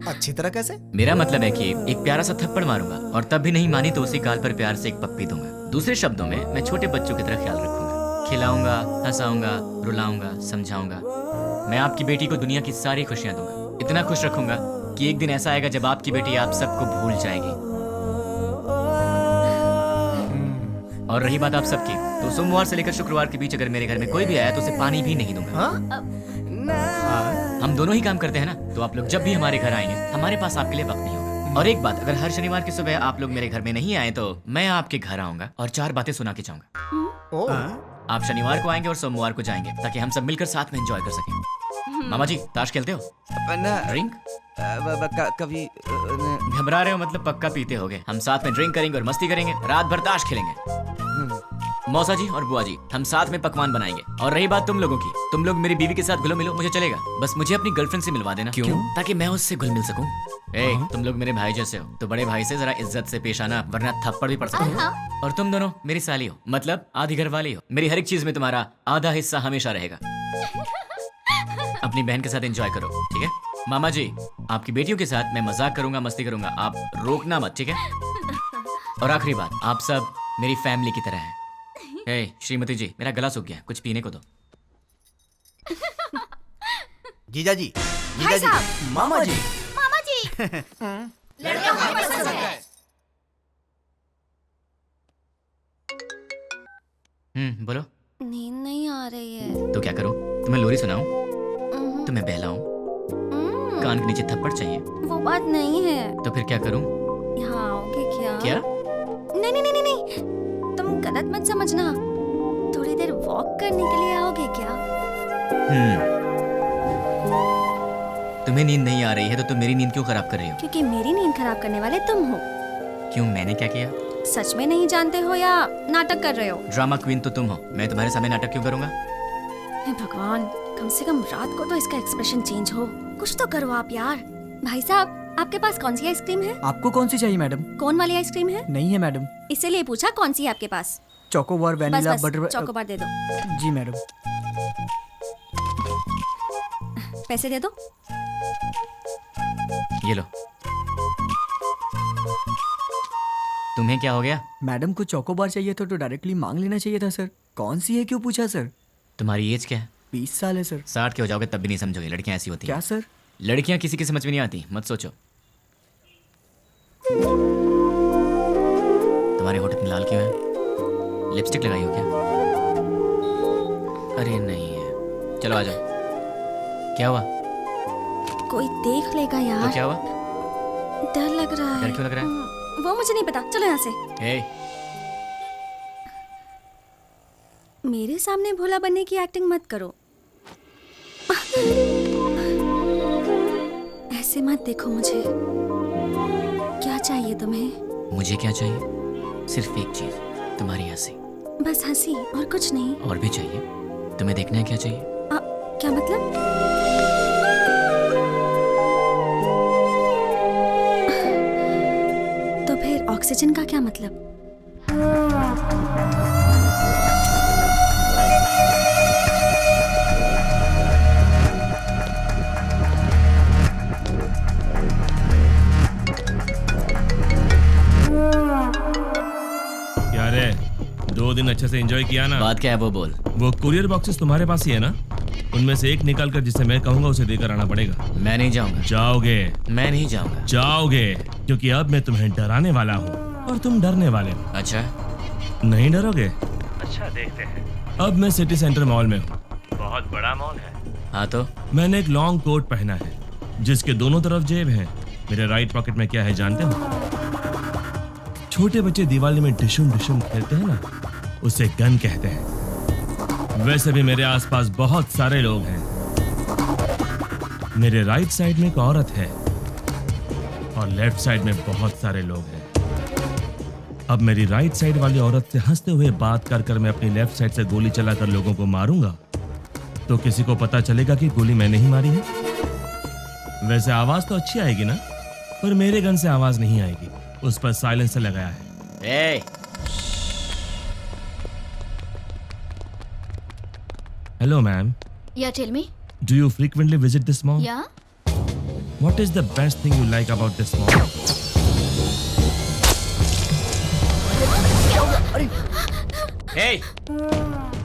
[SPEAKER 2] अच्छी तरह कैसे?
[SPEAKER 5] मेरा मतलब है कि एक प्यारा सा थप्पड़ मारूंगा और तब भी नहीं मानी तो उसी गाल पर प्यार से एक पप्पी दूंगा। दूसरे शब्दों में मैं छोटे बच्चों की तरह ख्याल रखूंगा, खिलाऊंगा, हंसाऊंगा, रुलाऊंगा, समझाऊंगा। मैं आपकी बेटी को दुनिया की सारी खुशियां दूंगा। इतना खुश रखूंगा कि एक दिन ऐसा आएगा जब आपकी बेटी आप सबको भूल जाएगी। और रही बात आप सबकी, तो सोमवार से लेकर शुक्रवार के बीच अगर मेरे घर में कोई भी आया तो उसे पानी भी नहीं दूंगा। हम दोनों ही काम करते हैं ना, तो आप लोग जब भी हमारे घर आएंगे हमारे पास आपके लिए वक्त नहीं होगा। और एक बात, अगर हर शनिवार की सुबह आप लोग मेरे घर में नहीं आए तो मैं आपके घर आऊंगा और 4 बातें सुना के जाऊंगा। आप शनिवार को आएंगे और सोमवार को जाएंगे ताकि हम सब मिलकर साथ में एंजॉय कर सकें। मामा जी, ताश खेलते हो? ड्रिंक?
[SPEAKER 10] कभी
[SPEAKER 5] घबरा रहे हो मतलब पक्का पीते होगे। हम साथ में ड्रिंक करेंगे और मस्ती करेंगे, रात भर ताश खेलेंगे। मौसा जी और बुआ जी, हम साथ में पकवान बनाएंगे। और रही बात तुम लोगों की, तुम लोग मेरी बीवी के साथ घुलो मिलो, मुझे चलेगा। बस मुझे अपनी गर्लफ्रेंड से मिलवा देना।
[SPEAKER 7] क्यों?
[SPEAKER 5] ताकि मैं उससे घुल मिल सकूं। तुम लोग मेरे भाई जैसे हो, तो बड़े भाई से जरा इज्जत से पेश आना, वरना थप्पड़ भी पड़ सकता है। और तुम दोनों मेरी साली हो, मतलब आधी घर वाली हो। मेरी हर एक चीज में तुम्हारा आधा हिस्सा हमेशा रहेगा। अपनी बहन के साथ एंजॉय करो, ठीक है? मामा जी, आपकी बेटियों के साथ मैं मजाक करूंगा, मस्ती करूंगा, आप रोकना मत, ठीक है? और आखिरी बात, आप सब मेरी फैमिली की तरह हैं। हे श्रीमती जी, मेरा गला सूख गया, कुछ पीने को दो।
[SPEAKER 1] जीजा जी,
[SPEAKER 8] भाई साहब,
[SPEAKER 1] मामा जी,
[SPEAKER 6] मामा जी
[SPEAKER 8] लड़का हमें पसंद है।
[SPEAKER 5] बोलो।
[SPEAKER 9] नींद नहीं आ रही है।
[SPEAKER 5] तो क्या करूं? तुम्हें लोरी सुनाऊं? तुम्हें बहलाऊं? कान के नीचे थप्पड़ चाहिए?
[SPEAKER 9] वो बात नहीं है।
[SPEAKER 5] तो फिर क्या करूं?
[SPEAKER 9] यहाँ आओगे क्या?
[SPEAKER 5] क्या?
[SPEAKER 9] नहीं नहीं नहीं नहीं, तुम गलत मत समझना। थोड़ी देर वॉक करने के लिए आओगे क्या?
[SPEAKER 5] तुम्हें नींद नहीं आ रही है तो तुम मेरी नींद क्यों खराब कर रही हो?
[SPEAKER 9] क्योंकि मेरी नींद खराब करने वाले तुम हो।
[SPEAKER 5] क्यों, मैंने क्या किया?
[SPEAKER 9] सच में नहीं जानते हो या नाटक कर रहे हो?
[SPEAKER 5] ड्रामा क्वीन तो तुम हो, मैं तुम्हारे सामने नाटक क्यों करूंगा?
[SPEAKER 9] हे भगवान, कम से कम रात को तो इसका एक्सप्रेशन चेंज हो। कुछ तो करो आप यार। भाई साहब, आपके पास कौन सी आइसक्रीम है?
[SPEAKER 12] आपको कौन सी चाहिए मैडम?
[SPEAKER 9] कौन वाली आइसक्रीम है?
[SPEAKER 12] नहीं है मैडम।
[SPEAKER 9] इसीलिए पूछा कौन सी है आपके पास?
[SPEAKER 12] चोकोबार, वैनिला,
[SPEAKER 9] बस
[SPEAKER 12] बटर।
[SPEAKER 9] चोकोबार दे दो।
[SPEAKER 12] जी मैडम।
[SPEAKER 9] पैसे दे दो।
[SPEAKER 5] ये लो। तुम्हें क्या हो गया?
[SPEAKER 12] मैडम को चोकोबार चाहिए था तो डायरेक्टली मांग लेना चाहिए था सर। कौन सी है क्यों पूछा सर?
[SPEAKER 5] तुम्हारी एज क्या है?
[SPEAKER 12] 20 साल है सर।
[SPEAKER 5] 60 के हो जाओगे तब भी नहीं समझोगे, लड़कियां ऐसी होती हैं।
[SPEAKER 12] क्या सर?
[SPEAKER 5] लड़कियां किसी की समझ में नहीं आती, मत सोचो। तुम्हारे होठ इतने लाल क्यों है? लिपस्टिक लगाई हो क्या? अरे नहीं है। चलो आ जाओ। क्या हुआ?
[SPEAKER 9] कोई देख लेगा यार।
[SPEAKER 5] तो क्या हुआ?
[SPEAKER 9] डर लग रहा है।
[SPEAKER 5] डर क्यों लग रहा है?
[SPEAKER 9] वो मुझे नहीं पता, चलो यहाँ से।
[SPEAKER 5] हे,
[SPEAKER 9] मेरे सामने भोला बनने की एक्टिंग मत करो। ऐसे मत देखो मुझे। क्या चाहिए तुम्हें?
[SPEAKER 5] मुझे क्या चाहिए? सिर्फ एक चीज, तुम्हारी हंसी।
[SPEAKER 9] बस हंसी और कुछ नहीं?
[SPEAKER 5] और भी चाहिए। तुम्हें देखना है क्या चाहिए?
[SPEAKER 9] क्या मतलब? तो फिर ऑक्सीजन का क्या मतलब?
[SPEAKER 14] क्या रे, 2 दिन अच्छे से एंजॉय किया ना?
[SPEAKER 5] बात क्या है वो बोल।
[SPEAKER 14] वो कुरियर बॉक्सेस तुम्हारे पास ही है ना? उनमें से एक निकाल कर जिसे मैं कहूंगा उसे देकर आना पड़ेगा।
[SPEAKER 5] मैं नहीं जाऊंगा।
[SPEAKER 14] जाओगे?
[SPEAKER 5] मैं नहीं जाऊंगा।
[SPEAKER 14] जाओगे, क्योंकि अब मैं तुम्हें डराने वाला हूँ और तुम डरने वाले हो।
[SPEAKER 5] अच्छा,
[SPEAKER 14] नहीं डरोगे? अच्छा, देखते हैं। अब मैं सिटी सेंटर मॉल में हूँ। बहुत बड़ा मॉल है।
[SPEAKER 5] हाँ तो?
[SPEAKER 14] मैंने एक लॉन्ग कोट पहना है जिसके दोनों तरफ जेब है। मेरे राइट पॉकेट में क्या है जानते हो? छोटे बच्चे दिवाली में डिशुम डिशुम खेलते हैं ना, उसे गन कहते हैं। वैसे भी मेरे आसपास बहुत सारे लोग हैं। मेरे राइट साइड में एक औरत है और लेफ्ट साइड में बहुत सारे लोग हैं। अब मेरी राइट साइड वाली औरत से हंसते हुए बात कर कर मैं अपनी लेफ्ट साइड से गोली चलाकर लोगों को मारूंगा तो किसी को पता चलेगा कि गोली मैंने ही मारी है। वैसे आवाज तो अच्छी आएगी ना, पर मेरे गन से आवाज नहीं आएगी, उस पर साइलेंसर लगाया है।
[SPEAKER 5] ए!
[SPEAKER 14] Hello, ma'am.
[SPEAKER 6] Yeah, tell me.
[SPEAKER 14] Do you frequently visit this mall?
[SPEAKER 6] Yeah.
[SPEAKER 14] What is the best thing you like about this mall?
[SPEAKER 5] Hey!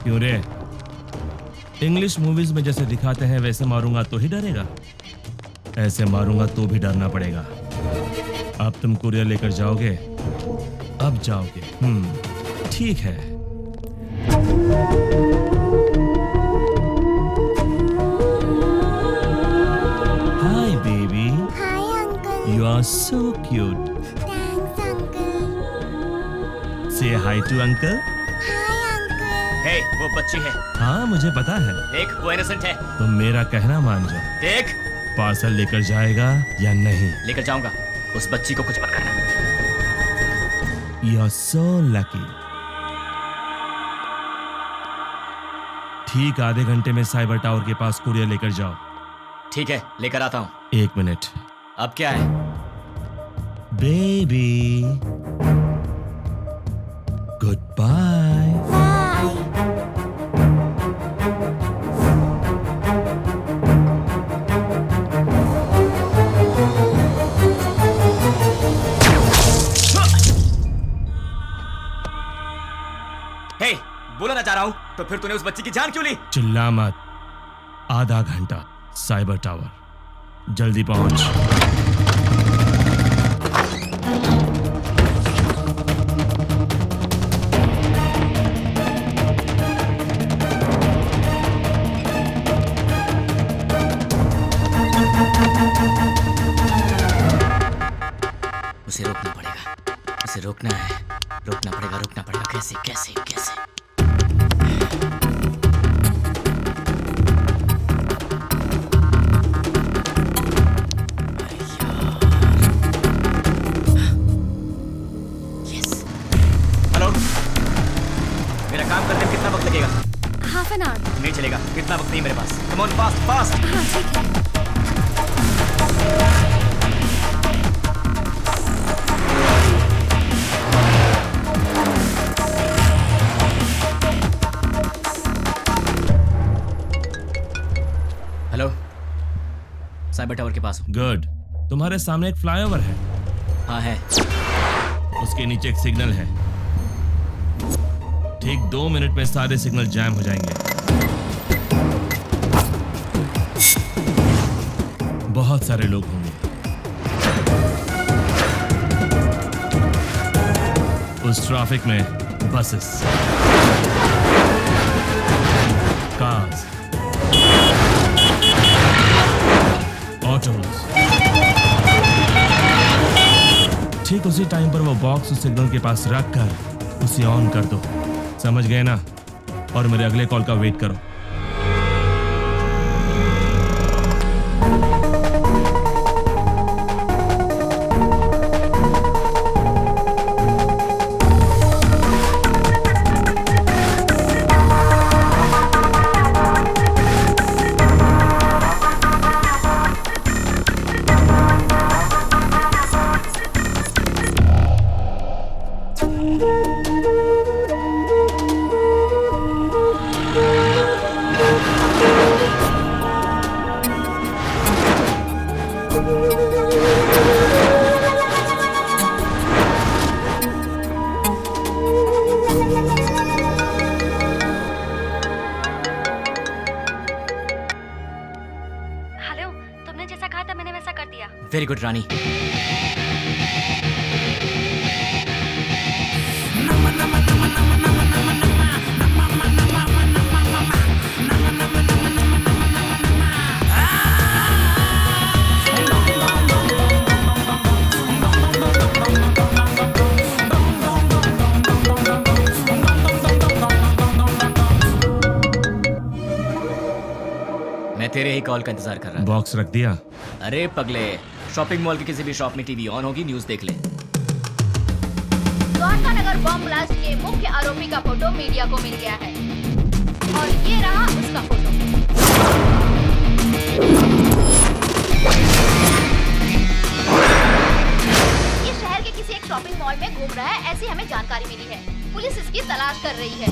[SPEAKER 14] क्यों रे? इंग्लिश मूवीज में जैसे दिखाते हैं वैसे मारूंगा तो ही डरेगा, ऐसे मारूंगा तो भी डरना पड़ेगा। अब तुम कुरियर लेकर जाओगे? अब जाओगे। ठीक है। Hi baby.
[SPEAKER 15] Hi uncle.
[SPEAKER 14] You are so cute.
[SPEAKER 15] Thanks uncle.
[SPEAKER 14] Say hi to uncle.
[SPEAKER 15] Hi uncle.
[SPEAKER 5] Hey, वो बच्ची है।
[SPEAKER 14] हाँ मुझे पता है।
[SPEAKER 5] देख, वो इनोसेंट है।
[SPEAKER 14] तुम मेरा कहना मान जाओ।
[SPEAKER 5] देख,
[SPEAKER 14] पार्सल लेकर जाएगा या नहीं?
[SPEAKER 5] लेकर जाऊंगा। उस बच्ची को कुछ मत करना।
[SPEAKER 14] You are so lucky. ठीक आधे घंटे में साइबर टावर के पास कुरियर लेकर जाओ।
[SPEAKER 5] ठीक है, लेकर आता हूँ।
[SPEAKER 14] 1 मिनट।
[SPEAKER 5] अब क्या है?
[SPEAKER 14] Baby, goodbye.
[SPEAKER 5] तो फिर तूने उस बच्ची की जान क्यों ली?
[SPEAKER 14] चिल्ला मत। आधा घंटा साइबर टावर, जल्दी पहुंच।
[SPEAKER 5] उसे रोकना पड़ेगा, उसे रोकना है, रोकना पड़ेगा। कैसे कैसे कैसे? हेलो, मेरा काम करने में कितना वक्त लगेगा?
[SPEAKER 9] Half an hour.
[SPEAKER 5] नहीं चलेगा, कितना वक्त नहीं मेरे पास। Come on, fast fast.
[SPEAKER 9] हाँ ठीक है।
[SPEAKER 5] हेलो, साइबर टावर के पास हूँ।
[SPEAKER 14] गुड। तुम्हारे सामने एक फ्लाईओवर है।
[SPEAKER 5] हाँ है।
[SPEAKER 14] उसके नीचे एक सिग्नल है। ठीक 2 मिनट में सारे सिग्नल जैम हो जाएंगे। बहुत सारे लोग होंगे। उस ट्रैफिक में बसेस, कार्स, ऑटोज। ठीक उसी टाइम पर वो बॉक्स उस सिग्नल के पास रख कर उसे ऑन कर दो। समझ गए ना? और मेरे अगले कॉल का वेट करो।
[SPEAKER 9] हेलो, तुमने जैसा कहा था मैंने वैसा कर दिया।
[SPEAKER 5] वेरी गुड रानी। मैं तेरे ही कॉल का इंतजार कर रहा था।
[SPEAKER 14] बॉक्स रख दिया?
[SPEAKER 5] अरे पगले, शॉपिंग मॉल के किसी भी शॉप में टीवी ऑन होगी, न्यूज़ देख ले।
[SPEAKER 11] द्वारका नगर बॉम्ब ब्लास्ट के मुख्य आरोपी का फोटो मीडिया को मिल गया है और ये रहा उसका फोटो। ये शहर के किसी एक शॉपिंग मॉल में घूम रहा है, ऐसी हमें जानकारी मिली है। पुलिस इसकी तलाश कर रही है।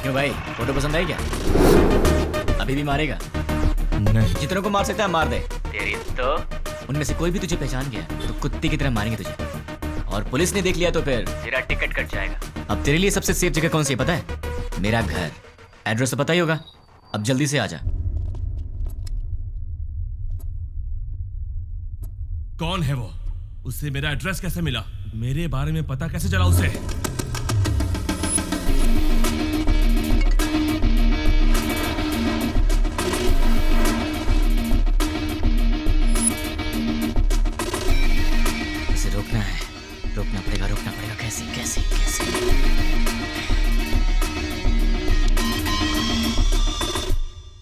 [SPEAKER 5] क्यों भाई, फोटो पसंद आई क्या? अभी भी मारेगा?
[SPEAKER 14] नहीं।
[SPEAKER 5] जितनों को मार सकता है मार दे। तेरी तो उनमें से कोई भी तुझे पहचान गया तो कुत्ते की तरह मारेंगे तुझे, और पुलिस ने देख लिया तो फिर तेरा टिकट कट जाएगा। अब तेरे लिए सबसे सेफ जगह कौन सी है पता है? मेरा घर। एड्रेस तो पता ही होगा। अब जल्दी से आ जा।
[SPEAKER 14] कौन है वो? उससे मेरा एड्रेस कैसे मिला? मेरे बारे में पता कैसे चला उसे?
[SPEAKER 5] उसे रोकना है, रोकना पड़ेगा। कैसे कैसे कैसे?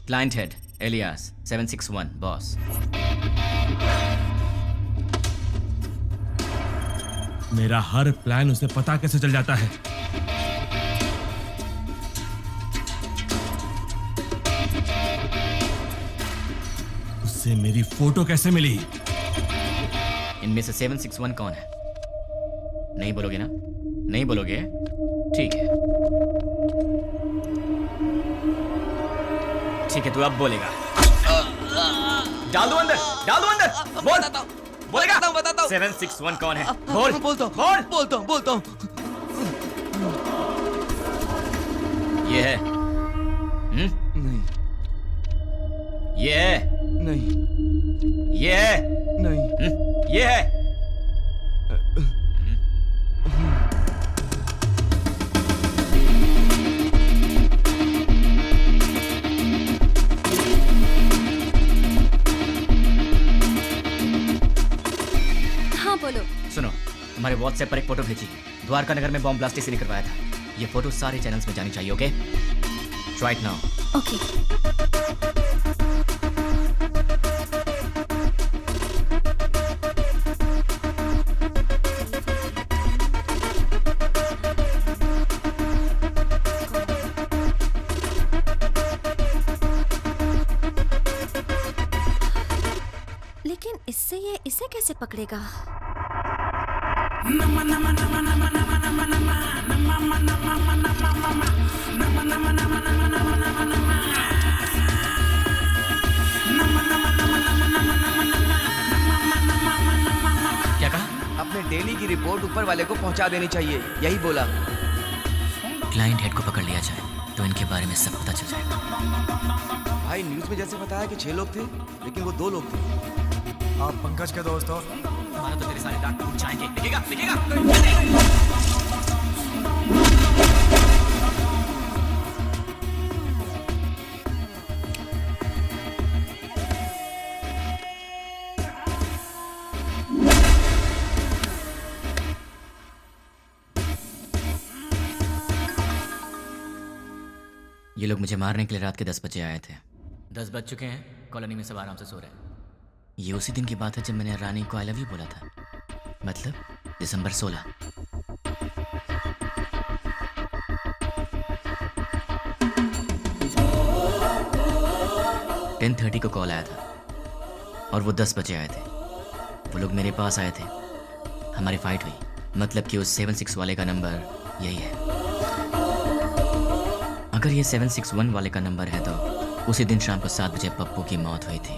[SPEAKER 5] Client head alias 761 boss.
[SPEAKER 14] मेरा हर प्लान उसे पता कैसे चल जाता है? उससे मेरी फोटो कैसे मिली?
[SPEAKER 5] इनमें से 761 कौन है? नहीं बोलोगे ना? नहीं बोलोगे? ठीक है, ठीक है, तू अब बोलेगा। डाल दो अंदर, डाल दो अंदर। बोल, बोलेगा?
[SPEAKER 10] बताता हूँ।
[SPEAKER 5] 761 कौन है? बोल,
[SPEAKER 10] बोलता हूँ।
[SPEAKER 5] ये है?
[SPEAKER 10] नहीं।
[SPEAKER 5] ये है?
[SPEAKER 10] नहीं।
[SPEAKER 5] ये है?
[SPEAKER 10] नहीं।
[SPEAKER 5] ये है?
[SPEAKER 9] हाँ बोलो।
[SPEAKER 5] सुनो, तुम्हारे व्हाट्सएप पर एक फोटो भेजी। द्वारका नगर में बॉम्ब ब्लास्ट इसीलिए करवाया था। ये फोटो सारे चैनल्स में जानी चाहिए, okay? Try it now.
[SPEAKER 9] Okay. लेकिन इससे ये इसे कैसे पकड़ेगा?
[SPEAKER 5] क्या कहा?
[SPEAKER 10] अपने डेली की रिपोर्ट ऊपर वाले को पहुंचा देनी चाहिए, यही बोला।
[SPEAKER 5] क्लाइंट हेड को पकड़ लिया जाए तो इनके बारे में सब पता चल जाएगा।
[SPEAKER 10] भाई न्यूज में जैसे बताया कि 6 लोग थे, लेकिन वो 2 लोग थे।
[SPEAKER 2] आप पंकज के दोस्त हो?
[SPEAKER 5] हमारा तो तेरे सारे दांत टूट जाएंगे। दिखेगा? दिखेगा? ये लोग मुझे मारने के लिए रात के 10 बजे आए थे। 10 बज चुके हैं, कॉलोनी में सब आराम से सो रहे हैं। ये उसी दिन की बात है जब मैंने रानी को आई लव यू बोला था, मतलब दिसंबर 16। (10:30) को कॉल आया था और वो 10 बजे आए थे। वो लोग मेरे पास आए थे, हमारी फाइट हुई। मतलब कि उस 76 वाले का नंबर यही है। अगर ये 761 वाले का नंबर है तो उसी दिन शाम को 7 बजे पप्पू की मौत हुई थी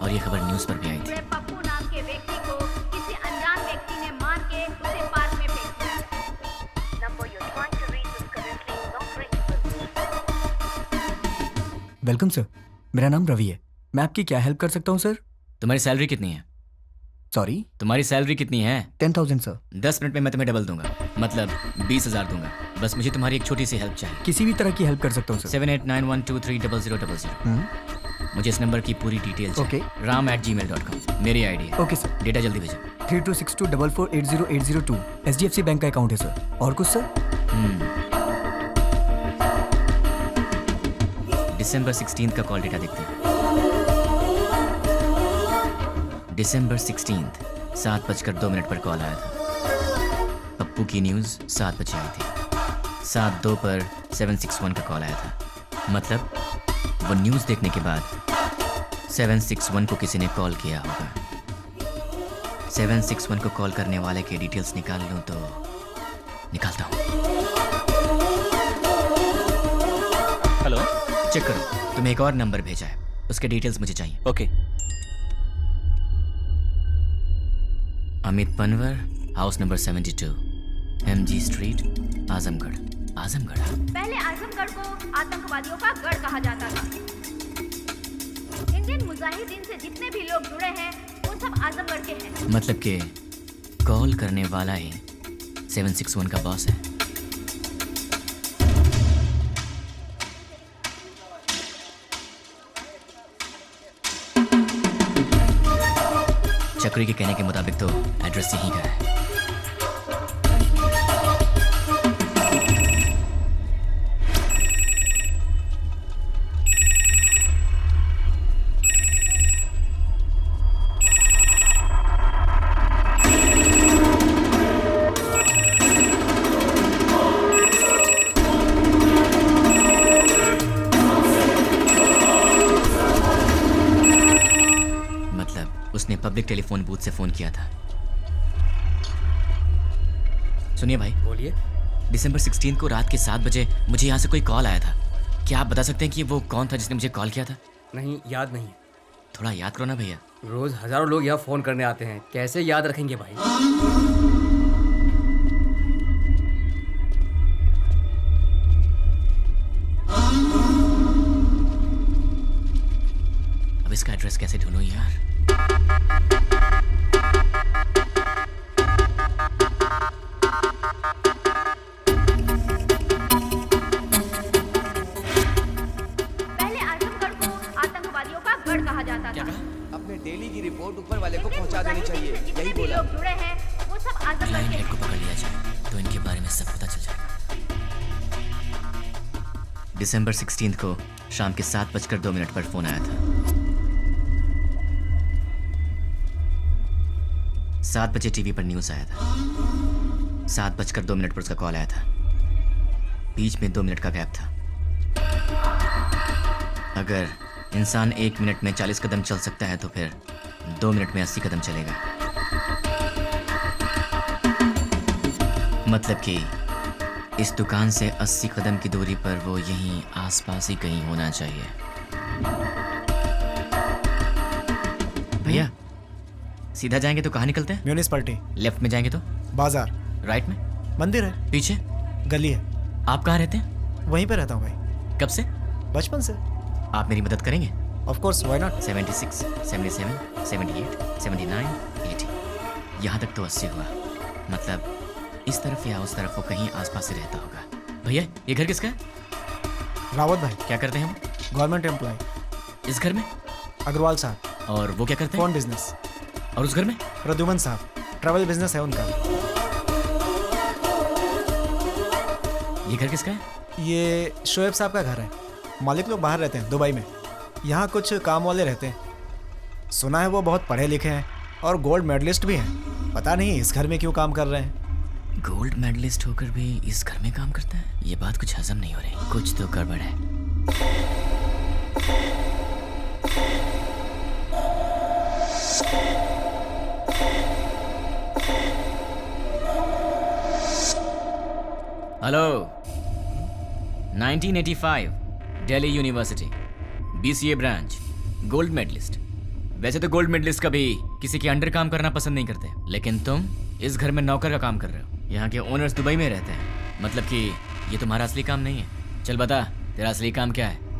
[SPEAKER 5] और ये खबर न्यूज़ पर भी आई थी।
[SPEAKER 11] पप्पू नाम के व्यक्ति को किसी अनजान व्यक्ति ने मार के उसे पार्क में फेंक दिया। Number you are trying to reach is currently not reachable.
[SPEAKER 12] Welcome sir, मेरा नाम रवि है। मैं आपकी क्या हेल्प कर सकता हूँ सर?
[SPEAKER 5] तुम्हारी सैलरी कितनी है?
[SPEAKER 12] सॉरी?
[SPEAKER 5] तुम्हारी सैलरी कितनी है?
[SPEAKER 12] 10,000 सर।
[SPEAKER 5] 10 मिनट में मैं तुम्हें डबल दूंगा, मतलब 20,000 दूंगा। बस मुझे तुम्हारी एक छोटी सी हेल्प चाहिए।
[SPEAKER 12] किसी भी तरह की हेल्प कर सकता हूँ सर।
[SPEAKER 5] 7891230000। मुझे इस नंबर की पूरी डिटेल
[SPEAKER 12] ओके।
[SPEAKER 5] ram@gmail.com मेरी आईडी है।
[SPEAKER 12] Okay sir.
[SPEAKER 5] डेटा जल्दी भेजो।
[SPEAKER 12] 326244808002 SDFC बैंक का अकाउंट है सर। और कुछ सर?
[SPEAKER 5] दिसंबर 16 का कॉल डेटा देखते हैं। दिसंबर 16 7:02 पर कॉल आया था। पप्पू की न्यूज़ 7 बजे आई थी। 7:02 पर 761 का कॉल आया था। मतलब वो न्यूज़ देखने के बाद 761 को किसी ने कॉल किया होगा। 761 को कॉल करने वाले के डिटेल्स निकाल लूँ तो निकालता हूँ। हेलो, चेक करो, तुम्हें एक और नंबर भेजा है, उसके डिटेल्स मुझे चाहिए।
[SPEAKER 12] Okay.
[SPEAKER 5] Amit Panwar, house number 72, MG street, Azamgarh. Azamgarh?
[SPEAKER 11] पहले आजमगढ़ को आतंकवादियों का गढ़ कहा जाता था। इंडियन मुजाहिदीन से जितने भी लोग जुड़े हैं वो सब आजमगढ़ के हैं।
[SPEAKER 5] मतलब कि कॉल करने वाला ही 761 का बॉस है। चक्री के कहने के मुताबिक तो एड्रेस यहीं का है। उसने पब्लिक टेलीफोन बूथ से फोन किया था। सुनिए भाई।
[SPEAKER 13] बोलिए।
[SPEAKER 5] दिसंबर 16 को रात के 7 बजे मुझे यहाँ से कोई कॉल आया था। क्या आप बता सकते हैं कि वो कौन था जिसने मुझे कॉल किया था?
[SPEAKER 13] नहीं, याद नहीं।
[SPEAKER 5] थोड़ा याद करो ना भैया।
[SPEAKER 13] रोज हजारों लोग यहाँ फोन करने आते हैं, कैसे याद रखेंगे भाई?
[SPEAKER 5] एड्रेस कैसे ढूंढूं यार?
[SPEAKER 11] पहले आजमगढ़ को आतंकवादियों का गढ़ कहा जाता था।
[SPEAKER 10] अपने डेली की रिपोर्ट ऊपर वाले को पहुंचा देनी चाहिए,
[SPEAKER 11] जितने
[SPEAKER 10] यही
[SPEAKER 11] भी
[SPEAKER 10] बोला।
[SPEAKER 11] लोग जुड़े हैं वो सब आजमगढ़
[SPEAKER 5] लाइम
[SPEAKER 11] के
[SPEAKER 5] हेड को पकड़ लिया जाए तो इनके बारे में सब पता चल जाएगा। दिसंबर 16 को शाम के 7:02 पर फोन आया था। 7 बजे टीवी पर न्यूज आया था। 7:02 पर उसका कॉल आया था। बीच में 2 मिनट का गैप था। अगर इंसान 1 मिनट में 40 कदम चल सकता है तो फिर 2 मिनट में 80 कदम चलेगा। मतलब कि इस दुकान से 80 कदम की दूरी पर वो यहीं आसपास ही कहीं होना चाहिए। भैया सीधा जाएंगे तो कहाँ निकलते हैं?
[SPEAKER 2] म्यूनिसिपैलिटी।
[SPEAKER 5] लेफ्ट में जाएंगे तो
[SPEAKER 2] बाजार।
[SPEAKER 5] राइट में
[SPEAKER 2] मंदिर है।
[SPEAKER 5] पीछे
[SPEAKER 2] गली है।
[SPEAKER 5] आप कहाँ रहते हैं?
[SPEAKER 2] वहीं पे रहता हूँ भाई।
[SPEAKER 5] कब से?
[SPEAKER 2] बचपन से।
[SPEAKER 5] आप मेरी मदद करेंगे?
[SPEAKER 2] Of course, why not.
[SPEAKER 5] 76, 77, 78, 79, 80। यहाँ तक तो 80 हुआ। मतलब इस तरफ या उस तरफ वो कहीं आसपास ही रहता होगा। भैया ये घर किसका है?
[SPEAKER 2] रावत भाई।
[SPEAKER 5] क्या करते हैं हम?
[SPEAKER 2] Government employ.
[SPEAKER 5] इस घर में?
[SPEAKER 2] अग्रवाल साहब।
[SPEAKER 5] और वो क्या करते हैं?
[SPEAKER 2] Phone business.
[SPEAKER 5] और उस घर में?
[SPEAKER 2] प्रद्युमन साहब, ट्रैवल बिजनेस है उनका।
[SPEAKER 5] ये घर किसका है?
[SPEAKER 2] ये शोएब साहब का घर है। मालिक लोग बाहर रहते हैं, दुबई में। यहाँ कुछ काम वाले रहते हैं। सुना है वो बहुत पढ़े लिखे हैं और गोल्ड मेडलिस्ट भी हैं। पता नहीं इस घर में क्यों काम कर रहे हैं।
[SPEAKER 5] गोल्ड मेडलिस्ट होकर भी इस घर में काम करता है? ये बात कुछ हजम नहीं हो रही। कुछ तो गड़बड़ है। Hello. 1985 Delhi university BCA branch, gold medallist. वैसे तो गोल्ड मेडलिस्ट कभी किसी के अंडर काम करना पसंद नहीं करते, लेकिन तुम इस घर में नौकर का काम कर रहे हो। यहाँ के ओनर्स दुबई में रहते हैं। मतलब कि ये तुम्हारा असली काम नहीं है। चल बता, तेरा असली काम क्या है?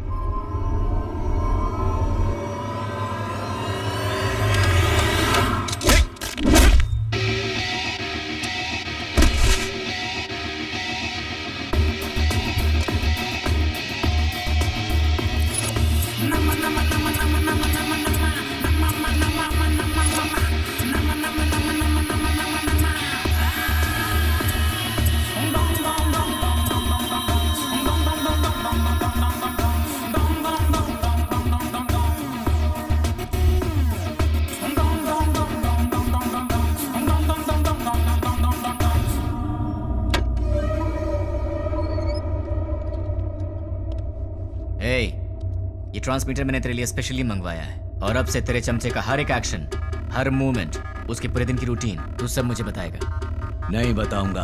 [SPEAKER 5] ये ट्रांसमीटर मैंने तेरे लिए स्पेशली मंगवाया है और अब से तेरे चमचे का हर एक एक्शन, हर मूवमेंट, उसके पूरे दिन की रूटीन तू सब मुझे बताएगा।
[SPEAKER 13] नहीं बताऊंगा।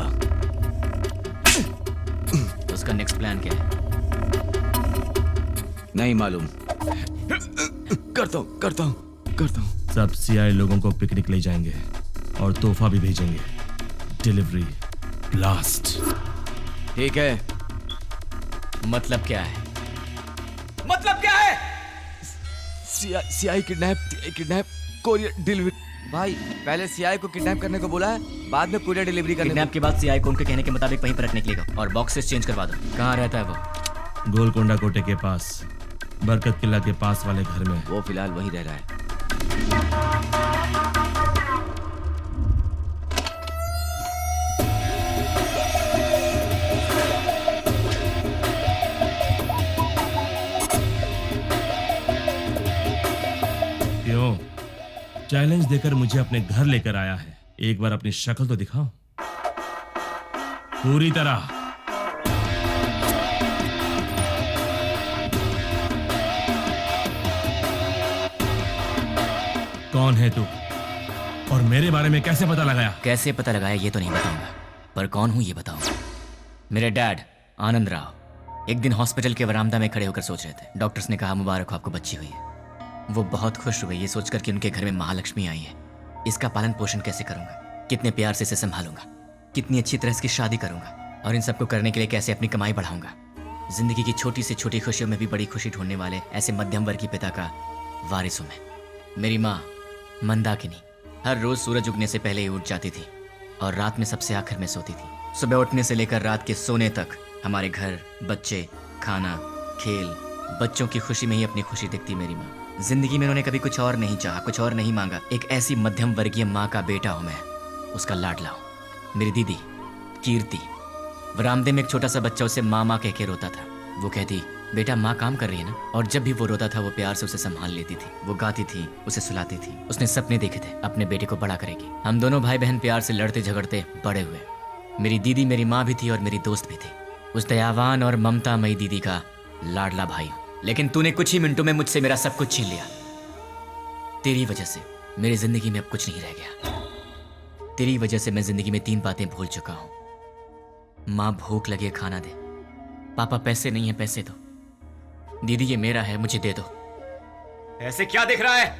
[SPEAKER 5] उसका नेक्स्ट प्लान क्या है?
[SPEAKER 13] नहीं मालूम। करता हूँ।
[SPEAKER 14] सब CI लोगों को पिकनिक ले जाएंगे और तोहफा भी भेजेंगे। Delivery blast.
[SPEAKER 5] ठीक है। मतलब क्या है?
[SPEAKER 10] मतलब क्या है? CI kidnap courier delivery. भाई पहले CI को किडनैप करने को बोला है, बाद में कोरियर डिलीवरी करने।
[SPEAKER 5] किडनैप के बाद CI को उनके कहने के मुताबिक वहीं पर रखने के लिए कहो और बॉक्सेस चेंज करवा दो। कहाँ रहता है वो?
[SPEAKER 14] गोलकोंडा कोटे के पास, बरकत किला के पास वाले घर में।
[SPEAKER 10] वो फिलहाल वहीं रह रहा है।
[SPEAKER 14] क्यों? चैलेंज देकर मुझे अपने घर लेकर आया है। एक बार अपनी शक्ल तो दिखाओ पूरी तरह। कौन है तू और मेरे बारे में कैसे पता लगाया?
[SPEAKER 5] कैसे पता लगाया ये तो नहीं बताऊंगा, पर कौन हूं ये बताऊंगा। मेरे डैड आनंद राव एक दिन हॉस्पिटल के वरामदा में खड़े होकर सोच रहे थे। डॉक्टर्स ने कहा मुबारक हो, आपको बच्ची हुई है। वो बहुत खुश हुए ये सोचकर कि उनके घर में महालक्ष्मी आई है। इसका पालन पोषण कैसे करूंगा, कितने प्यार से इसे संभालूंगा, कितनी अच्छी तरह इसकी शादी करूंगा और इन सबको करने के लिए कैसे अपनी कमाई बढ़ाऊंगा। जिंदगी की छोटी से छोटी खुशियों में भी बड़ी खुशी ढूंढने वाले ऐसे मध्यम वर्गीय पिता का वारिस हूं मैं। मेरी माँ मंदाकिनी हर रोज सूरज उगने से पहले ही उठ जाती थी और रात में सबसे आखिर में सोती थी। सुबह उठने से लेकर रात के सोने तक हमारे घर, बच्चे, खाना, खेल, बच्चों की खुशी में ही अपनी खुशी दिखती मेरी माँ। जिंदगी में उन्होंने कभी कुछ और नहीं चाहा, कुछ और नहीं मांगा। एक ऐसी मध्यम वर्गीय माँ का बेटा हूँ मैं, उसका लाडला हूँ। मेरी दीदी कीर्ति, बरामदे में एक छोटा सा बच्चा उसे माँ माँ कह के रोता था। वो कहती, बेटा माँ काम कर रही है ना। और जब भी वो रोता था वो प्यार से उसे संभाल लेती थी। वो गाती थी, उसे सुलाती थी। उसने सपने देखे थे अपने बेटे को बड़ा करेगी। हम दोनों भाई बहन प्यार से लड़ते झगड़ते बड़े हुए। मेरी दीदी मेरी माँ भी थी और मेरी दोस्त भी थी। उस दयावान और ममतामयी दीदी का लाडला भाई हूँ। लेकिन तूने कुछ ही मिनटों में मुझसे मेरा सब कुछ छीन लिया। तेरी वजह से मेरी जिंदगी में अब कुछ नहीं रह गया। तेरी वजह से मैं जिंदगी में 3 बातें भूल चुका हूं। माँ भूख लगी है खाना दे, पापा पैसे नहीं है पैसे दो, दीदी ये मेरा है मुझे दे दो। ऐसे क्या देख रहा है?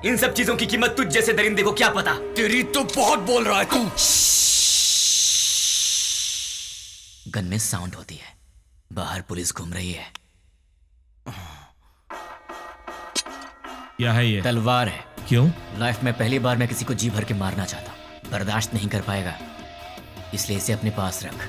[SPEAKER 5] इन सब चीजों की कीमत तुझ जैसे दरिंदे को क्या पता?
[SPEAKER 7] तेरी तो बहुत बोल रहा है तू।
[SPEAKER 5] गन में साउंड होती है, बाहर पुलिस घूम रही है।
[SPEAKER 14] क्या है ये?
[SPEAKER 5] तलवार है।
[SPEAKER 14] क्यों?
[SPEAKER 5] लाइफ में पहली बार मैं किसी को जी भर के मारना चाहता हूं। बर्दाश्त नहीं कर पाएगा, इसलिए इसे अपने पास रख।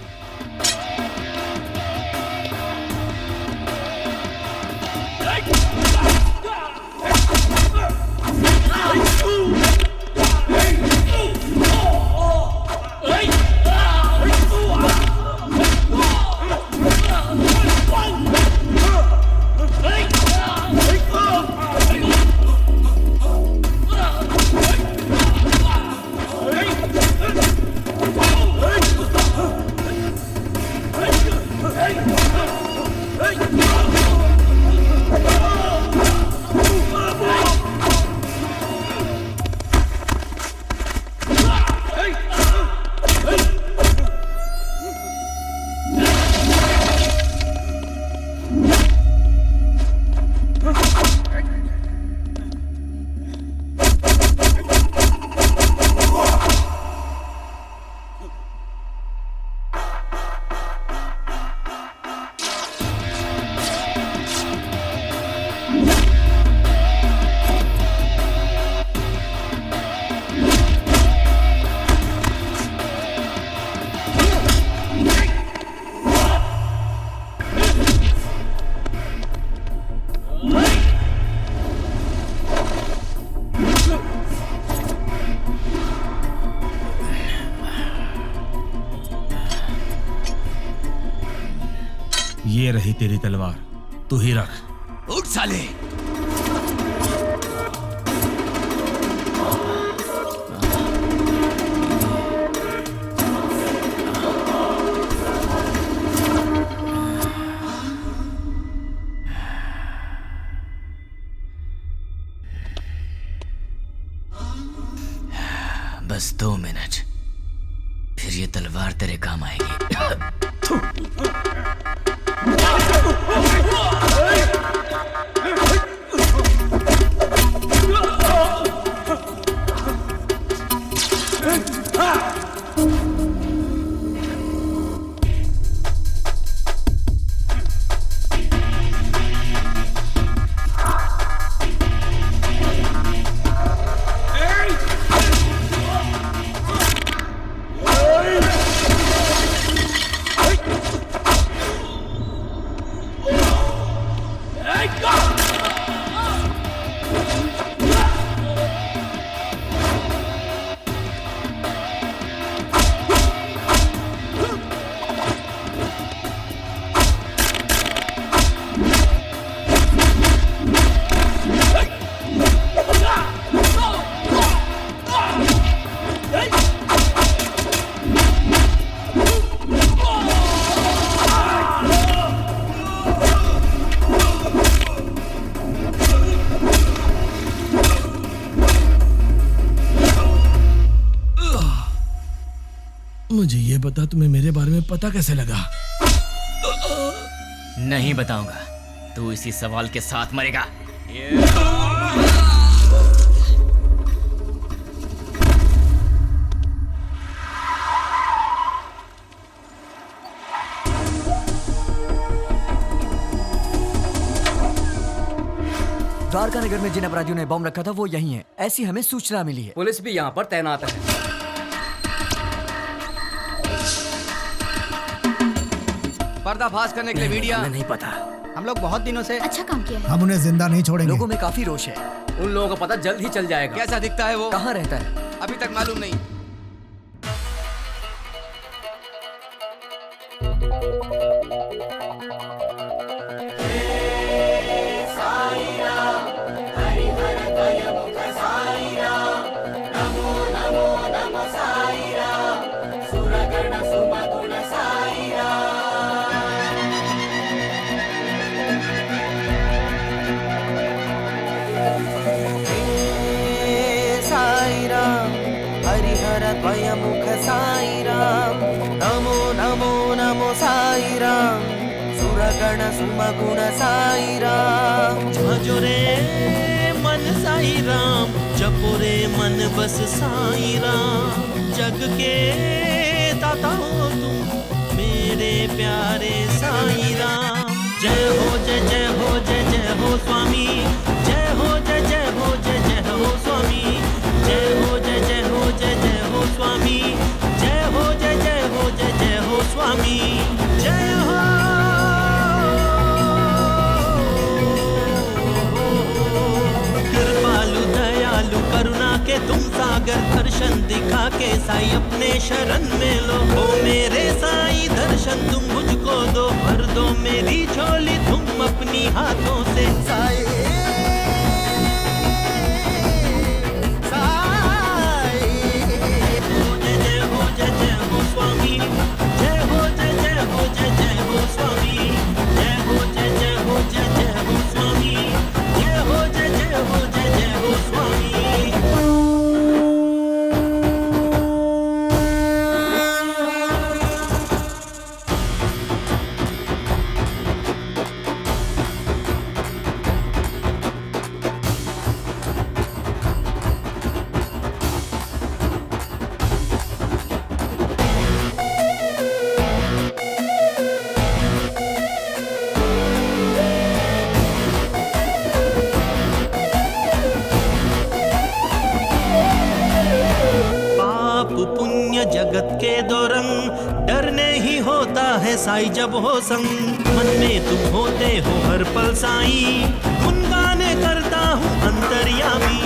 [SPEAKER 14] ये रही तेरी तलवार, तू ही रख।
[SPEAKER 7] उठ साले।
[SPEAKER 5] बस 2 मिनट, फिर ये तलवार तेरे काम आएगी।
[SPEAKER 14] मुझे ये बता, तुम्हें मेरे बारे में पता कैसे लगा?
[SPEAKER 5] नहीं बताऊंगा, तू इसी सवाल के साथ मरेगा।
[SPEAKER 12] द्वारका घर में जिन अपराधियों ने बम रखा था वो यही है, ऐसी हमें सूचना मिली है।
[SPEAKER 13] पुलिस भी यहाँ पर तैनात है।
[SPEAKER 10] पर्दाफाश करने के लिए मीडिया।
[SPEAKER 12] नहीं पता।
[SPEAKER 1] हम लोग बहुत दिनों से
[SPEAKER 6] अच्छा काम किया है।
[SPEAKER 2] हम उन्हें जिंदा नहीं छोड़ेंगे।
[SPEAKER 12] लोगों में काफी रोष है।
[SPEAKER 13] उन लोगों का पता जल्द ही चल जाएगा।
[SPEAKER 10] कैसा दिखता है वो?
[SPEAKER 12] कहाँ रहता है?
[SPEAKER 10] अभी तक मालूम नहीं।
[SPEAKER 16] द्वयमुख साई राम नमो नमो नमो साई राम सुरगण सुमगुण साई राम
[SPEAKER 17] भजो रे मन साई राम जपो रे मन बस साई राम जग के दाता हो तुम मेरे प्यारे साई राम जय हो जय जय हो जय जय हो स्वामी जय हो जय जय हो जय जय हो स्वामी जय हो जय जय हो जय जय हो स्वामी जय हो जय जय हो जय जय हो स्वामी जय हो कृपालु दयालु करुणा के तुम सागर दर्शन दिखा के साई अपने शरण में लो हो मेरे साई दर्शन तुम मुझको दो भर दो मेरी झोली तुम अपनी हाथों से साई स्वामी जय हो जय जय हो जय जय हो स्वामी जय हो जय जय हो जय जय हो स्वामी जय हो जय जय हो जय जय हो स्वामी जगत के दो रंग डरने ही होता है साई जब हो संग मन में तुम होते हो हर पल साई गुनगाने करता हूँ अंतर्यामी